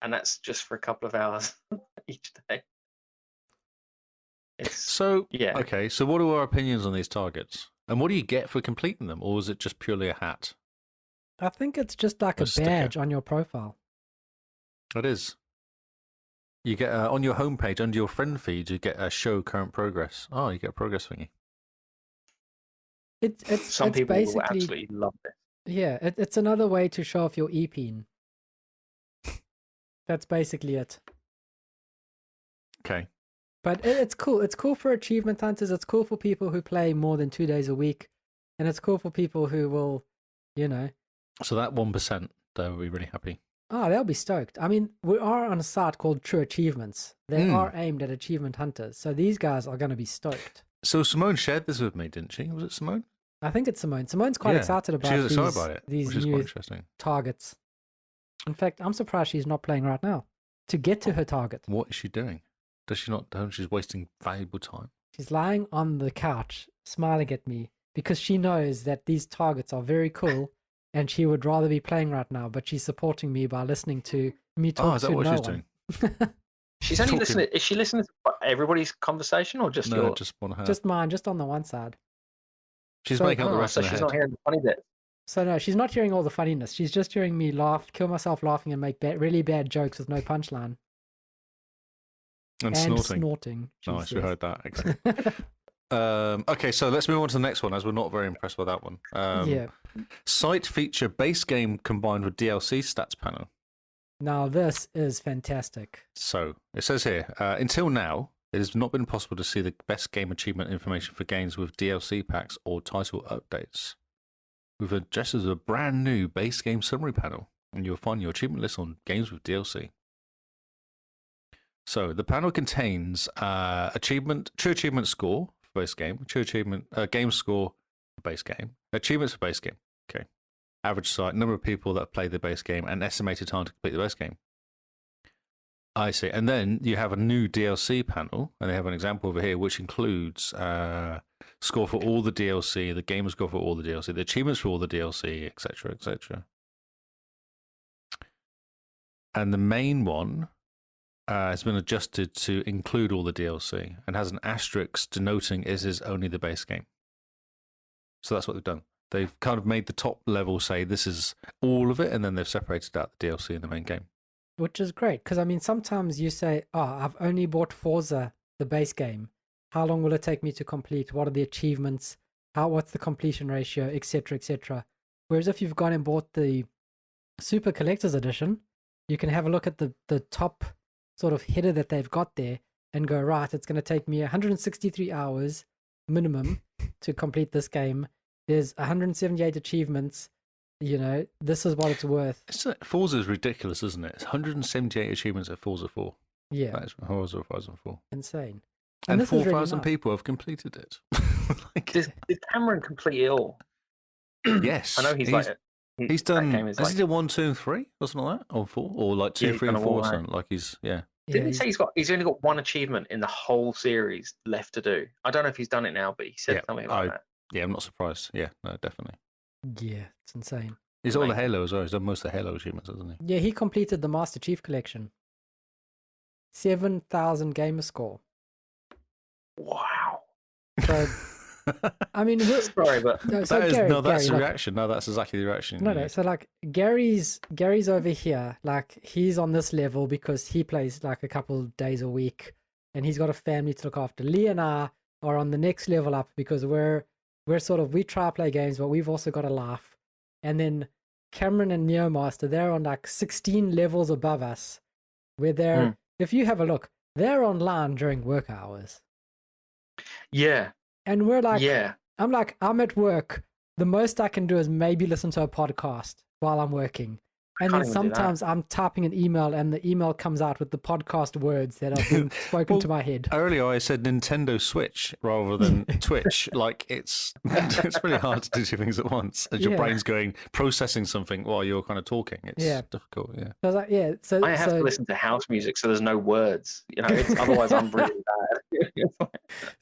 and that's just for a couple of hours each day. It's So, yeah. okay, so what are our opinions on these targets? And what do you get for completing them? Or is it just purely a hat? I think it's just like A a sticker. badge on your profile. It is. You get on your homepage, under your friend feed, you get a show current progress. Oh, you get a progress thingy. Some it's people will basically absolutely love this. yeah. It's another way to show off your e-pin. That's basically it. Okay. But it's cool. It's cool for achievement hunters. It's cool for people who play more than 2 days a week, and it's cool for people who will, you know. So that 1%, they'll be really happy. Oh, they'll be stoked. I mean, we are on a site called True Achievements. They are aimed at achievement hunters. So these guys are going to be stoked. So Simone shared this with me, didn't she? Was it Simone? I think it's Simone. Simone's quite Yeah, excited about she was excited these, about it, these which is quite new interesting. targets. In fact, I'm surprised she's not playing right now to get to her target. What is she doing? Does she not know she's wasting valuable time? She's lying on the couch, smiling at me because she knows that these targets are very cool and she would rather be playing right now, but she's supporting me by listening to me talk is that to what no she's one. doing? She's only listening. Is she listening to everybody's conversation or just No, your? just one of her. Just mine, just on the one side. She's so- making up the Oh, rest so in her she's head. not hearing the funny bit. So no, she's not hearing all the funniness. She's just hearing me laugh, kill myself laughing and make really bad jokes with no punchline. And snorting. she Nice, we says. heard that. Exactly. Okay, so let's move on to the next one, as we're not very impressed with that one. Yeah. Site feature base game combined with DLC stats panel. Now this is fantastic. So it says here, until now, it has not been possible to see the best game achievement information for games with DLC packs or title updates. We've adjusted a brand new base game summary panel, and you'll find your achievement list on games with DLC. So the panel contains true achievement score for base game, true achievement game score for base game, achievements for base game. Okay, average site, number of people that play the base game, and estimated time to complete the base game. I see. And then you have a new DLC panel, and they have an example over here, which includes score for all the DLC, the gamer score for all the DLC, the achievements for all the DLC, etc., etc. And the main one has been adjusted to include all the DLC and has an asterisk denoting it is only the base game. So that's what they've done. They've kind of made the top level say this is all of it, and then they've separated out the DLC in the main game. Which is great, because I mean, sometimes you say, oh, I've only bought Forza, the base game. How long will it take me to complete? What are the achievements? What's the completion ratio, etc., etc. Whereas if you've gone and bought the Super Collector's Edition, you can have a look at the top sort of header that they've got there and go, right, it's going to take me 163 hours minimum to complete this game. There's 178 achievements. You know, this is what it's worth. Forza is ridiculous, isn't it? It's 178 achievements at Forza 4. Yeah. That is Forza 4. Insane. And this is 4,000 really nice. people have completed it. Did Cameron complete it all? Yes. I know he's done. that game is Has like, he done 1, 2, and 3 or something like that? Or 4? Or like 2, Yeah, he's 3, and done 4 all or that. something? Like he's, yeah. Didn't he say he's only got one achievement in the whole series left to do? I don't know if he's done it now, but he said something about that. Yeah, I'm not surprised. Yeah, no, definitely. Yeah, it's insane. He's all the Halo as well. He's done most of the Halo achievements, hasn't he? Yeah, he completed the Master Chief Collection. 7,000 gamer score. Wow. So, I mean, Sorry, but That's Gary, the look, reaction. No, that's exactly the reaction. No. So like Gary's over here, like he's on this level because he plays like a couple days a week, and he's got a family to look after. Lee and I are on the next level up because we try play games, but we've also got a laugh. And then Cameron and Neomaster, they're on like 16 levels above us, where they're if you have a look, they're online during work hours. yeah, And we're like, yeah. I'm at work. The most I can do is maybe listen to a podcast while I'm working. And then Can't even do that. sometimes I'm typing an email and the email comes out with the podcast words that have been spoken to my head. Earlier, I said Nintendo Switch rather than Twitch. Like it's really hard to do two things at once. As your Yeah. brain's processing something while you're kind of talking. It's difficult. Yeah. So I was like, yeah. So I have to listen to house music, so there's no words. You know, otherwise I'm really bad.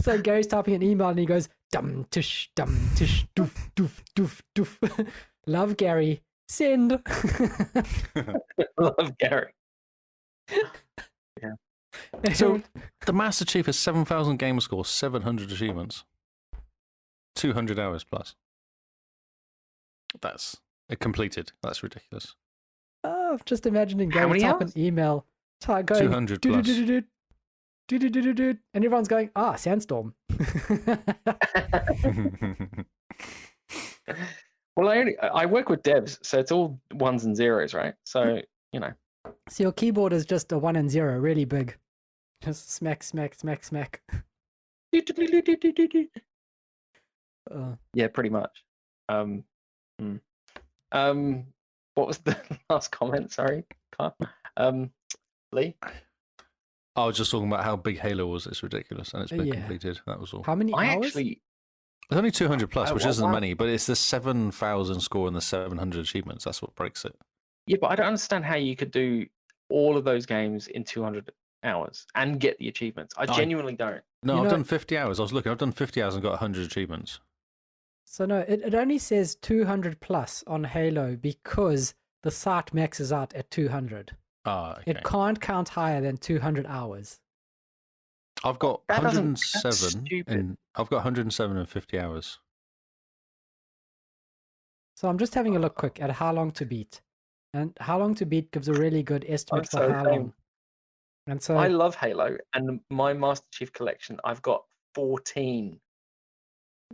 So Gary's typing an email and he goes, dum tish, doof, doof, doof, doof. Love Gary. Send. Love Gary. So the Master Chief has 7,000 gamer score, 700 achievements, 200 hours plus. That's completed. That's ridiculous. Oh, just imagining How Gary many type an hours? email, going 200 plus. and everyone's going, Sandstorm. Well, I work with devs, so it's all ones and zeros, right? So you know, So your keyboard is just a 1 and 0, really big. Just smack, smack, smack, smack. yeah, pretty much. What was the last comment? Sorry, Carl. Lee. I was just talking about how big Halo was. It's ridiculous, and it's been Yeah. completed. That was all. How many I hours? actually, It's only 200 plus, which isn't wow. many, but it's the 7,000 score and the 700 achievements. That's what breaks it. yeah, but I don't understand how you could do all of those games in 200 hours and get the achievements. I genuinely don't. No, You I've know- done 50 hours. I was looking. I've done 50 hours and got 100 achievements. So no, it only says 200 plus on Halo because the site maxes out at 200. Ah, okay. It can't count higher than 200 hours. I've got That doesn't- 107 that's stupid. and I've got 107 and 50 hours. So I'm just having a look quick at how long to beat. And how long to beat gives a really good estimate for so how same. long. And so I love Halo, and my Master Chief Collection, I've got 14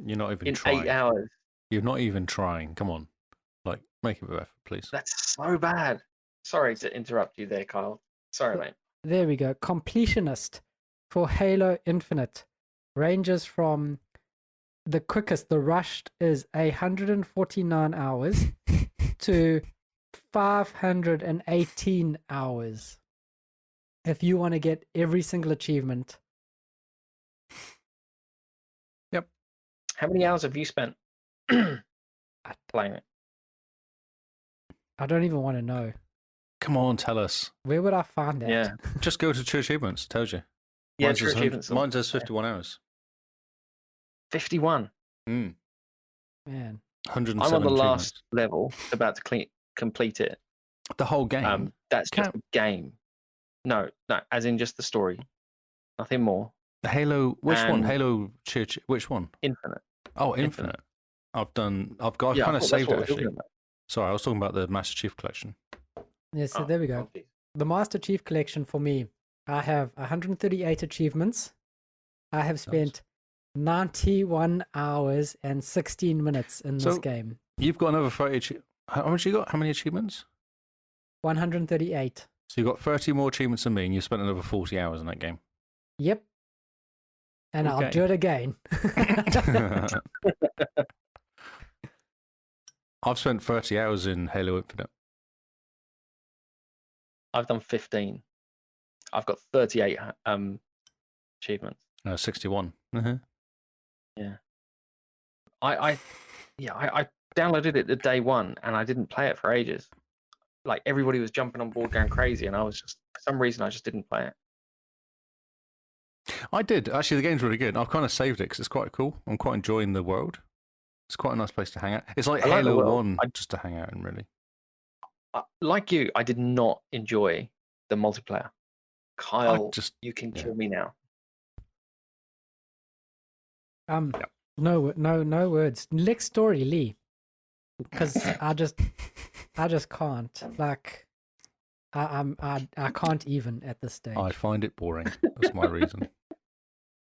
You're not even in trying. 8 hours. You're not even trying. Come on. Like, make a bit of effort, please. That's so bad. Sorry to interrupt you there, Kyle. Sorry, mate. there we go. Completionist for Halo Infinite ranges from the quickest, the rushed is 149 hours to 518 hours. If you want to get every single achievement. How many hours have you spent playing it? I don't even want to know. Come on, tell us. Where would I find that? Yeah. Just go to True Achievements. It tells you. Yeah, Mine True says Achievements. Mine says 51 hours. 51. Mm. Man. 107 I'm on the achievements. last level, about to complete it. The whole game. That's just Can't- the game. No, as in just the story. Nothing more. Halo. Which one? and- Halo. Which one? Infinite. Oh, Infinite. Infinite. I've kind of Yeah, I thought saved that's what it we're actually. talking about. Sorry, I was talking about the Master Chief Collection. Yeah, so Oh, there we go. apologies. The Master Chief Collection for me, I have 138 achievements. I have spent 91 hours and 16 minutes in this So- game. You've got another 30. How much you got? How many achievements? 138. So you got 30 more achievements than me, and you spent another 40 hours in that game. Yep. And I'll Okay. do it again. I've spent 30 hours in Halo Infinite. I've done 15. I've got 38 achievements. 61. Uh-huh. I downloaded it the day one, and I didn't play it for ages. Like everybody was jumping on board, going crazy, and I was just, for some reason, I just didn't play it. I did. Actually, the game's really good. I've kind of saved it because it's quite cool. I'm quite enjoying the world. It's quite a nice place to hang out. It's like I like the Halo world. 1 just to hang out in, really. Like you, I did not enjoy the multiplayer. Kyle, you can yeah. kill me now. Yep. No words. Next story, Lee. Because I just can't. Like, I can't even at this stage. I find it boring. That's my reason.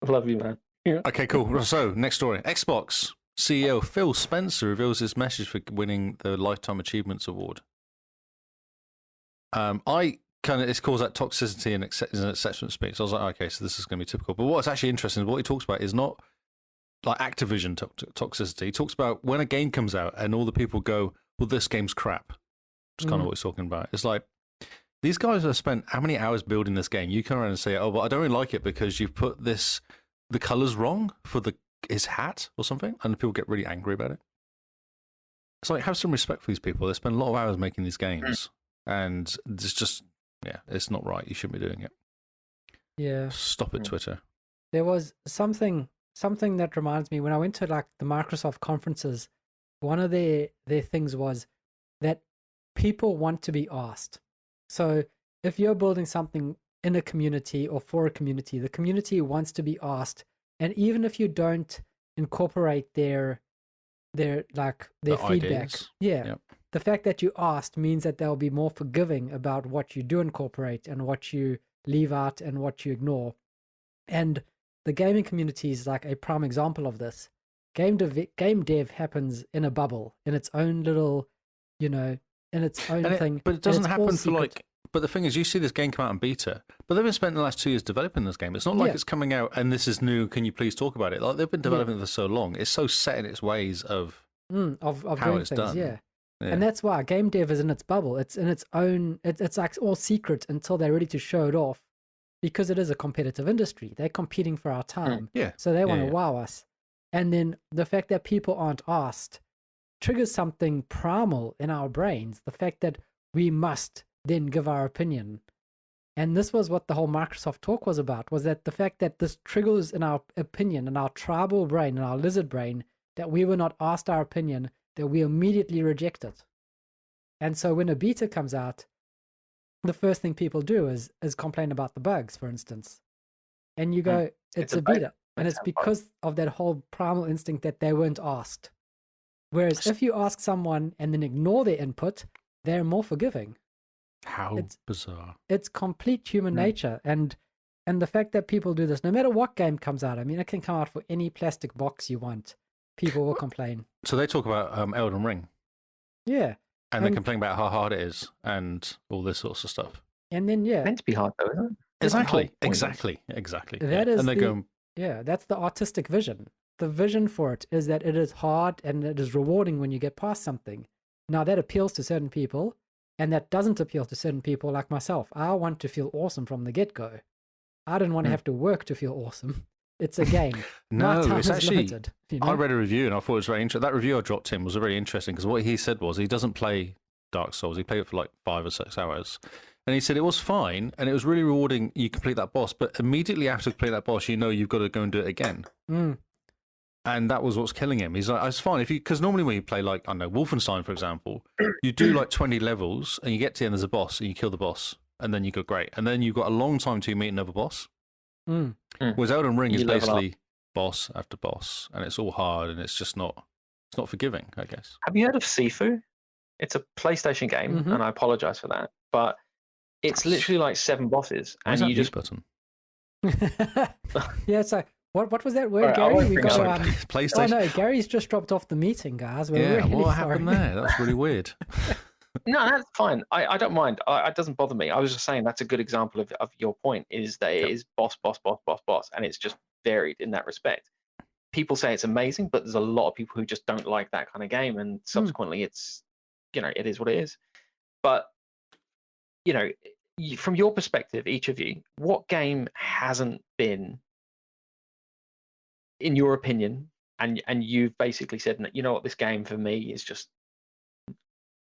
Love you, man. Okay, cool. So, next story. Xbox CEO Phil Spencer reveals his message for winning the Lifetime Achievements Award. It calls that toxicity and acceptance speech. So I was like, okay, so this is going to be typical. But what's actually interesting is what he talks about is not like Activision toxicity. He talks about when a game comes out and all the people go, well, this game's crap. That's kind of what he's talking about. It's like, these guys have spent how many hours building this game? You come around and say, oh, but I don't really like it because you've put the colors wrong for his hat or something, and people get really angry about it. It's like, have some respect for these people. They spend a lot of hours making these games, and it's just, it's not right. You shouldn't be doing it. Yeah. Stop it, Twitter. There was something that reminds me when I went to like the Microsoft conferences. One of their things was that people want to be asked. So if you're building something in a community or for a community, the community wants to be asked, and even if you don't incorporate their feedback, ideas. Yep. The fact that you asked means that they'll be more forgiving about what you do incorporate and what you leave out and what you ignore. And the gaming community is like a prime example of this. Game dev happens in a bubble, in its own little, in its own thing. But it doesn't and it's all happen for secret. But the thing is, you see this game come out in beta, but they've been spending the last 2 years developing this game. It's not like Yeah. it's coming out and this is new. Can you please talk about it? Like they've been developing it for so long. It's so set in its ways of of how doing it's things, done. yeah. And that's why game dev is in its bubble. It's in its own. It's like all secret until they're ready to show it off, because it is a competitive industry. They're competing for our time. Yeah. So they want to wow us. And then the fact that people aren't asked triggers something primal in our brains. The fact that we must then give our opinion. And this was what the whole Microsoft talk was about, was that the fact that this triggers in our opinion, in our tribal brain, in our lizard brain, that we were not asked our opinion, that we immediately reject it. And so when a beta comes out, the first thing people do is complain about the bugs, for instance. And you go, it's a beta. And it's because of that whole primal instinct that they weren't asked. Whereas if you ask someone and then ignore their input, they're more forgiving. How bizarre. It's complete human nature. And the fact that people do this, no matter what game comes out, I mean, it can come out for any plastic box you want. People will complain. So they talk about Elden Ring. Yeah. And they complain about how hard it is and all this sorts of stuff. And then, It's meant to be hard, though, isn't it? Exactly. That is and they go, that's the artistic vision. The vision for it is that it is hard and it is rewarding when you get past something. Now, that appeals to certain people, and that doesn't appeal to certain people like myself. I want to feel awesome from the get-go. I didn't want to have to work to feel awesome. It's a game. No, it's actually, limited, you know? I read a review and I thought it was very interesting. That review I dropped in was very interesting because what he said was he doesn't play Dark Souls. He played it for like 5 or 6 hours. And he said it was fine and it was really rewarding. You complete that boss, but immediately after you complete that boss, you know you've got to go and do it again. And that was what's killing him. He's like, it's fine because normally when you play like, I don't know, Wolfenstein, for example, you do like 20 levels and you get to the end, there's a boss and you kill the boss and then you go great. And then you've got a long time to meet another boss. Whereas Elden Ring is basically boss after boss, and it's all hard, and it's just not forgiving, I guess. Have you heard of Sifu? It's a PlayStation game, and I apologize for that, but it's literally like 7 bosses, Why and is you that just button. Yeah, it's like what was that word, All right, I Gary? won't We bring got it up. PlayStation. Oh no, Gary's just dropped off the meeting, guys. We're Yeah, really what sorry. happened there? That's really weird. No, that's fine. I don't mind. It doesn't bother me. I was just saying that's a good example of your point, is that it is boss, and it's just varied in that respect. People say it's amazing, but there's a lot of people who just don't like that kind of game, and subsequently it's, it is what it is. But, from your perspective, each of you, what game hasn't been, in your opinion, and you've basically said, you know what, this game for me is just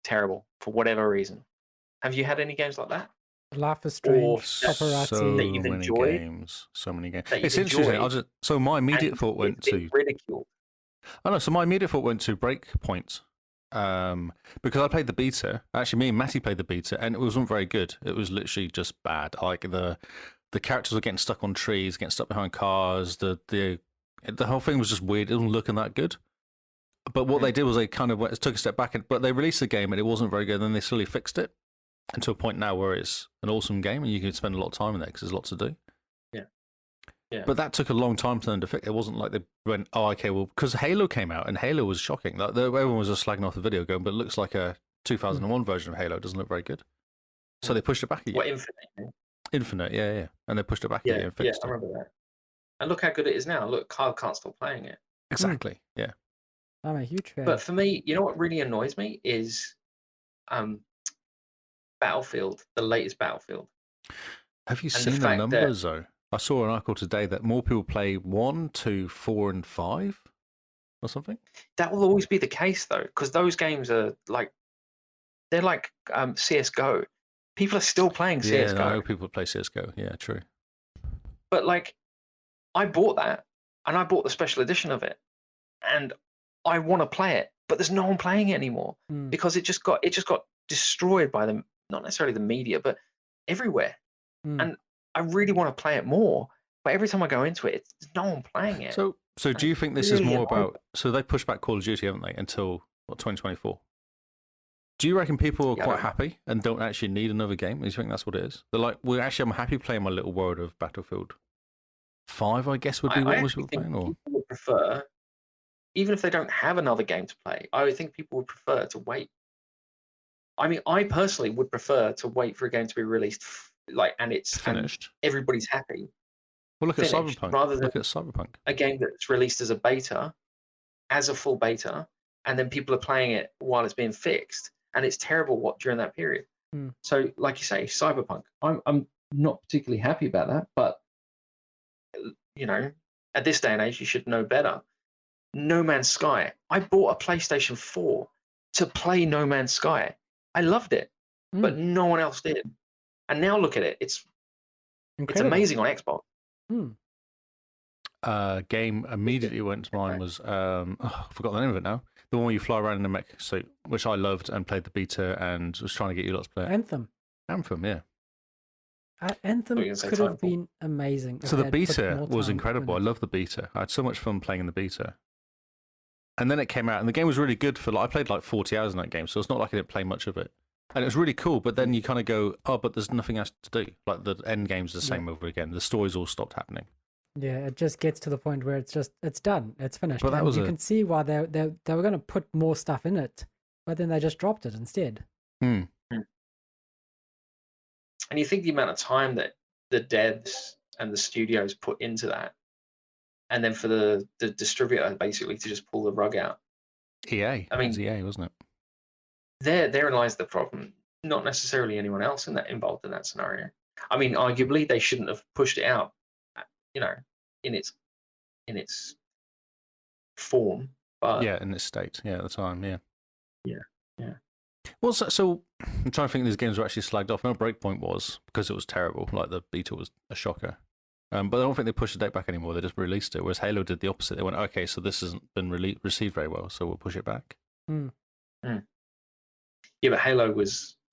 terrible for whatever reason? Have you had any games like that? Life is Strange, So Paparazzi. that you've many enjoyed, games. So many games. that you've It's interesting. enjoyed, So my immediate and thought went it's been to ridiculed. So my immediate thought went to Breakpoint. Because I played the beta. Actually, me and Matty played the beta, and it wasn't very good. It was literally just bad. Like the characters were getting stuck on trees, getting stuck behind cars. The whole thing was just weird. It wasn't looking that good. But what they did was they kind of took a step back, but they released the game and it wasn't very good. And then they slowly fixed it, and to a point now where it's an awesome game and you can spend a lot of time in there because there's lots to do. Yeah. But that took a long time for them to fix. It wasn't like they went, oh, okay, well, because Halo came out and Halo was shocking. Like, everyone was just slagging off the video going, but it looks like a 2001 version of Halo. It doesn't look very good. So they pushed it back again. What, Infinite? Infinite, yeah. And they pushed it back again and fixed I it. remember that. And look how good it is now. Look, Kyle can't stop playing it. Exactly, yeah. I'm a huge fan. But for me, you know what really annoys me is Battlefield, the latest Battlefield. Have you And seen the the fact numbers, though? I saw an article today that more people play 1, 2, 4, and 5 or something. That will always be the case, though, because those games are like, they're like CSGO. People are still playing CSGO. Yeah, I know people play CSGO. Yeah, true. But like, I bought that, and I bought the special edition of it, and I want to play it, but there's no one playing it anymore because it just got destroyed by them. Not necessarily the media, but everywhere. And I really want to play it more, but every time I go into it, there's no one playing it. So do you think this is more about? So they pushed back Call of Duty, haven't they, until 2024? Do you reckon people are quite happy and don't actually need another game? Do you think that's what it is? They're like, well, actually, I'm happy playing my little world of Battlefield 5, I guess, would be what was playing. Or people would prefer, even if they don't have another game to play, I would think people would prefer to wait. I mean, I personally would prefer to wait for a game to be released, and it's finished. And everybody's happy. Well, look at finished, Cyberpunk. rather than Look at Cyberpunk. a game that's released as a beta, as a full beta, and then people are playing it while it's being fixed, and it's terrible during that period. So, like you say, Cyberpunk, I'm not particularly happy about that, but at this day and age, you should know better. No Man's Sky. I bought a PlayStation 4 to play No Man's Sky. I loved it, but no one else did. And now look at it. It's amazing on Xbox. Game immediately went to mind was I forgot the name of it now. The one where you fly around in a mech suit, which I loved and played the beta and was trying to get you lots to play. Anthem, yeah. Anthem could have been amazing. So the beta was incredible. I love the beta. I had so much fun playing in the beta. And then it came out, and the game was really good for. I played like 40 hours in that game, so it's not like I didn't play much of it. And it was really cool. But then you kind of go, oh, but there's nothing else to do. Like the end game's the same over again. The story's all stopped happening. Yeah, it just gets to the point where it's done. It's finished. But you can see why they were going to put more stuff in it, but then they just dropped it instead. And you think the amount of time that the devs and the studios put into that, and then for the distributor basically to just pull the rug out. EA. I mean, it was EA, wasn't it? Therein lies the problem. Not necessarily anyone else involved in that scenario. I mean, arguably they shouldn't have pushed it out, in its form. But in its state. Yeah, at the time. Yeah. Yeah. Well, so I'm trying to think these games were actually slagged off. No, Breakpoint was because it was terrible. Like the beta was a shocker. But I don't think they pushed the date back anymore. They just released it. Whereas Halo did the opposite. They went, okay, so this hasn't been received very well, so we'll push it back. Yeah, but Halo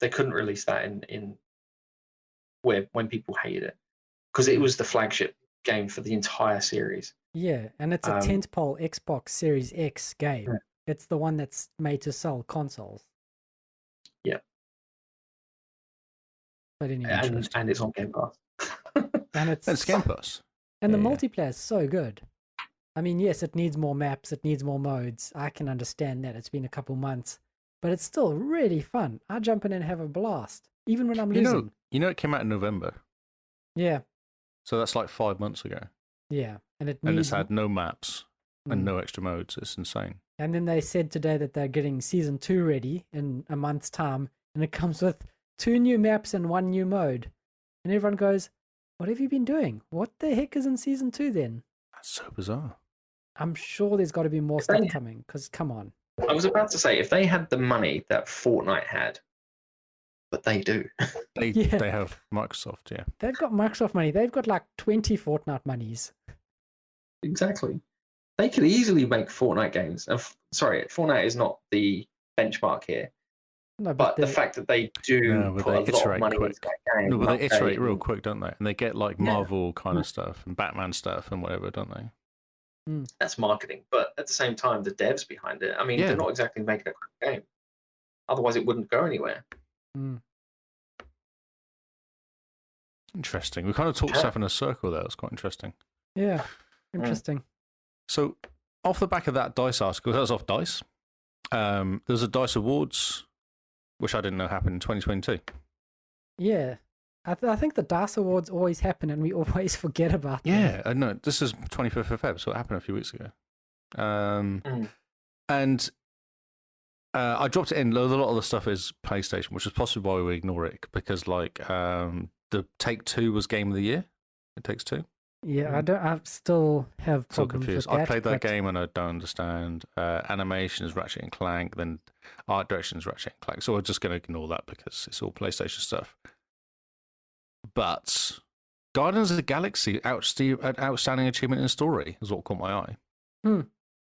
they couldn't release that in when people hated it because it was the flagship game for the entire series. Yeah, and it's a tentpole Xbox Series X game. Yeah. It's the one that's made to sell consoles. Yeah. But anyway, and it's on Game Pass. And it's Game Pass. And the multiplayer is so good. I mean, yes, it needs more maps, it needs more modes. I can understand that. It's been a couple months, but it's still really fun. I jump in and have a blast, even when I'm losing. It came out in November. Yeah. So that's like 5 months ago. Yeah, and it's had no maps and no extra modes. It's insane. And then they said today that they're getting season 2 ready in a month's time, and it comes with 2 new maps and 1 new mode. And everyone goes, what have you been doing? What the heck is in season 2 then? That's so bizarre. I'm sure there's got to be more stuff coming, because come on. I was about to say, if they had the money that Fortnite had, but they do. They have Microsoft, yeah. They've got Microsoft money. They've got like 20 Fortnite monies. Exactly. They could easily make Fortnite games. Sorry, Fortnite is not the benchmark here. No, but the fact that they do put a lot of money into that game. No, but they iterate real quick, don't they? And they get like Marvel kind of stuff and Batman stuff and whatever, don't they? That's marketing. But at the same time, the devs behind it, I mean, they're not exactly making a quick game. Otherwise, it wouldn't go anywhere. Interesting. We kind of talked stuff in a circle there. It's quite interesting. Yeah, interesting. So, off the back of that DICE article, that was off DICE. There's a DICE Awards, which I didn't know happened in 2022. Yeah. I think the DICE Awards always happen and we always forget about them. Yeah, I know. This is 25th of Feb, so it happened a few weeks ago. And I dropped it in. A lot of the stuff is PlayStation, which is possibly why we ignore it, because like the Take-Two was Game of the Year. It Takes Two. Yeah, I still have problems confused. with that. I played that game and I don't understand. Animation is Ratchet and Clank, then art direction is Ratchet and Clank. So we're just going to ignore that because it's all PlayStation stuff. But Guardians of the Galaxy, outstanding achievement in story is what caught my eye.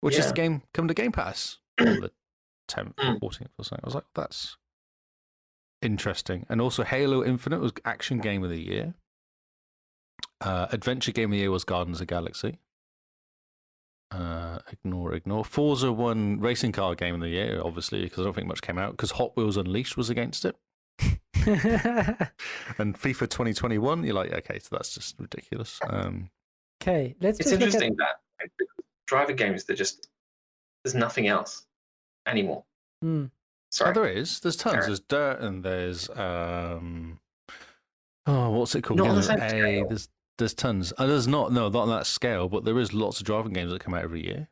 Which is the game come to Game Pass on the 10th or 14th or something. I was like, that's interesting. And also Halo Infinite was action game of the year. Adventure game of the year was Guardians of the Galaxy. Ignore. Forza won racing car game of the year, obviously, because I don't think much came out, because Hot Wheels Unleashed was against it. And FIFA 2021, you're like, okay, so that's just ridiculous. Okay, it's interesting that driving games, there's nothing else anymore. Sorry. Oh, there's tons. There's Dirt and there's what's it called? Not on the same scale. There's tons. There's not on that scale, but there is lots of driving games that come out every year.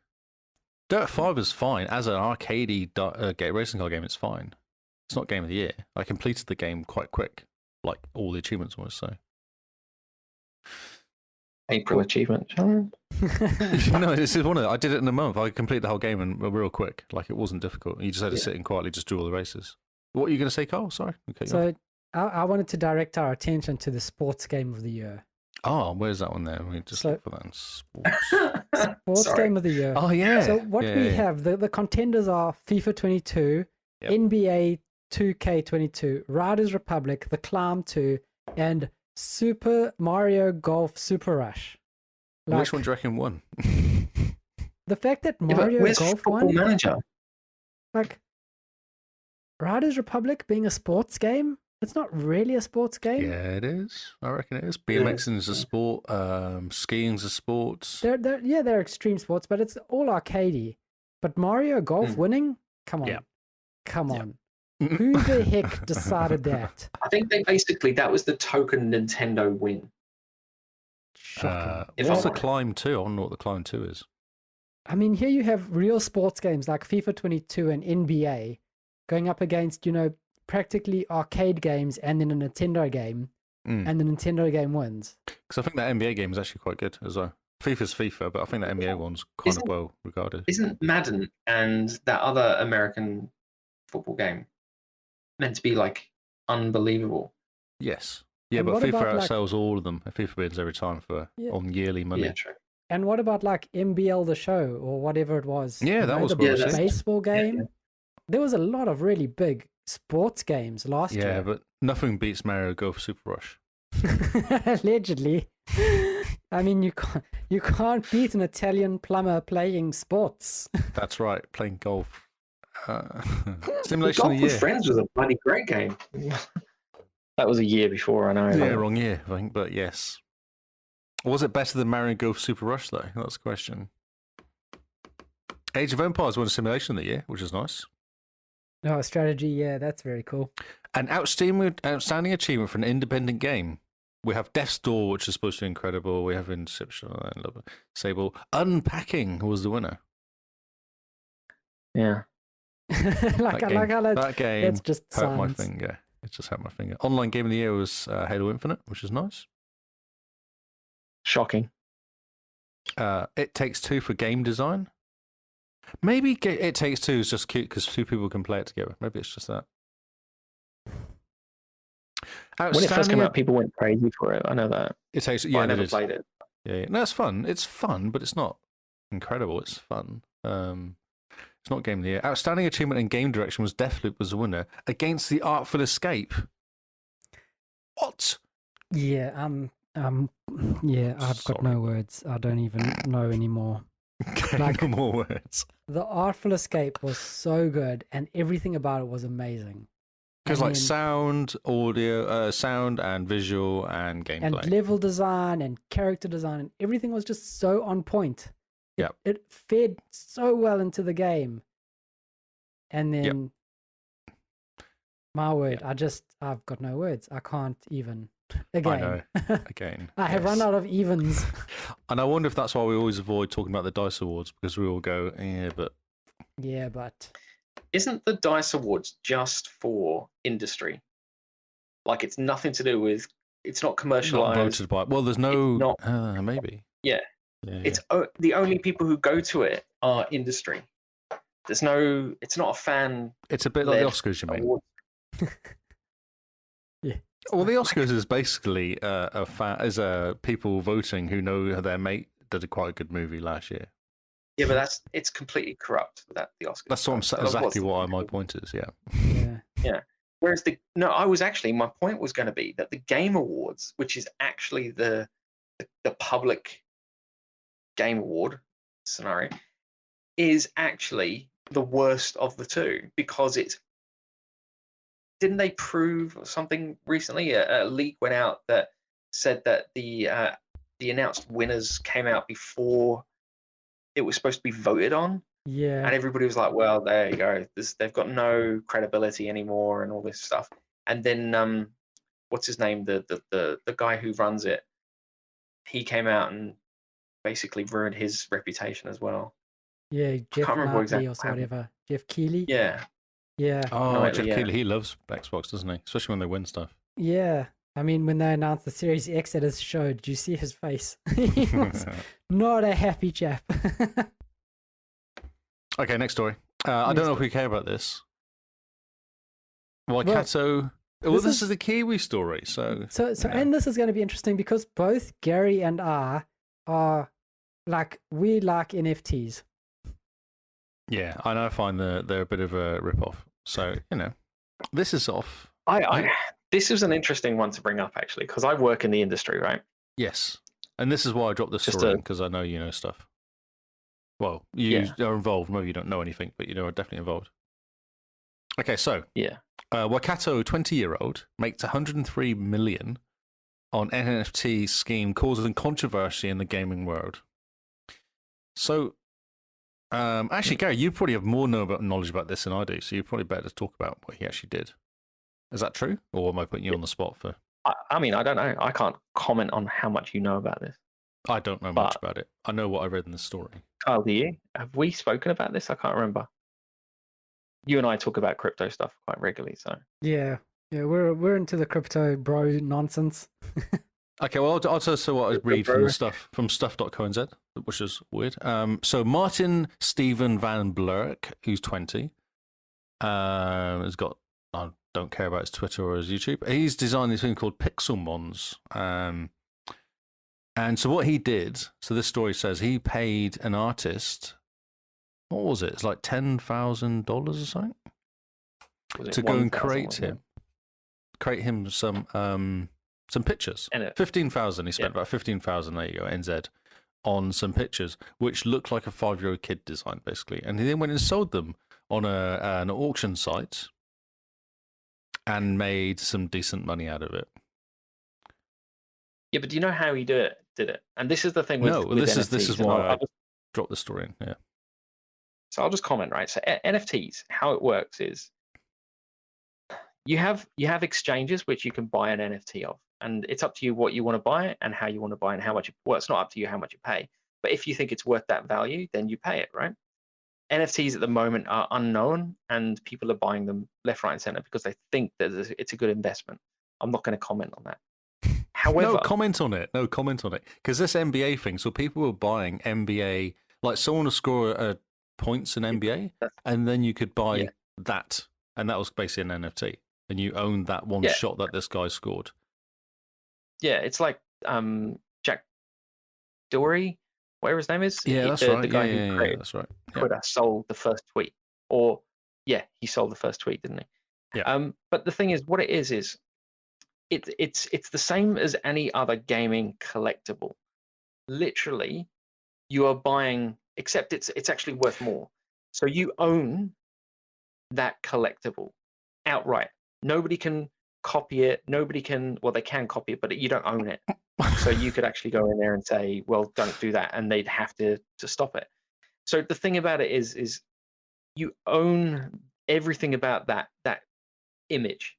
Dirt 5 is fine as an arcadey racing car game. It's fine. It's not game of the year. I completed the game quite quick, like all the achievements was. So April achievement challenge. no, this is one of them. I did it in a month. I completed the whole game in real quick. Like it wasn't difficult. You just had to sit and quietly just do all the races. What are you going to say, Carl? Sorry. Okay. So I wanted to direct our attention to the sports game of the year. Oh, where's that one there? We just look for that in sports. Sports Sorry. game of the year. Oh yeah. So what we have, the contenders are FIFA 22, NBA 2K22, Riders Republic, The Climb 2, and Super Mario Golf Super Rush. Which one do you reckon won? The fact that Yeah, but Mario where's Golf Football won, Manager? like Riders Republic being a sports game, it's not really a sports game. Yeah, it is. I reckon it is. BMXing is a sport. Skiing's a sport. They're extreme sports, but it's all arcadey. But Mario Golf winning? Come on. Yeah. Come on. Who the heck decided that? I think that was the token Nintendo win. Shocking. What's the Climb 2? I don't know what the Climb 2 is. I mean, here you have real sports games like FIFA 22 and NBA going up against, practically arcade games and then a Nintendo game, and the Nintendo game wins. Because I think that NBA game is actually quite good as well. FIFA's FIFA, but I think that NBA one's kind of well regarded. Isn't Madden and that other American football game meant to be like unbelievable? Yes. Yeah, And but what FIFA about, outsells all of them. FIFA wins every time on yearly money. Yeah, true. And what about like MBL the show or whatever it was? Yeah, that was the well received. baseball game. Yeah. There was a lot of really big sports games last year. Yeah, but nothing beats Mario Golf Super Rush. Allegedly. I mean, you can't beat an Italian plumber playing sports. That's right, playing golf. Simulation Golf of the with year. Friends was a bloody great game. That was a year before, I know. Yeah, wrong year, I think, but yes. Was it better than Mario Golf Super Rush, though? That's the question. Age of Empires won a Simulation of the Year, which is nice. Oh, strategy, yeah, that's very cool. An outstanding achievement for an independent game. We have Death's Door, which is supposed to be incredible. We have Inception, I love it. Sable. Unpacking was the winner. Yeah. That game that's just hurt my science. finger. It just hurt my finger. Online game of the year was Halo Infinite, which is nice. Shocking. It Takes Two for game design. Maybe It Takes Two is just cute because two people can play it together. Maybe it's just that. When it first came out, people went crazy for it. I know that. It Takes. But Yeah, I never it is. played it. Yeah. No, it's fun. It's fun, but it's not incredible. It's fun. It's not game of the year. Outstanding achievement in game direction was Deathloop was the winner against The Artful Escape. What? Yeah, yeah, I've got no words. I don't even know anymore. Okay, no more words. The Artful Escape was so good, and everything about it was amazing. Because I like mean, sound, audio, sound and visual and gameplay. and level design and character design, and everything was just so on point. It fed so well into the game. And then, my word, I've got no words. I can't even. Again. I know. Again. I have run out of evens. And I wonder if that's why we always avoid talking about the DICE Awards, because we all go, but... Yeah, but... Isn't the DICE Awards just for industry? Like, it's nothing to do with... It's not commercialized. Not voted by... Well, there's no... maybe. Yeah. It's the only people who go to it are industry. There's no... It's not a fan... It's a bit like the Oscars, you mean? award. Yeah. Well, the Oscars is basically people voting who know their mate did quite a good movie last year. Yeah, but it's completely corrupt. The Oscars. That's exactly what my point is. Yeah. Yeah. Whereas my point was going to be that the Game Awards, which is actually the public game award scenario, is actually the worst of the two because it's. Didn't they prove something recently? A leak went out that said that the announced winners came out before it was supposed to be voted on. Yeah. And everybody was like, well, there you go. They've got no credibility anymore and all this stuff. And then, what's his name? The guy who runs it, he came out and basically ruined his reputation as well. Yeah, Jeff can't remember Martley exactly or what so happened. whatever. Jeff Keighley. Yeah. Yeah. Oh, Rightly, Jeff yeah. Keighley, he loves Xbox, doesn't he? Especially when they win stuff. Yeah. I mean, when they announced the Series X at his show, did you see his face? He was not a happy chap. Okay, next story. I don't know if we care about this. Waikato. Well, this is the Kiwi story, so and this is going to be interesting because both Gary and I are we like NFTs. Yeah, I find they're a bit of a rip-off. So, this is off. This was an interesting one to bring up, actually, because I work in the industry, right? Yes. And this is why I dropped this story, because I know you know stuff. Well, you are involved. Maybe you don't know anything, but are definitely involved. Okay, so Waikato 20-year-old makes 103 million on NFT scheme causing controversy in the gaming world. So, actually, Gary, you probably have more knowledge about this than I do, so you're probably better to talk about what he actually did. Is that true, or am I putting you on the spot for? I mean, I don't know. I can't comment on how much you know about this. I don't know much about it. I know what I read in the story. Oh, do you? Have we spoken about this? I can't remember. You and I talk about crypto stuff quite regularly, so yeah, we're into the crypto bro nonsense. Okay, well, I'll tell you what I read from stuff.co.nz, which is weird. So Martin Steven Van Blurk, who's 20, has got, I don't care about his Twitter or his YouTube. He's designed this thing called Pixelmons. And so what he did, so this story says he paid an artist, what was it? It's like $10,000 or something? To go and create him some pictures. 15,000. He spent about 15,000. There you go, NZ, on some pictures which looked like a 5-year-old kid design, basically. And he then went and sold them on an auction site and made some decent money out of it. Yeah, but do you know how he did it? And this is the thing with this NFTs, is why I dropped the story in. Yeah. So I'll just comment, right? So NFTs, how it works is you have exchanges which you can buy an NFT of, and it's up to you what you want to buy and how you want to buy and how much. Well, it's not up to you how much you pay, but if you think it's worth that value, then you pay it, right? NFTs at the moment are unknown, and people are buying them left, right, and center because they think that it's a good investment. I'm not going to comment on that. However, no comment on it, because this NBA thing. So people were buying NBA, like someone would score points in NBA, and then you could buy that, and that was basically an NFT, and you owned that one shot that this guy scored. Yeah, it's like Jack Dorsey, whatever his name is. Yeah, that's right. The guy who created that's right. Twitter sold the first tweet, or he sold the first tweet, didn't he? Yeah. But the thing is, what it is it's the same as any other gaming collectible. Literally, you are buying, except it's actually worth more. So you own that collectible outright. Nobody can copy it. Nobody can. Well, they can copy it, but you don't own it. So you could actually go in there and say, "Well, don't do that," and they'd have to stop it. So the thing about it is you own everything about that image.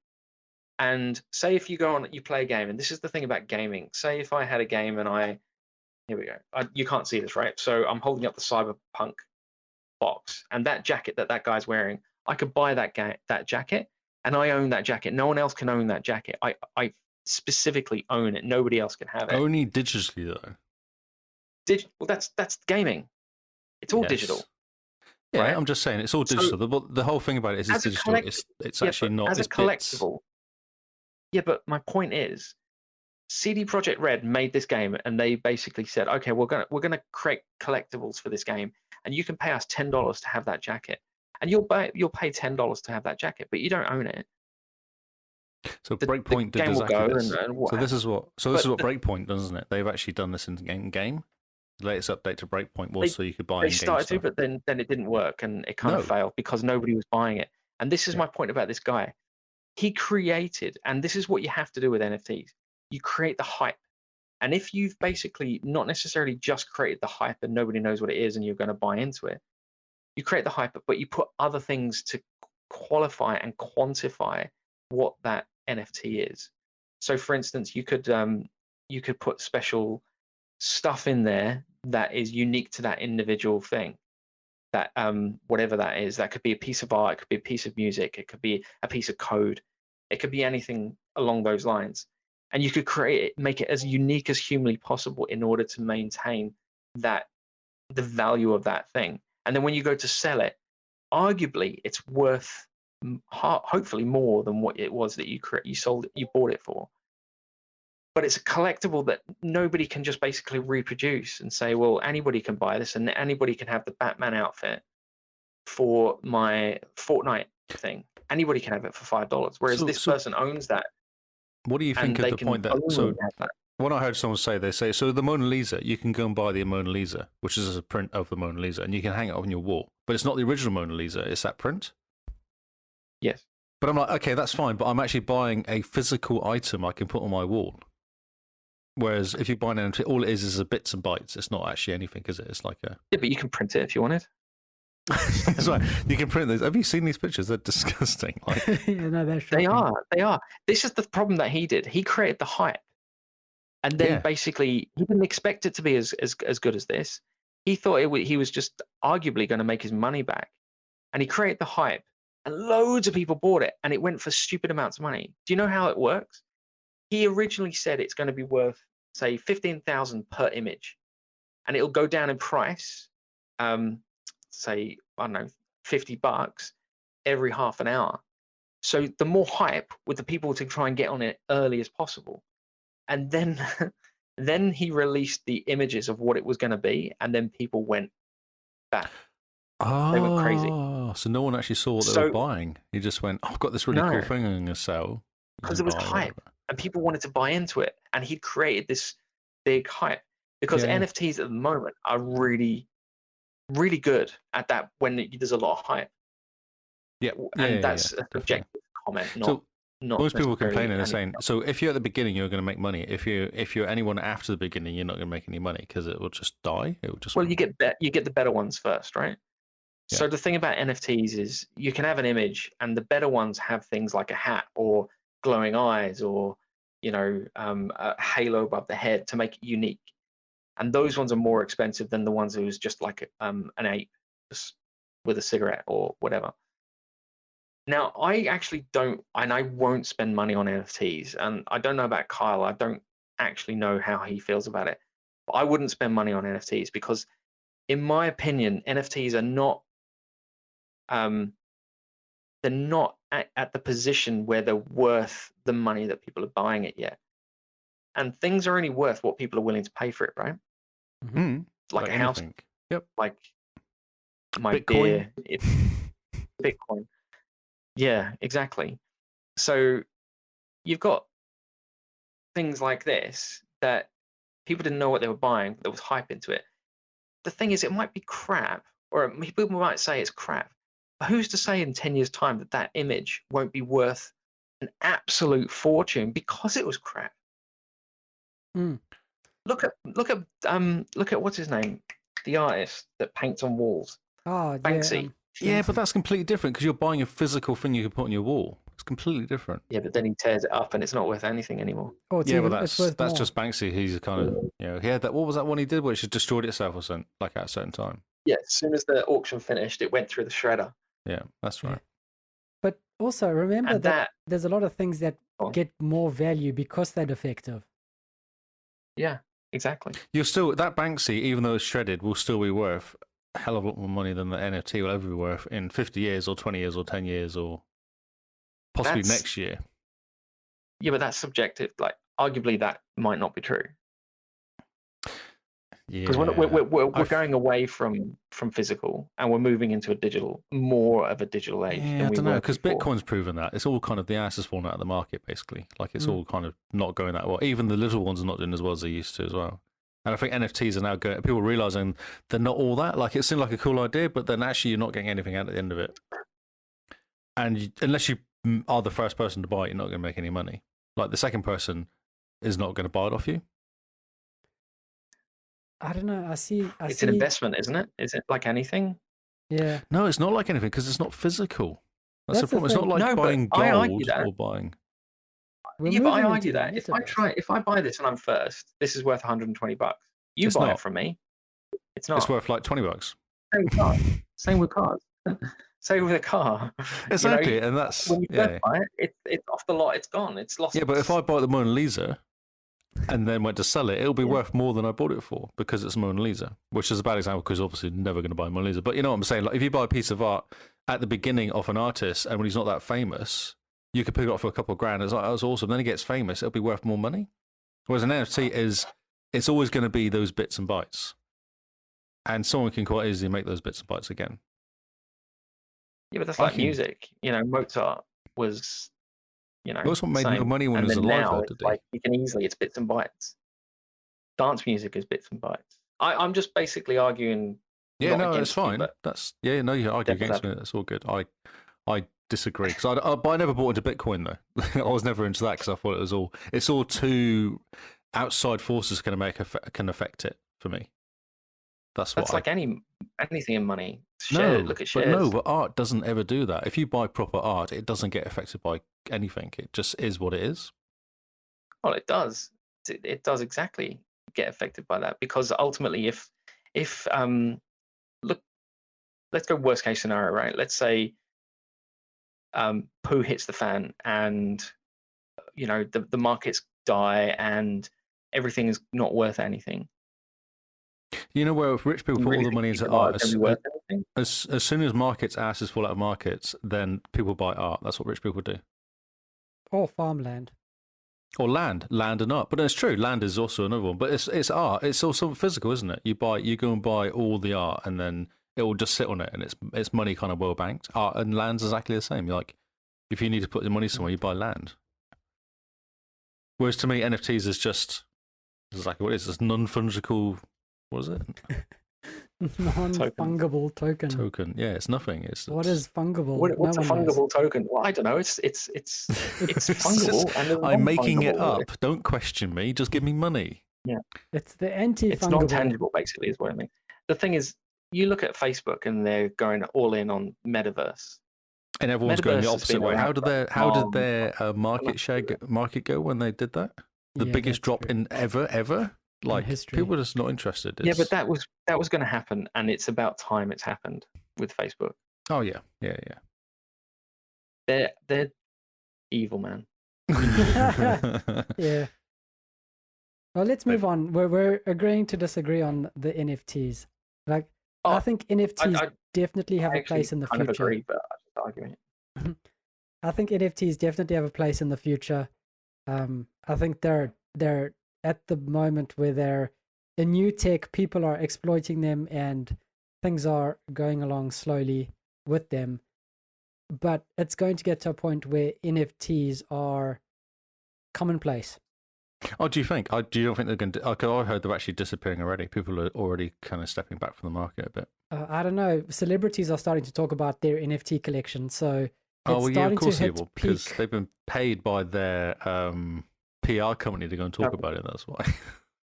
And say if you go on, you play a game, and this is the thing about gaming. Say if I had a game and here we go. You can't see this, right? So I'm holding up the Cyberpunk box, and that jacket that guy's wearing, I could buy that jacket, and I own that jacket. No one else can own that jacket. I specifically own it. Nobody else can have it. Only digitally, though. Well, that's gaming. It's all digital. Yeah, right? I'm just saying it's all digital. So, the whole thing about it is it's digital. It's actually not as a collectible. Yeah, but my point is, CD Projekt Red made this game, and they basically said, "Okay, we're gonna create collectibles for this game, and you can pay us $10 to have that jacket, and you'll pay $10 to have that jacket, but you don't own it." So Breakpoint did exactly this. So this is what Breakpoint does, isn't it? They've actually done this in game. The latest update to Breakpoint was so you could buy. They started to, but then it didn't work, and it kind of failed because nobody was buying it. And this is my point about this guy. He created, and this is what you have to do with NFTs. You create the hype. And if you've basically not necessarily just created the hype and nobody knows what it is and you're going to buy into it, you create the hype, but you put other things to qualify and quantify what that NFT is. So for instance, you could put special stuff in there that is unique to that individual thing. that whatever that is. That could be a piece of art, it could be a piece of music, it could be a piece of code, it could be anything along those lines. And you could create it, make it as unique as humanly possible in order to maintain the value of that thing. And then when you go to sell it, arguably it's worth hopefully more than what it was that you bought it for. But it's a collectible that nobody can just basically reproduce and say, well, anybody can buy this and anybody can have the Batman outfit for my Fortnite thing. Anybody can have it for $5, whereas this person owns that. What do you think of the point that? So, what I heard someone say, they say, so the Mona Lisa, you can go and buy the Mona Lisa, which is a print of the Mona Lisa, and you can hang it on your wall. But it's not the original Mona Lisa; it's that print. Yes. But I'm like, okay, that's fine. But I'm actually buying a physical item I can put on my wall. Whereas if you buy an NFT, all it is a bits and bytes. It's not actually anything, is it? It's like a. Yeah, but you can print it if you wanted. That's right. You can print those. Have you seen these pictures? They're disgusting. Like... Yeah, no, they're they are. This is the problem that he did. He created the hype, and then basically he didn't expect it to be as good as this. He thought he was just arguably going to make his money back, and he created the hype, and loads of people bought it, and it went for stupid amounts of money. Do you know how it works? He originally said it's going to be worth, say, 15,000 per image, and it'll go down in price. Say, I don't know, $50 every half an hour. So the more hype with the people to try and get on it early as possible. And then then he released the images of what it was going to be, and then people went back. They went crazy. So no one actually saw what they were buying. He just went, I've got this really cool thing I'm going to sell. Because it was hype, and people wanted to buy into it. And he'd created this big hype. Because NFTs at the moment are really good at that when there's a lot of hype. That's a subjective comment, not most people complaining and saying, so if you're at the beginning, you're going to make money. If you're anyone after the beginning, you're not going to make any money because it will just die. It will just. Well, you get the better ones first, right? Yeah. So the thing about NFTs is you can have an image, and the better ones have things like a hat or glowing eyes or a halo above the head to make it unique. And those ones are more expensive than the ones who's just like an ape with a cigarette or whatever. Now, I actually don't, and I won't spend money on NFTs. And I don't know about Kyle. I don't actually know how he feels about it. But I wouldn't spend money on NFTs because, in my opinion, NFTs are not, they're not at the position where they're worth the money that people are buying it yet. And things are only worth what people are willing to pay for it, right? Mm-hmm. Like a house. Yep. Like my Bitcoin. beer. Bitcoin. Yeah, exactly. So you've got things like this that people didn't know what they were buying, but there was hype into it. The thing is, it might be crap, or people might say it's crap. But who's to say in 10 years' time that image won't be worth an absolute fortune because it was crap? Mm. Look at what's his name, the artist that paints on walls. Oh, Banksy. Yeah, but that's completely different because you're buying a physical thing you can put on your wall. It's completely different. Yeah, but then he tears it up and it's not worth anything anymore. Oh, that's just Banksy. He's a kind of he had that. What was that one he did where it just destroyed itself or something like at a certain time? Yeah, as soon as the auction finished, it went through the shredder. Yeah, that's right. But also remember that there's a lot of things that get more value because they're defective. Yeah, exactly. You're still that Banksy, even though it's shredded, will still be worth a hell of a lot more money than the NFT will ever be worth in 50 years or 20 years or 10 years or possibly next year. Yeah, but that's subjective. Like, arguably, that might not be true. Yeah, because we're going away from physical and we're moving into more of a digital age. Yeah, I don't know, because Bitcoin's proven that. It's all kind of the ass has fallen out of the market, basically. Like, it's all kind of not going that well. Even the little ones are not doing as well as they used to as well. And I think NFTs are now going, people realizing they're not all that. Like, it seemed like a cool idea, but then actually you're not getting anything out at the end of it. And unless you are the first person to buy it, you're not going to make any money. Like, the second person is not going to buy it off you. I don't know. I see. It's an investment, isn't it? Is it like anything? Yeah. No, it's not like anything because it's not physical. That's the problem. It's not like buying gold or buying. Yeah, but I argue that if I buy this and I'm first, this is worth $120. You buy it from me. It's not. It's worth like $20. Same with cars. Same with cars. Same with a car. Exactly, You know, and that's when you first buy it, it's off the lot. It's gone. It's lost. yeah. But if I buy the Mona Lisa and then went to sell it, it'll be Yeah. worth more than I bought it for because it's Mona Lisa, which is a bad example because obviously never going to buy Mona Lisa. But you know what I'm saying? Like if you buy a piece of art at the beginning of an artist and when he's not that famous, you could pick it up for a couple of grand. It's like, that's awesome. Then he gets famous, it'll be worth more money. Whereas an NFT it's always going to be those bits and bytes, and someone can quite easily make those bits and bytes again. Yeah, but that's I like can- music. You know, Mozart was, Mozart made no same. money when And he was then alive, now though, it's did he? like you can easily, it's bits and bytes. Dance music is bits and bytes. I'm just basically arguing. Yeah, not no, against it's you, fine. but That's you argue devil's against me. That's all good. I disagree because but I never bought into Bitcoin though. I was never into that because I thought it's all too outside forces can affect it for me. That's like anything in money. no, Look at shares. but no, but art doesn't ever do that. If you buy proper art, it doesn't get affected by anything. It just is what it is. Well, it does. It does exactly get affected by that because ultimately, if look, let's go worst case scenario, right? Let's say poo hits the fan and the markets die and everything is not worth anything. You know where if rich people You put really all the think money a piece into of art art, is gonna be worth anything? as soon as markets asses fall out of markets, then people buy art. That's what rich people do. Or farmland. Or land and art. But it's true, land is also another one. But it's art. It's also physical, isn't it? You go and buy all the art, and then it will just sit on it, and it's money kind of well banked. Art and land's exactly the same. Like if you need to put the money somewhere, you buy land. Whereas to me, NFTs is just exactly what it is. It's non-fungible. What is it? Non-fungible token. Token. Yeah, it's nothing. What is fungible? What's No a one knows. fungible token? Well, I don't know. It's fungible. And there's I'm making it non-fungible. up. Don't question me. Just give me money. It's the anti-fungible. It's non-tangible, basically, is what I mean. The thing is, you look at Facebook and they're going all in on metaverse. And everyone's going the Metaverse has opposite been way. How around did their market go when they did that? The Yeah, biggest that's drop true. in ever. Like history. people are just not interested. Yeah, but It's- that was going to happen, and it's about time it's happened with Facebook. oh yeah. They're evil, man. Yeah. Well, let's move on. We're agreeing to disagree on the NFTs. Like, I think NFTs I definitely have a actually place in the kind of future. agree, but I'm just arguing it. I think NFTs definitely have a place in the future. I think they're at the moment where they're a new tech, people are exploiting them and things are going along slowly with them. But it's going to get to a point where NFTs are commonplace. Oh, do you think? Do you don't think they're going to? I heard they're actually disappearing already. People are already kind of stepping back from the market a bit. I don't know. Celebrities are starting to talk about their NFT collection, so it's Oh, well, yeah, of starting course to they hit will, because peak. they've been paid by their PR company to go and talk Okay. about it. That's why.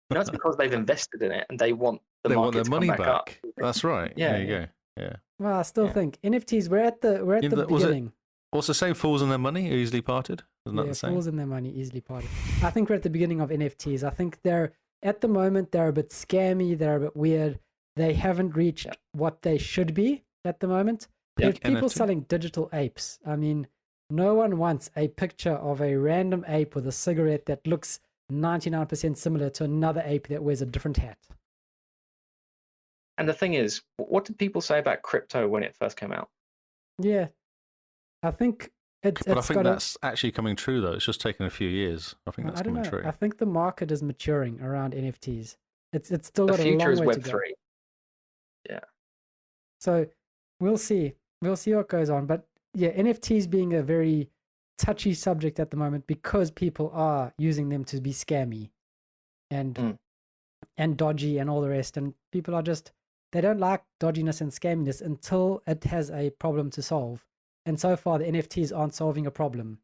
That's because they've invested in it and they want the They market want their to money come back up. back. That's right. Yeah, There you go. Yeah. Well, I still Yeah. think NFTs. We're at the Yeah, the was it- beginning. What's the same? Fools and their money are easily parted. Isn't that Yeah, the same? fools and their money easily parted. I think we're at the beginning of NFTs. I think they're at the moment they're a bit scammy. They're a bit weird. They haven't reached what they should be at the moment. Yeah, There's people NFT. selling digital apes. I mean, no one wants a picture of a random ape with a cigarette that looks 99% similar to another ape that wears a different hat. And the thing is, what did people say about crypto when it first came out? Yeah, I think it's But I it's think got a, that's actually coming true, though. It's just taken a few years. I think that's I don't coming know. true. I think the market is maturing around NFTs. It's still The got a future long is way to Web go. 3. So we'll see. We'll see what goes on. But yeah, NFTs being a very touchy subject at the moment because people are using them to be scammy and dodgy and all the rest. And people are just they don't like dodginess and scamminess until it has a problem to solve. And so far the NFTs aren't solving a problem.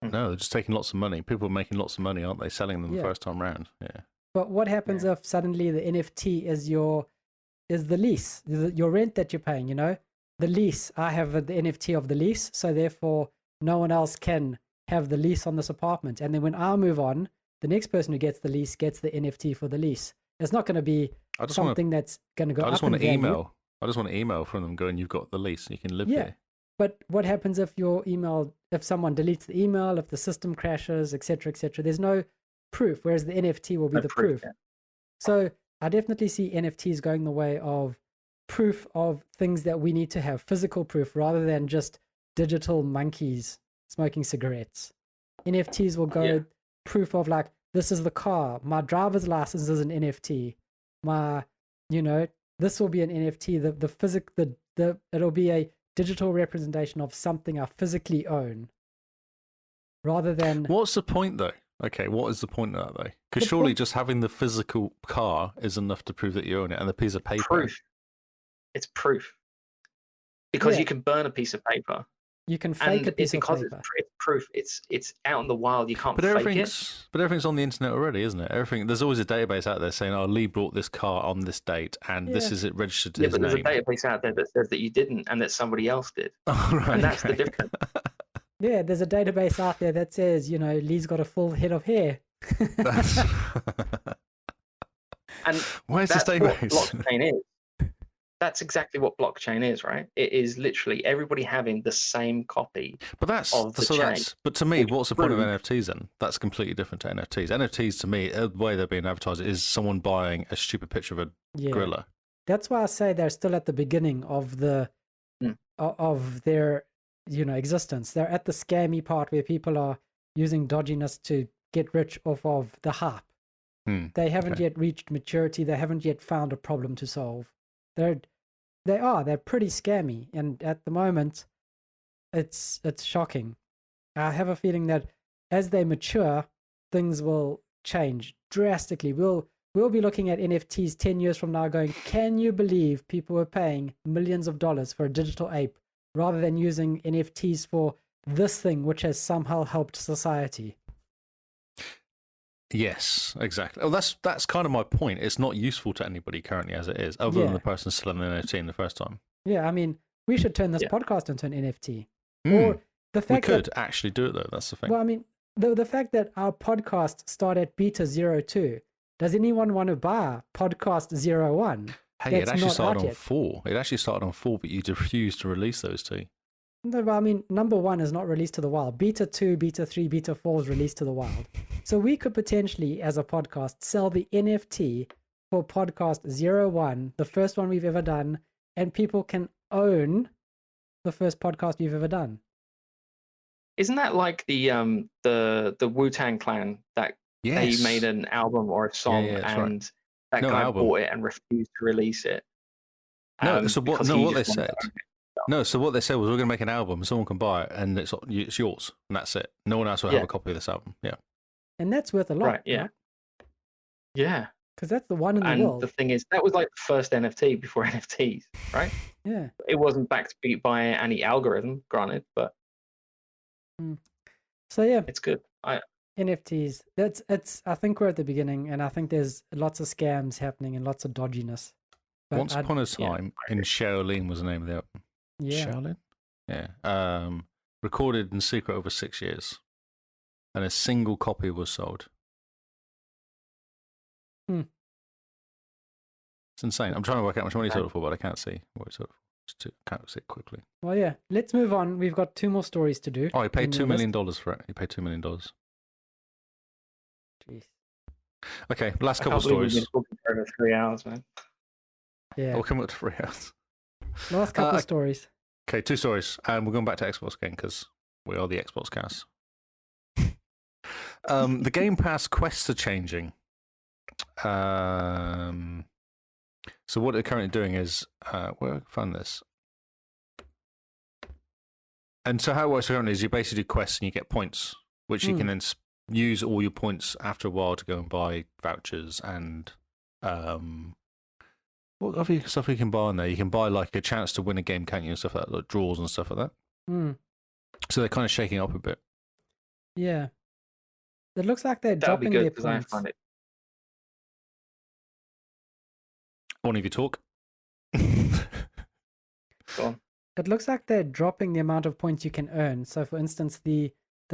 No, they're just taking lots of money. People are making lots of money, aren't they? Selling them Yeah. the first time round. Yeah. But what happens if suddenly the NFT is the lease, your rent that you're paying, you know? The lease, I have the NFT of the lease, so therefore no one else can have the lease on this apartment. And then when I move on, the next person who gets the lease gets the NFT for the lease. It's not going to be I just want something that's going to go I just up want in an value. email. I just want an email from them going, "You've got the lease. You can live Yeah. here." But what happens if your email, if someone deletes the email, if the system crashes, etc., etc.? There's no proof, whereas the NFT will be No the proof, proof. yeah. So I definitely see NFTs going the way of proof of things that we need to have, physical proof, rather than just digital monkeys smoking cigarettes. NFTs will go Yeah. proof of like, this is the car, my driver's license is an NFT, my, this will be an NFT. It'll be a digital representation of something I physically own, rather than What's the point, though? Okay, what is the point of that, though? Because The surely point- just having the physical car is enough to prove that you own it, and the piece of paper. Proof. It's proof. Because Yeah. you can burn a piece of paper. you can fake And a piece of because paper. it's proof, it's out in the wild. You can't But fake it. everything's on the internet already, isn't it? There's always a database out there saying, "Oh, Lee brought this car on this date, and this Yeah. is it registered to Yeah, his but there's a name." database out there that says that you didn't and that somebody else did. Oh, right, And that's the okay. difference. Yeah, there's a database out there that says, Lee's got a full head of hair. That's... And Where's this that's what database? blockchain is. That's exactly what blockchain is, right? It is literally everybody having the same copy. But but to me, It's what's the point of proof. NFTs then? That's completely different to NFTs. NFTs to me, the way they're being advertised is someone buying a stupid picture of a Yeah. gorilla. That's why I say they're still at the beginning of the Mm. of their existence. They're at the scammy part where people are using dodginess to get rich off of the hype. They haven't okay. yet reached maturity. They haven't yet found a problem to solve. They're pretty scammy, and at the moment, it's shocking. I have a feeling that as they mature, things will change drastically. We'll be looking at NFTs 10 years from now going, can you believe people were paying millions of dollars for a digital ape rather than using NFTs for this thing which has somehow helped society? Yes, exactly. Oh, that's kind of my point. It's not useful to anybody currently as it is, other than Yeah. the person selling an NFT in the first time. Yeah, I mean, we should turn this Yeah. podcast into an NFT. Mm. Or the We fact could that, actually do it though. That's the thing. well, I mean, the fact that our podcasts start at beta 02, does anyone want to buy podcast 01? Hey, it that's actually not started out on yet. 4. It actually started on 4, but you refused to release those two. No, but I mean, number 1 is not released to the wild. Beta 2, beta 3, beta 4 is released to the wild. So we could potentially, as a podcast, sell the NFT for podcast 01, the first one we've ever done, and people can own the first podcast we've ever done. Isn't that like the Wu-Tang Clan that Yes. they made an album or a song yeah, that's right. and that No, guy album. bought it and refused to release it? No, so what? because No, he what they just wanted said. to own it. No, so what they said was we're going to make an album. Someone can buy it, and it's yours, and that's it. No one else will have Yeah. a copy of this album. Yeah. And that's worth a lot, Right, yeah. Yeah. Because that's the one in the And world. the thing is, that was like the first NFT before NFTs, right? Yeah. It wasn't backed by any algorithm, granted, but So yeah, it's good. NFTs. I think we're at the beginning, and I think there's lots of scams happening and lots of dodginess. But Once upon a yeah, time, in Shaolin was the name of the album. yeah. Shaolin? Yeah. Recorded in secret over 6 years. And a single copy was sold. Hmm. It's insane. I'm trying to work out how much money he sold it for, but I can't see what he sold it for. Can't see it quickly. Well, yeah. Let's move on. We've got 2 more stories to do. Oh, he paid in $2 your million list. for it. He paid $2 million. Jeez. Okay, last I couple can't believe we've stories. been talking for over 3 hours, man. Yeah. We'll come up to 3 hours. Last couple of stories. Okay, 2 stories. And we're going back to Xbox again because we are the Xbox cast. The Game Pass quests are changing. So what they're currently doing is, where I found this. And so how it works currently is you basically do quests and you get points, which you can then use all your points after a while to go and buy vouchers and what other stuff you can buy on there. You can buy like a chance to win a game, can't you, and stuff like that, like draws and stuff like that. Mm. So they're kind of shaking up a bit. Yeah. It looks like they're That would be dropping good their because I points. find it. One of you talk. Go on. It looks like they're dropping the amount of points you can earn. So, for instance, the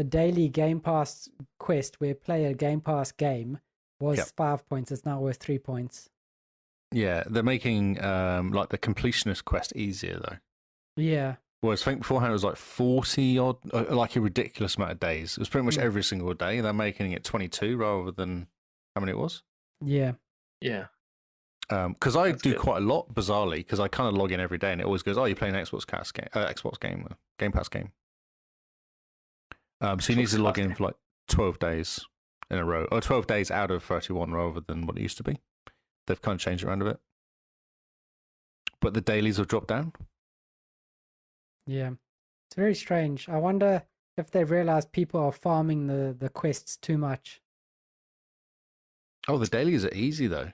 daily Game Pass quest where play a Game Pass game was Yep. 5 points. It's now worth 3 points. Yeah, they're making like the completionist quest easier though. Yeah. Whereas I think beforehand it was like 40 odd, like a ridiculous amount of days. It was pretty much every single day. They're making it 22 rather than how many it was. Yeah. Yeah. Because I That's do good. quite a lot bizarrely because I kind of log in every day and it always goes, "Oh, you're playing an Xbox game, Game Pass game." So you need to log in for like 12 days in a row, or 12 days out of 31 rather than what it used to be. They've kind of changed it around a bit, but the dailies have dropped down. Yeah. It's very strange. I wonder if they've realized people are farming the quests too much. Oh, the dailies are easy though.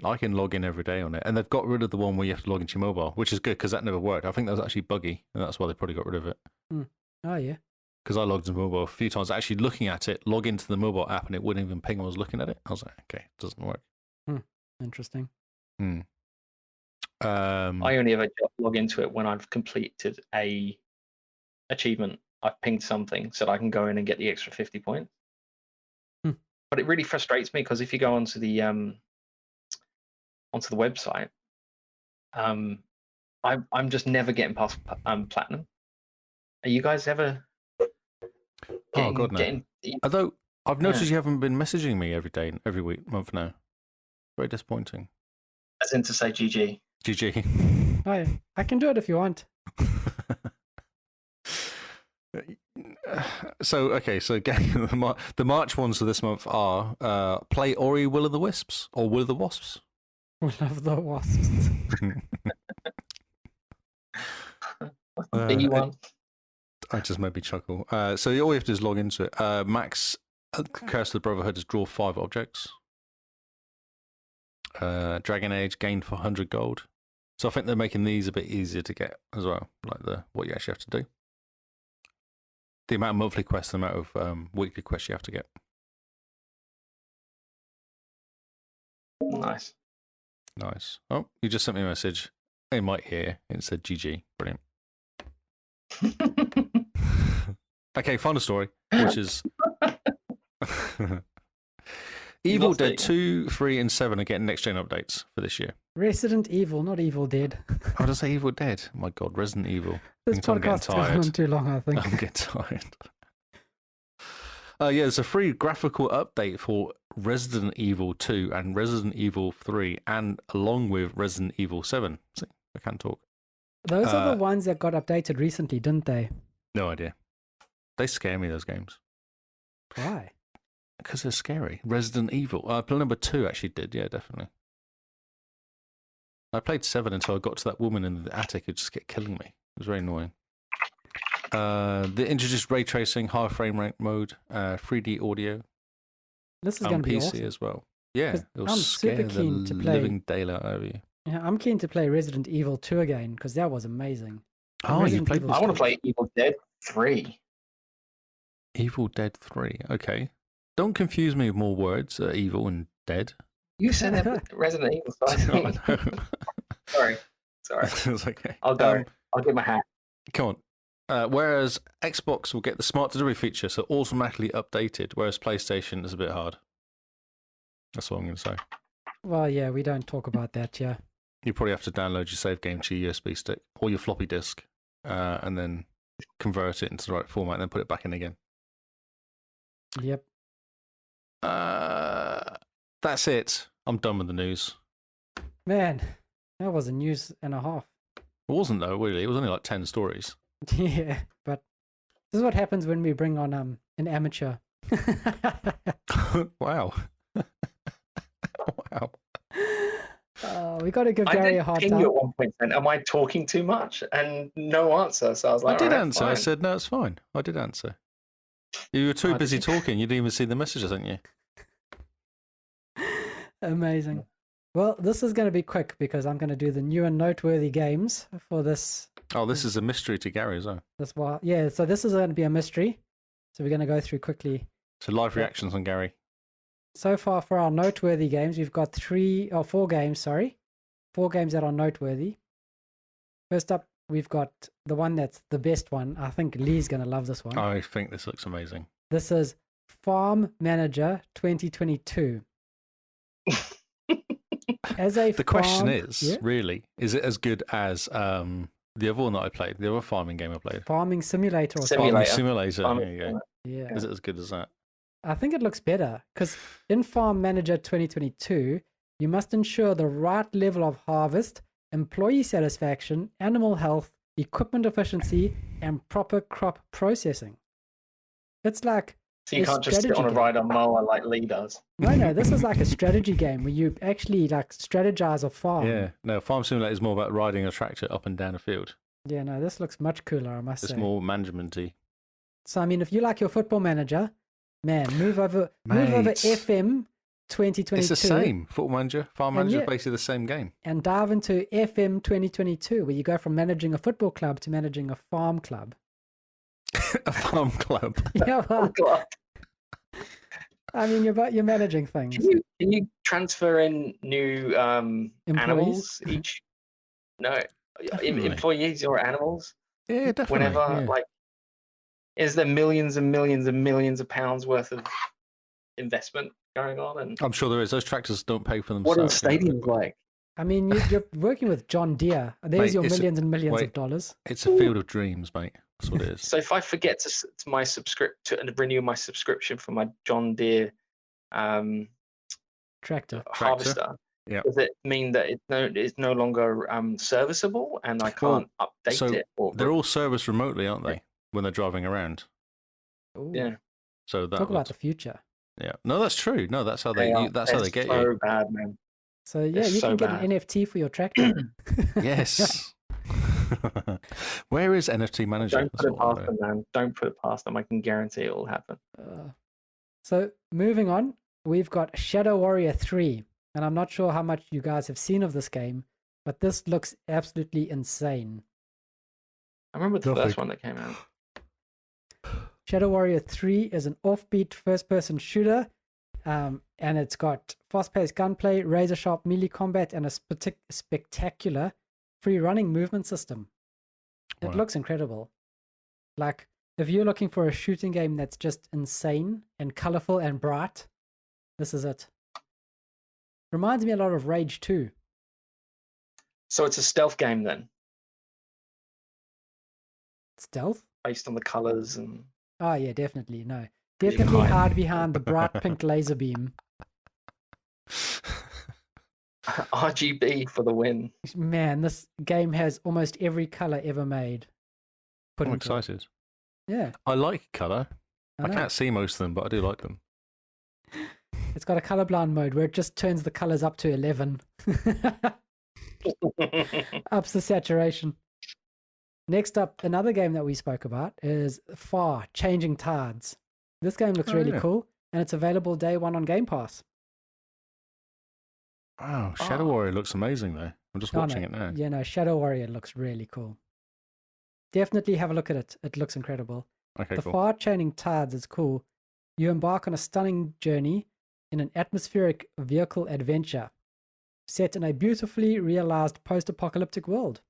I can log in every day on it, and they've got rid of the one where you have to log into your mobile, which is good because that never worked. I think that was actually buggy, and that's why they probably got rid of it. Oh, yeah. Because I logged into mobile a few times, actually looking at it, log into the mobile app, and it wouldn't even ping when I was looking at it. I was like, okay, it doesn't work. Interesting. I only ever log into it when I've completed a achievement. I've pinged something so that I can go in and get the extra 50 points. But it really frustrates me because if you go onto the website, I'm just never getting past platinum. Are you guys ever? Oh God, no. Although I've noticed you haven't been messaging me every day, every week, month now. Very disappointing. As in to say GG. GG. Oh, yeah. I can do it if you want. So the March ones for this month are play Ori Will of the Wisps or Will of the Wasps. Will of the Wasps. What's the B one? I just made me chuckle. So all you have to do is log into it. Max Curse of the Brotherhood is draw 5 objects. Dragon Age gained for 100 gold. So I think they're making these a bit easier to get as well, like what you actually have to do. The amount of monthly quests, the amount of weekly quests you have to get. Nice. Nice. Oh, you just sent me a message. They might hear. It said GG. Brilliant. Okay, final story, which is Evil Dead 2, 3, and 7 are getting next gen updates for this year. Resident Evil, not Evil Dead. Oh, did I say Evil Dead? Oh my God, Resident Evil. This podcast's going on too long, I think. I'm getting tired. Yeah, there's a free graphical update for Resident Evil 2 and Resident Evil 3, and along with Resident Evil 7. See, I can't talk. Those are the ones that got updated recently, didn't they? No idea. They scare me, those games. Why? Because they're scary. Resident Evil. Number 2 actually did, yeah, definitely. I played 7 until I got to that woman in the attic who just kept killing me. It was very annoying. They introduced ray tracing, high frame rate mode, 3D audio. This is going to be PC awesome. as well. Yeah, it'll I'm scare super keen the to play. living daylight out of you. Yeah, I'm keen to play Resident Evil 2 again because that was amazing. Oh, you played I want to play Evil Dead 3. Evil Dead 3. Okay. Don't confuse me with more words, evil and dead. You said Resident Evil. No. Sorry. It's okay. I'll go. I'll get my hat. Come on. Whereas Xbox will get the smart delivery feature, so automatically updated, whereas PlayStation is a bit hard. That's what I'm going to say. Well, yeah, we don't talk about that, yeah. You probably have to download your save game to your USB stick or your floppy disk, and then convert it into the right format, and then put it back in again. Yep. That's it. I'm done with the news. Man, that was a news and a half. It wasn't though, really. It was only like 10 stories. Yeah, but this is what happens when we bring on an amateur. Wow. Wow. We got to give Gary a hard I did time. ping you at one point saying, am I talking too much? And no answer. So I was like, I did "All right, answer. I fine." said, no, it's fine. I did answer. You were too busy talking. You didn't even see the messages, didn't you? Amazing. Well, this is going to be quick because I'm going to do the new and noteworthy games for this. Oh, this is a mystery to Gary as well. Yeah, so this is going to be a mystery. So we're going to go through quickly. So live reactions on Gary. So far for our noteworthy games, we've got 4 games, sorry. 4 games that are noteworthy. First up, we've got the one that's the best one. I think Lee's going to love this one. I think this looks amazing. This is Farm Manager 2022. As a The question farm- is, yeah? really, is it as good as the other one that I played, the other farming game I played? Farming simulator or Farming Simulator. Simulator. Farming There you go. Simulator. Yeah. Is it as good as that? I think it looks better because in Farm Manager 2022, you must ensure the right level of harvest, employee satisfaction, animal health, equipment efficiency, and proper crop processing. It's like So you a can't just sit on a strategy game. ride on mower like Lee does. No, this is like a strategy game where you actually like strategize a farm. Yeah. No, Farm Simulator is more about riding a tractor up and down a field. Yeah, no, this looks much cooler, I must It's say. more management-y. So I mean, if you like your Football Manager, man, move over Mate. FM 2022. It's the same. Football Manager, Farm And Manager, yeah- basically the same game. And dive into FM 2022, where you go from managing a football club to managing a farm club. A farm club. Yeah, Oh, well, God. I mean, you're managing things. Can you transfer in new animals each? No, Definitely. employees or animals. Yeah, definitely. Whenever, yeah. like, is there millions and millions and millions of pounds worth of investment going on? And I'm sure there is. Those tractors don't pay for what are the themselves. stadiums like? I mean, you're working with John Deere. There's Mate, your it's a- millions and millions of wait. dollars. It's a field of dreams, mate. That's what it is. So if I forget to my to renew my subscription for my John Deere Tractor. harvester, Yeah. does it mean that it's no longer serviceable and I can't update so it? Or They're all serviced remotely, aren't they? When they're driving around. Ooh, yeah, So that talk about would- the future. yeah. No, that's true. No, that's how they. are- That's how they're they get so you. bad, man. So yeah, It's you so can get bad. an NFT for your tractor. Yes. Where is NFT manager? Don't That's put it what I wanna past them, man. Don't put it past them. I can guarantee it will happen. So moving on, we've got Shadow Warrior 3, and I'm not sure how much you guys have seen of this game, but this looks absolutely insane. I remember the Nothing. first one that came out. Shadow Warrior 3 is an offbeat first-person shooter, and it's got fast-paced gunplay, razor-sharp melee combat, and a spectacular free-running movement system. It Wow. looks incredible. Like, if you're looking for a shooting game that's just insane and colorful and bright, this is it. Reminds me a lot of Rage 2. So it's a stealth game then, Stealth? based on the colors and Oh, yeah, definitely. No. You can Definitely hide. hide behind the bright pink laser beam. RGB for the win. Man, this game has almost every color ever made. Put I'm into it. excited. Yeah, I like colour. I I know. can't see most of them, but I do like them. It's got a colorblind mode where it just turns the colors up to 11. Ups the saturation. Next up, another game that we spoke about is Far Changing Tides. This game looks Oh, really yeah. cool, and it's available day one on Game Pass. Wow, Shadow Oh. Warrior looks amazing though. I'm just Oh, watching no. it now. Yeah, no, Shadow Warrior looks really cool. Definitely have a look at it. It looks incredible. Okay, The cool. Far Chaining Tides is cool. You embark on a stunning journey in an atmospheric vehicle adventure set in a beautifully realized post-apocalyptic world.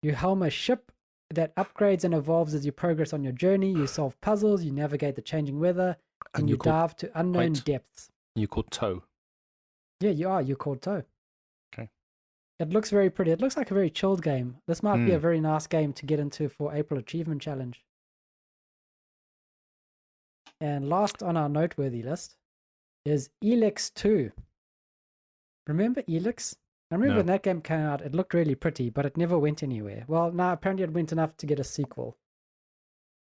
You helm a ship that upgrades and evolves as you progress on your journey. You solve puzzles, you navigate the changing weather, and you you're called, dive to unknown wait. depths. you're called Toe. Yeah, you are. You're called Toe. Okay. It looks very pretty. It looks like a very chilled game. This might be a Mm. very nice game to get into for April Achievement Challenge. And last on our noteworthy list is Elix 2. Remember Elix? I remember No. when that game came out, it looked really pretty, but it never went anywhere. Well, no, apparently it went enough to get a sequel.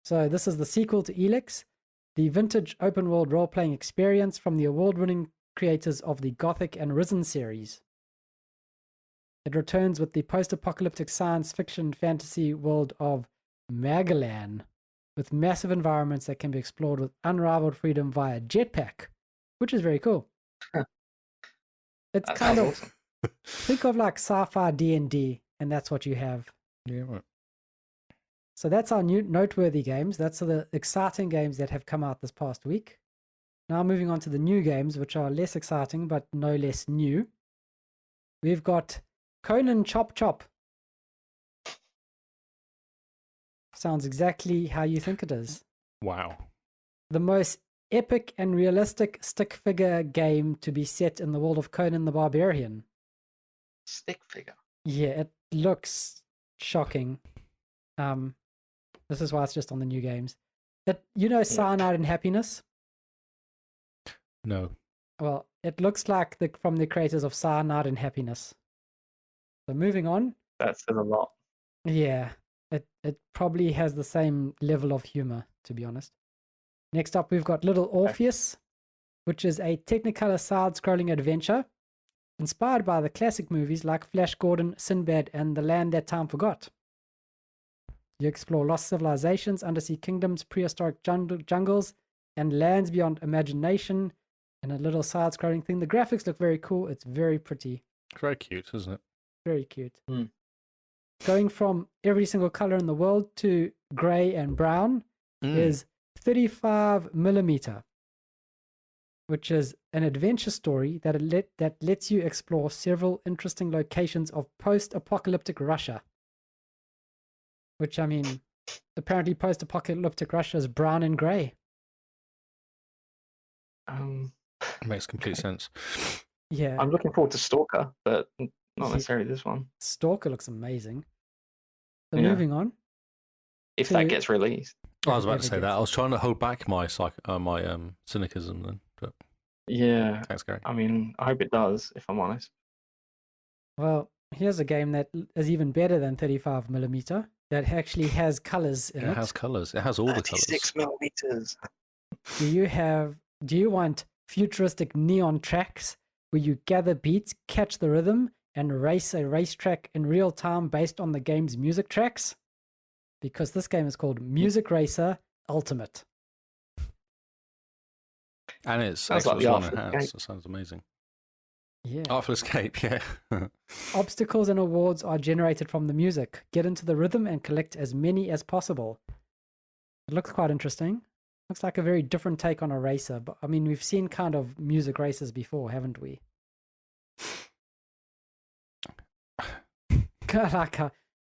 So this is the sequel to Elix, the vintage open-world role-playing experience from the award-winning creators of the Gothic and Risen series. It returns with the post-apocalyptic science fiction fantasy world of Magalan, with massive environments that can be explored with unrivaled freedom via jetpack, which is very cool. It's That kind sounds of, awesome. think of like sci-fi D&D, and that's what you have. Yeah, right. So that's our new noteworthy games. That's the exciting games that have come out this past week. Now moving on to the new games, which are less exciting but no less new. We've got Conan Chop Chop. Sounds exactly how you think it is. Wow. The most epic and realistic stick figure game to be set in the world of Conan the Barbarian. Stick figure. Yeah, it looks shocking. This is why it's just on the new games. Cyanide and Happiness? No. Well, it looks like from the creators of Cyanide and Happiness. So moving on. That says a lot. Yeah, it probably has the same level of humor, to be honest. Next up, we've got Little Orpheus, which is a Technicolor side-scrolling adventure inspired by the classic movies like Flash Gordon, Sinbad, and The Land That Time Forgot. You explore lost civilizations, undersea kingdoms, prehistoric jungles, and lands beyond imagination in a little side-scrolling thing. The graphics look very cool. It's very pretty. Very cute, isn't it? Very cute. Mm. Going from every single color in the world to gray and brown is 35 millimeter, which is an adventure story that lets you explore several interesting locations of post-apocalyptic Russia. Which, I mean, apparently post-apocalyptic Russia is brown and gray. Makes complete sense. Yeah. I'm looking forward to Stalker, but not necessarily this one. Stalker looks amazing. So Yeah. moving on. If that gets released. I was about to say that. I was trying to hold back my cynicism then, but Yeah. thanks, Gary. I mean, I hope it does, if I'm honest. Well, here's a game that is even better than 35 millimeter. That actually has colors in it. It has colors. It has all the colors. 6 millimeters. Do you want futuristic neon tracks where you gather beats, catch the rhythm, and race a racetrack in real time based on the game's music tracks? Because this game is called Music Racer Ultimate. And it's Sounds like Xbox the One Artful enhanced. Escape. That sounds amazing. Yeah. Artful Escape, yeah. Obstacles and awards are generated from the music. Get into the rhythm and collect as many as possible. It looks quite interesting. Looks like a very different take on a racer. But I mean, we've seen kind of music racers before, haven't we?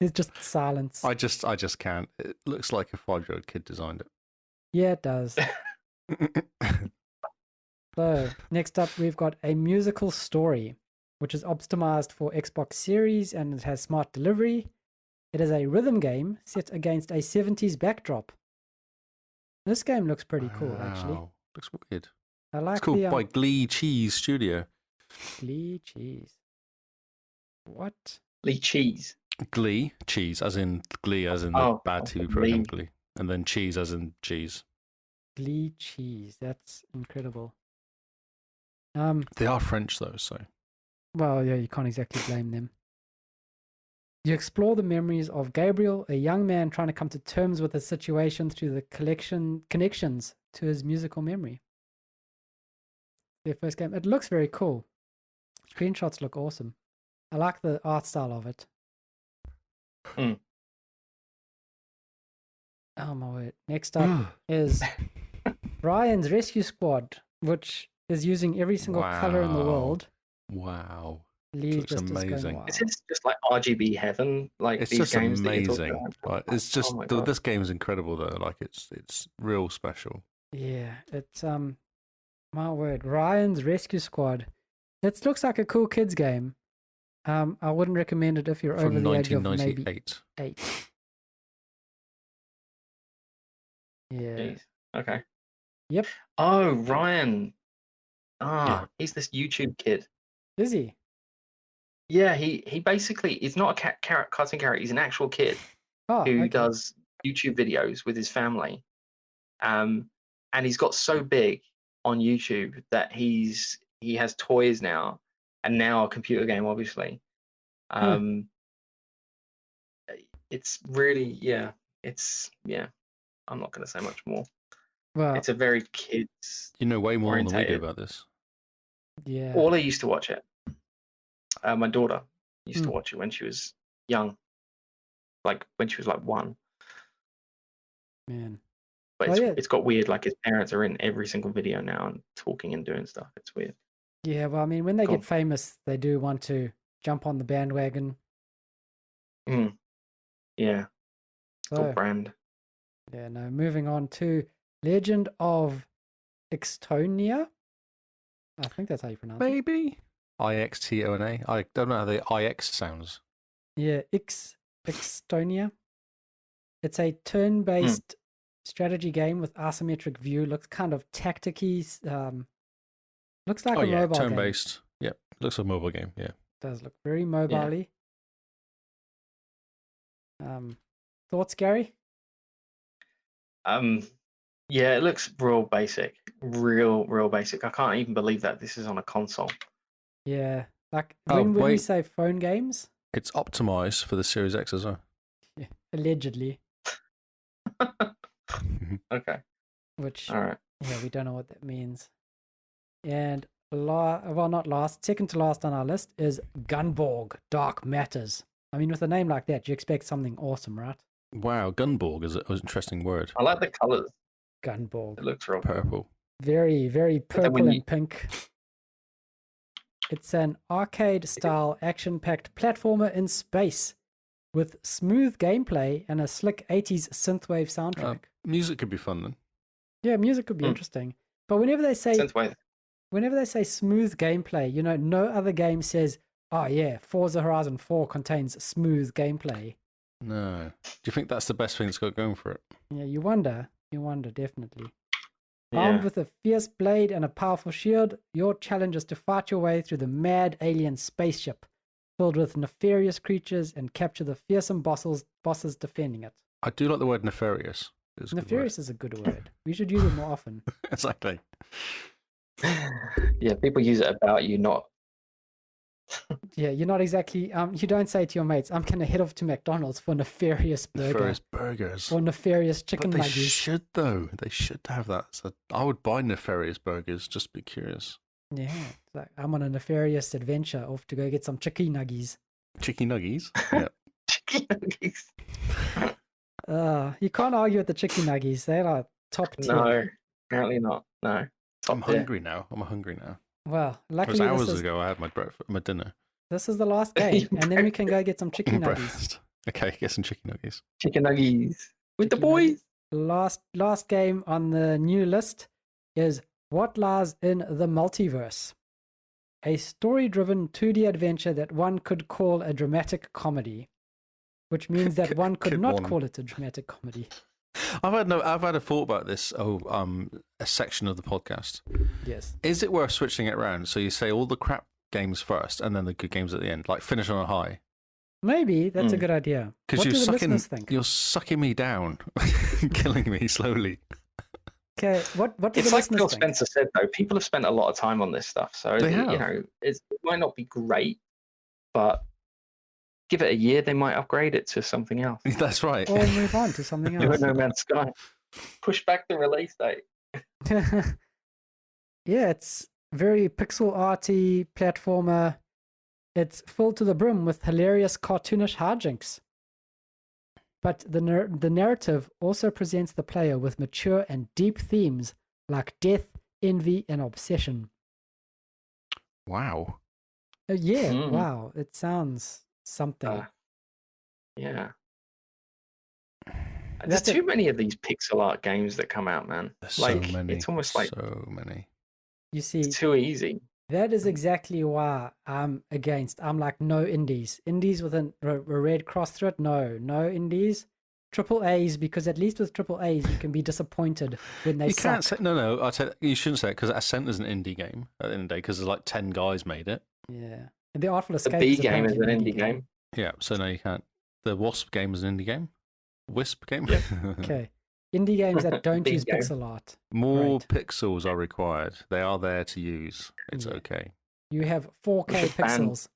It's just silence. I just can't. It looks like a 5-year-old kid designed it. Yeah, it does. So, next up, we've got A Musical Story, which is optimized for Xbox Series and it has smart delivery. It is a rhythm game set against a 70s backdrop. This game looks pretty cool, actually. Wow. Looks weird. I like It's called the by Glee Cheese Studio. Glee Cheese. What? Lee Cheese. Glee Cheese, as in Glee, as in the Oh, bad TV program Glee, and then cheese, as in cheese. Glee Cheese. That's incredible. They are French though, so. Well, yeah, you can't exactly blame them. You explore the memories of Gabriel, a young man trying to come to terms with his situation through the connections to his musical memory. Their first game. It looks very cool. Screenshots look awesome. I like the art style of it. Mm. Oh my word. Next up is Ryan's Rescue Squad, which is using every single color in the Wow. world. Wow. Lee Looks just is going amazing. wild. Is this just like RGB heaven? Like It's these just games that you're talking amazing. about? Like, it's just Oh my God. this game is incredible though. Like it's real special. Yeah, it's my word, Ryan's Rescue Squad. It looks like a cool kids game. I wouldn't recommend it if you're over From the age of maybe 1998. 8. Yeah. Jeez. Okay. Yep. Oh, Ryan. Yeah. He's this YouTube kid. Is he? Yeah, he basically he's not a cartoon character. He's an actual kid Oh, who okay. does YouTube videos with his family. And he's got so big on YouTube that he has toys now, and now a computer game, obviously. It's really I'm not going to say much more. Well, It's a very kids. You know way more than we do orientated. about this. yeah. Orla used to watch it. My daughter used to watch it when she was young, like when she was like 1. Man. But Oh, yeah. it's got weird. Like his parents are in every single video now and talking and doing stuff. It's weird. Yeah, well, I mean, when they Cool. get famous, they do want to jump on the bandwagon. Yeah, it's So, called brand. yeah, no, moving on to Legend of Extonia. I think that's how you pronounce it. Maybe IXTONA. I don't know how the IX sounds. Yeah, Extonia. It's a turn-based strategy game with asymmetric view. Looks kind of tacticky. Looks like a mobile game. turn-based. Yep, looks like a mobile game. Yeah. Does look very mobile-y. Thoughts, Gary? Yeah, it looks real basic. Real basic. I can't even believe that this is on a console. Yeah, like Oh, when we wait. say phone games, It's optimized for the Series X as well. yeah, allegedly, Okay. which All right. yeah, we don't know what that means. And not last, second to last on our list is Gunborg Dark Matters. I mean, with a name like that, you expect something awesome, right? Wow, Gunborg is an interesting word. I like the colors. Gunborg. It looks real cool. Purple. Very, very But then purple when and pink. It's an arcade-style, action-packed platformer in space with smooth gameplay and a slick 80s synthwave soundtrack. Music could be fun then. Yeah, music could be interesting. But whenever they say smooth gameplay, you know, no other game says, oh yeah, Forza Horizon 4 contains smooth gameplay. No. Do you think that's the best thing it's got going for it? Yeah, you wonder, definitely. Yeah. Armed with a fierce blade and a powerful shield, your challenge is to fight your way through the mad alien spaceship filled with nefarious creatures and capture the fearsome bosses defending it. I do like the word nefarious. It's a good word. Nefarious is a good word. We should use it more often. Exactly. Yeah, people use it about you, not. Yeah, you're not exactly. You don't say to your mates, "I'm gonna head off to McDonald's for nefarious burger Nefarious burgers. or nefarious chicken But they nuggets." should, though. They should have that. So I would buy nefarious burgers, just to be curious. Yeah, it's like I'm on a nefarious adventure, off to go get some chicken nuggets. Chicken nuggies? Yeah. Chicken nuggets. You can't argue with the chicken nuggets. They're like top tier. No, apparently not. No. I'm Top tier. hungry now. I'm hungry now. Well, It was luckily hours ago I had my dinner. this is the last game, and then we can go get some chicken nuggets. Breakfast. Okay, get some chicken nuggies. Chicken nuggets with the Chicken boys. nuggets. Last game on the new list is What Lies in the Multiverse, a story-driven 2D adventure that one could call a dramatic comedy, which means that one could not call it a dramatic comedy. I've had a thought about this. A section of the podcast. Yes. Is it worth switching it around? So you say all the crap games first, and then the good games at the end, like finish on a high. Maybe that's a good idea. Because What do the listeners think? you're sucking me down, killing me slowly. Okay, what do It's the like Phil listeners think? Spencer said, though. People have spent a lot of time on this stuff, so They have. you know it might not be great, but give it a year, they might upgrade it to something else. That's right. Or move on to something Do else. a No Man's Sky. Push back the release date. Yeah, it's very pixel arty platformer. It's filled to the brim with hilarious cartoonish hijinks. But the narrative also presents the player with mature and deep themes like death, envy, and obsession. Wow. Yeah, Mm. wow, it sounds something. Yeah. That's There's too many of these pixel art games that come out, man. There's Like so many. it's almost like so many. You see, it's too easy. that is exactly why I'm against. I'm like, no indies. Indies with a red cross through it. No indies. Triple A's, because at least with triple A's you can be disappointed when they You suck. can't say no. I tell you shouldn't say it because Ascent is an indie game at the end of the day because there's like 10 guys made it. Yeah. And the Artful The Escape B is game is an apparently indie game. Yeah, so no, you can't. The Wasp game is an indie game. Wisp game. Yep. Okay. Indie games that don't Big use game. pixel art. More Great. pixels are required. They are there to use. It's Yeah. okay. You have 4K should ban- pixels.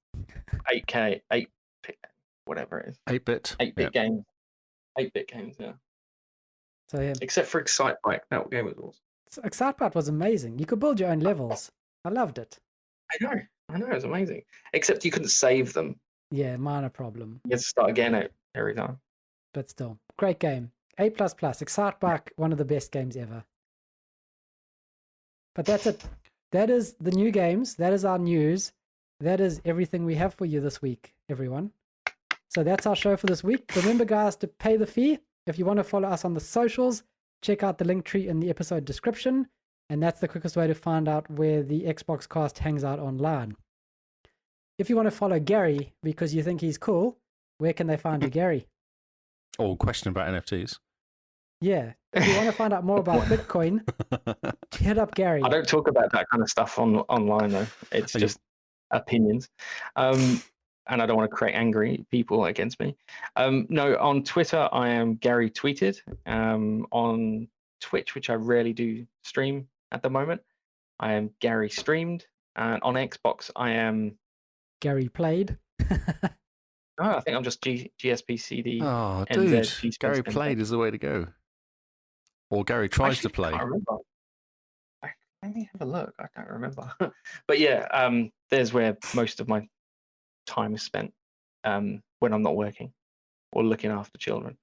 8K, 8, whatever it is. 8-bit. 8-bit games. 8-bit games, yeah. So yeah, Except for Excitebike, that game was awesome. Excitebike was amazing. You could build your own levels. I loved it. I know, it was amazing. Except you couldn't save them. Yeah, minor problem. You had to start again every time. But still, great game. A++. Excitebike, one of the best games ever. But that's it. That is the new games. That is our news. That is everything we have for you this week, everyone. So that's our show for this week. Remember, guys, to pay the fee. If you want to follow us on the socials, check out the link tree in the episode description. and that's the quickest way to find out where the Xbox Cast hangs out online. If you want to follow Gary because you think he's cool, where can they find you, Gary? Oh, question about NFTs. Yeah. If you want to find out more about Bitcoin, hit up Gary. I don't talk about that kind of stuff online though. It's just opinions. And I don't want to create angry people against me. No, on Twitter, I am Gary Tweeted. On Twitch, which I rarely do stream at the moment, I am Gary Streamed. And on Xbox, I am Gary Played. I think I'm just GSpcdNZ. Oh, dude, Gary Played is the way to go. Or Gary tries to play. I can't remember. Let me have a look. I can't remember. But yeah, there's where most of my time is spent when I'm not working or looking after children.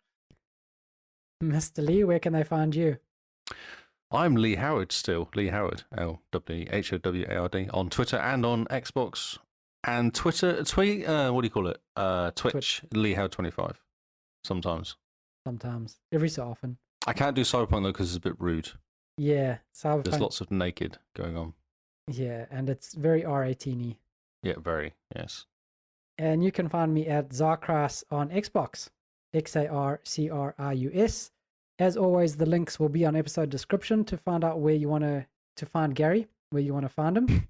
Mr. Lee, where can they find you? I'm Lee Howard still. Lee Howard, LWHOWARD, on Twitter and on Xbox and Twitter. What do you call it? Twitch. Lee Howard 25. Sometimes. Every so often. I can't do Cyberpunk though because it's a bit rude. Yeah, Cyberpunk. There's lots of naked going on. Yeah, and it's very R18-y. Yeah, very, yes. And you can find me at Zarkrus on Xbox, XARCRIUS. As always, the links will be on episode description to find out where you want to find Gary, where you want to find him.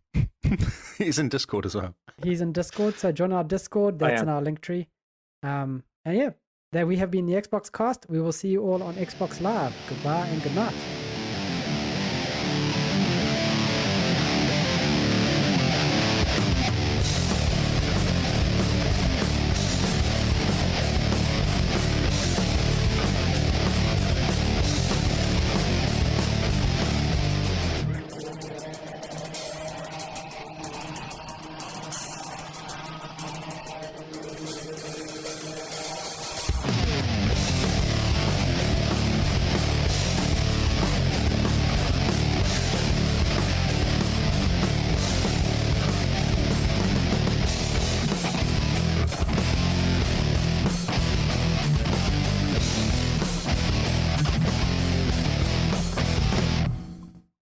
He's in Discord as well. He's in Discord, so join our Discord. That's in our link tree. And yeah, there we have been the Xbox Cast. We will see you all on Xbox Live. Goodbye and good night.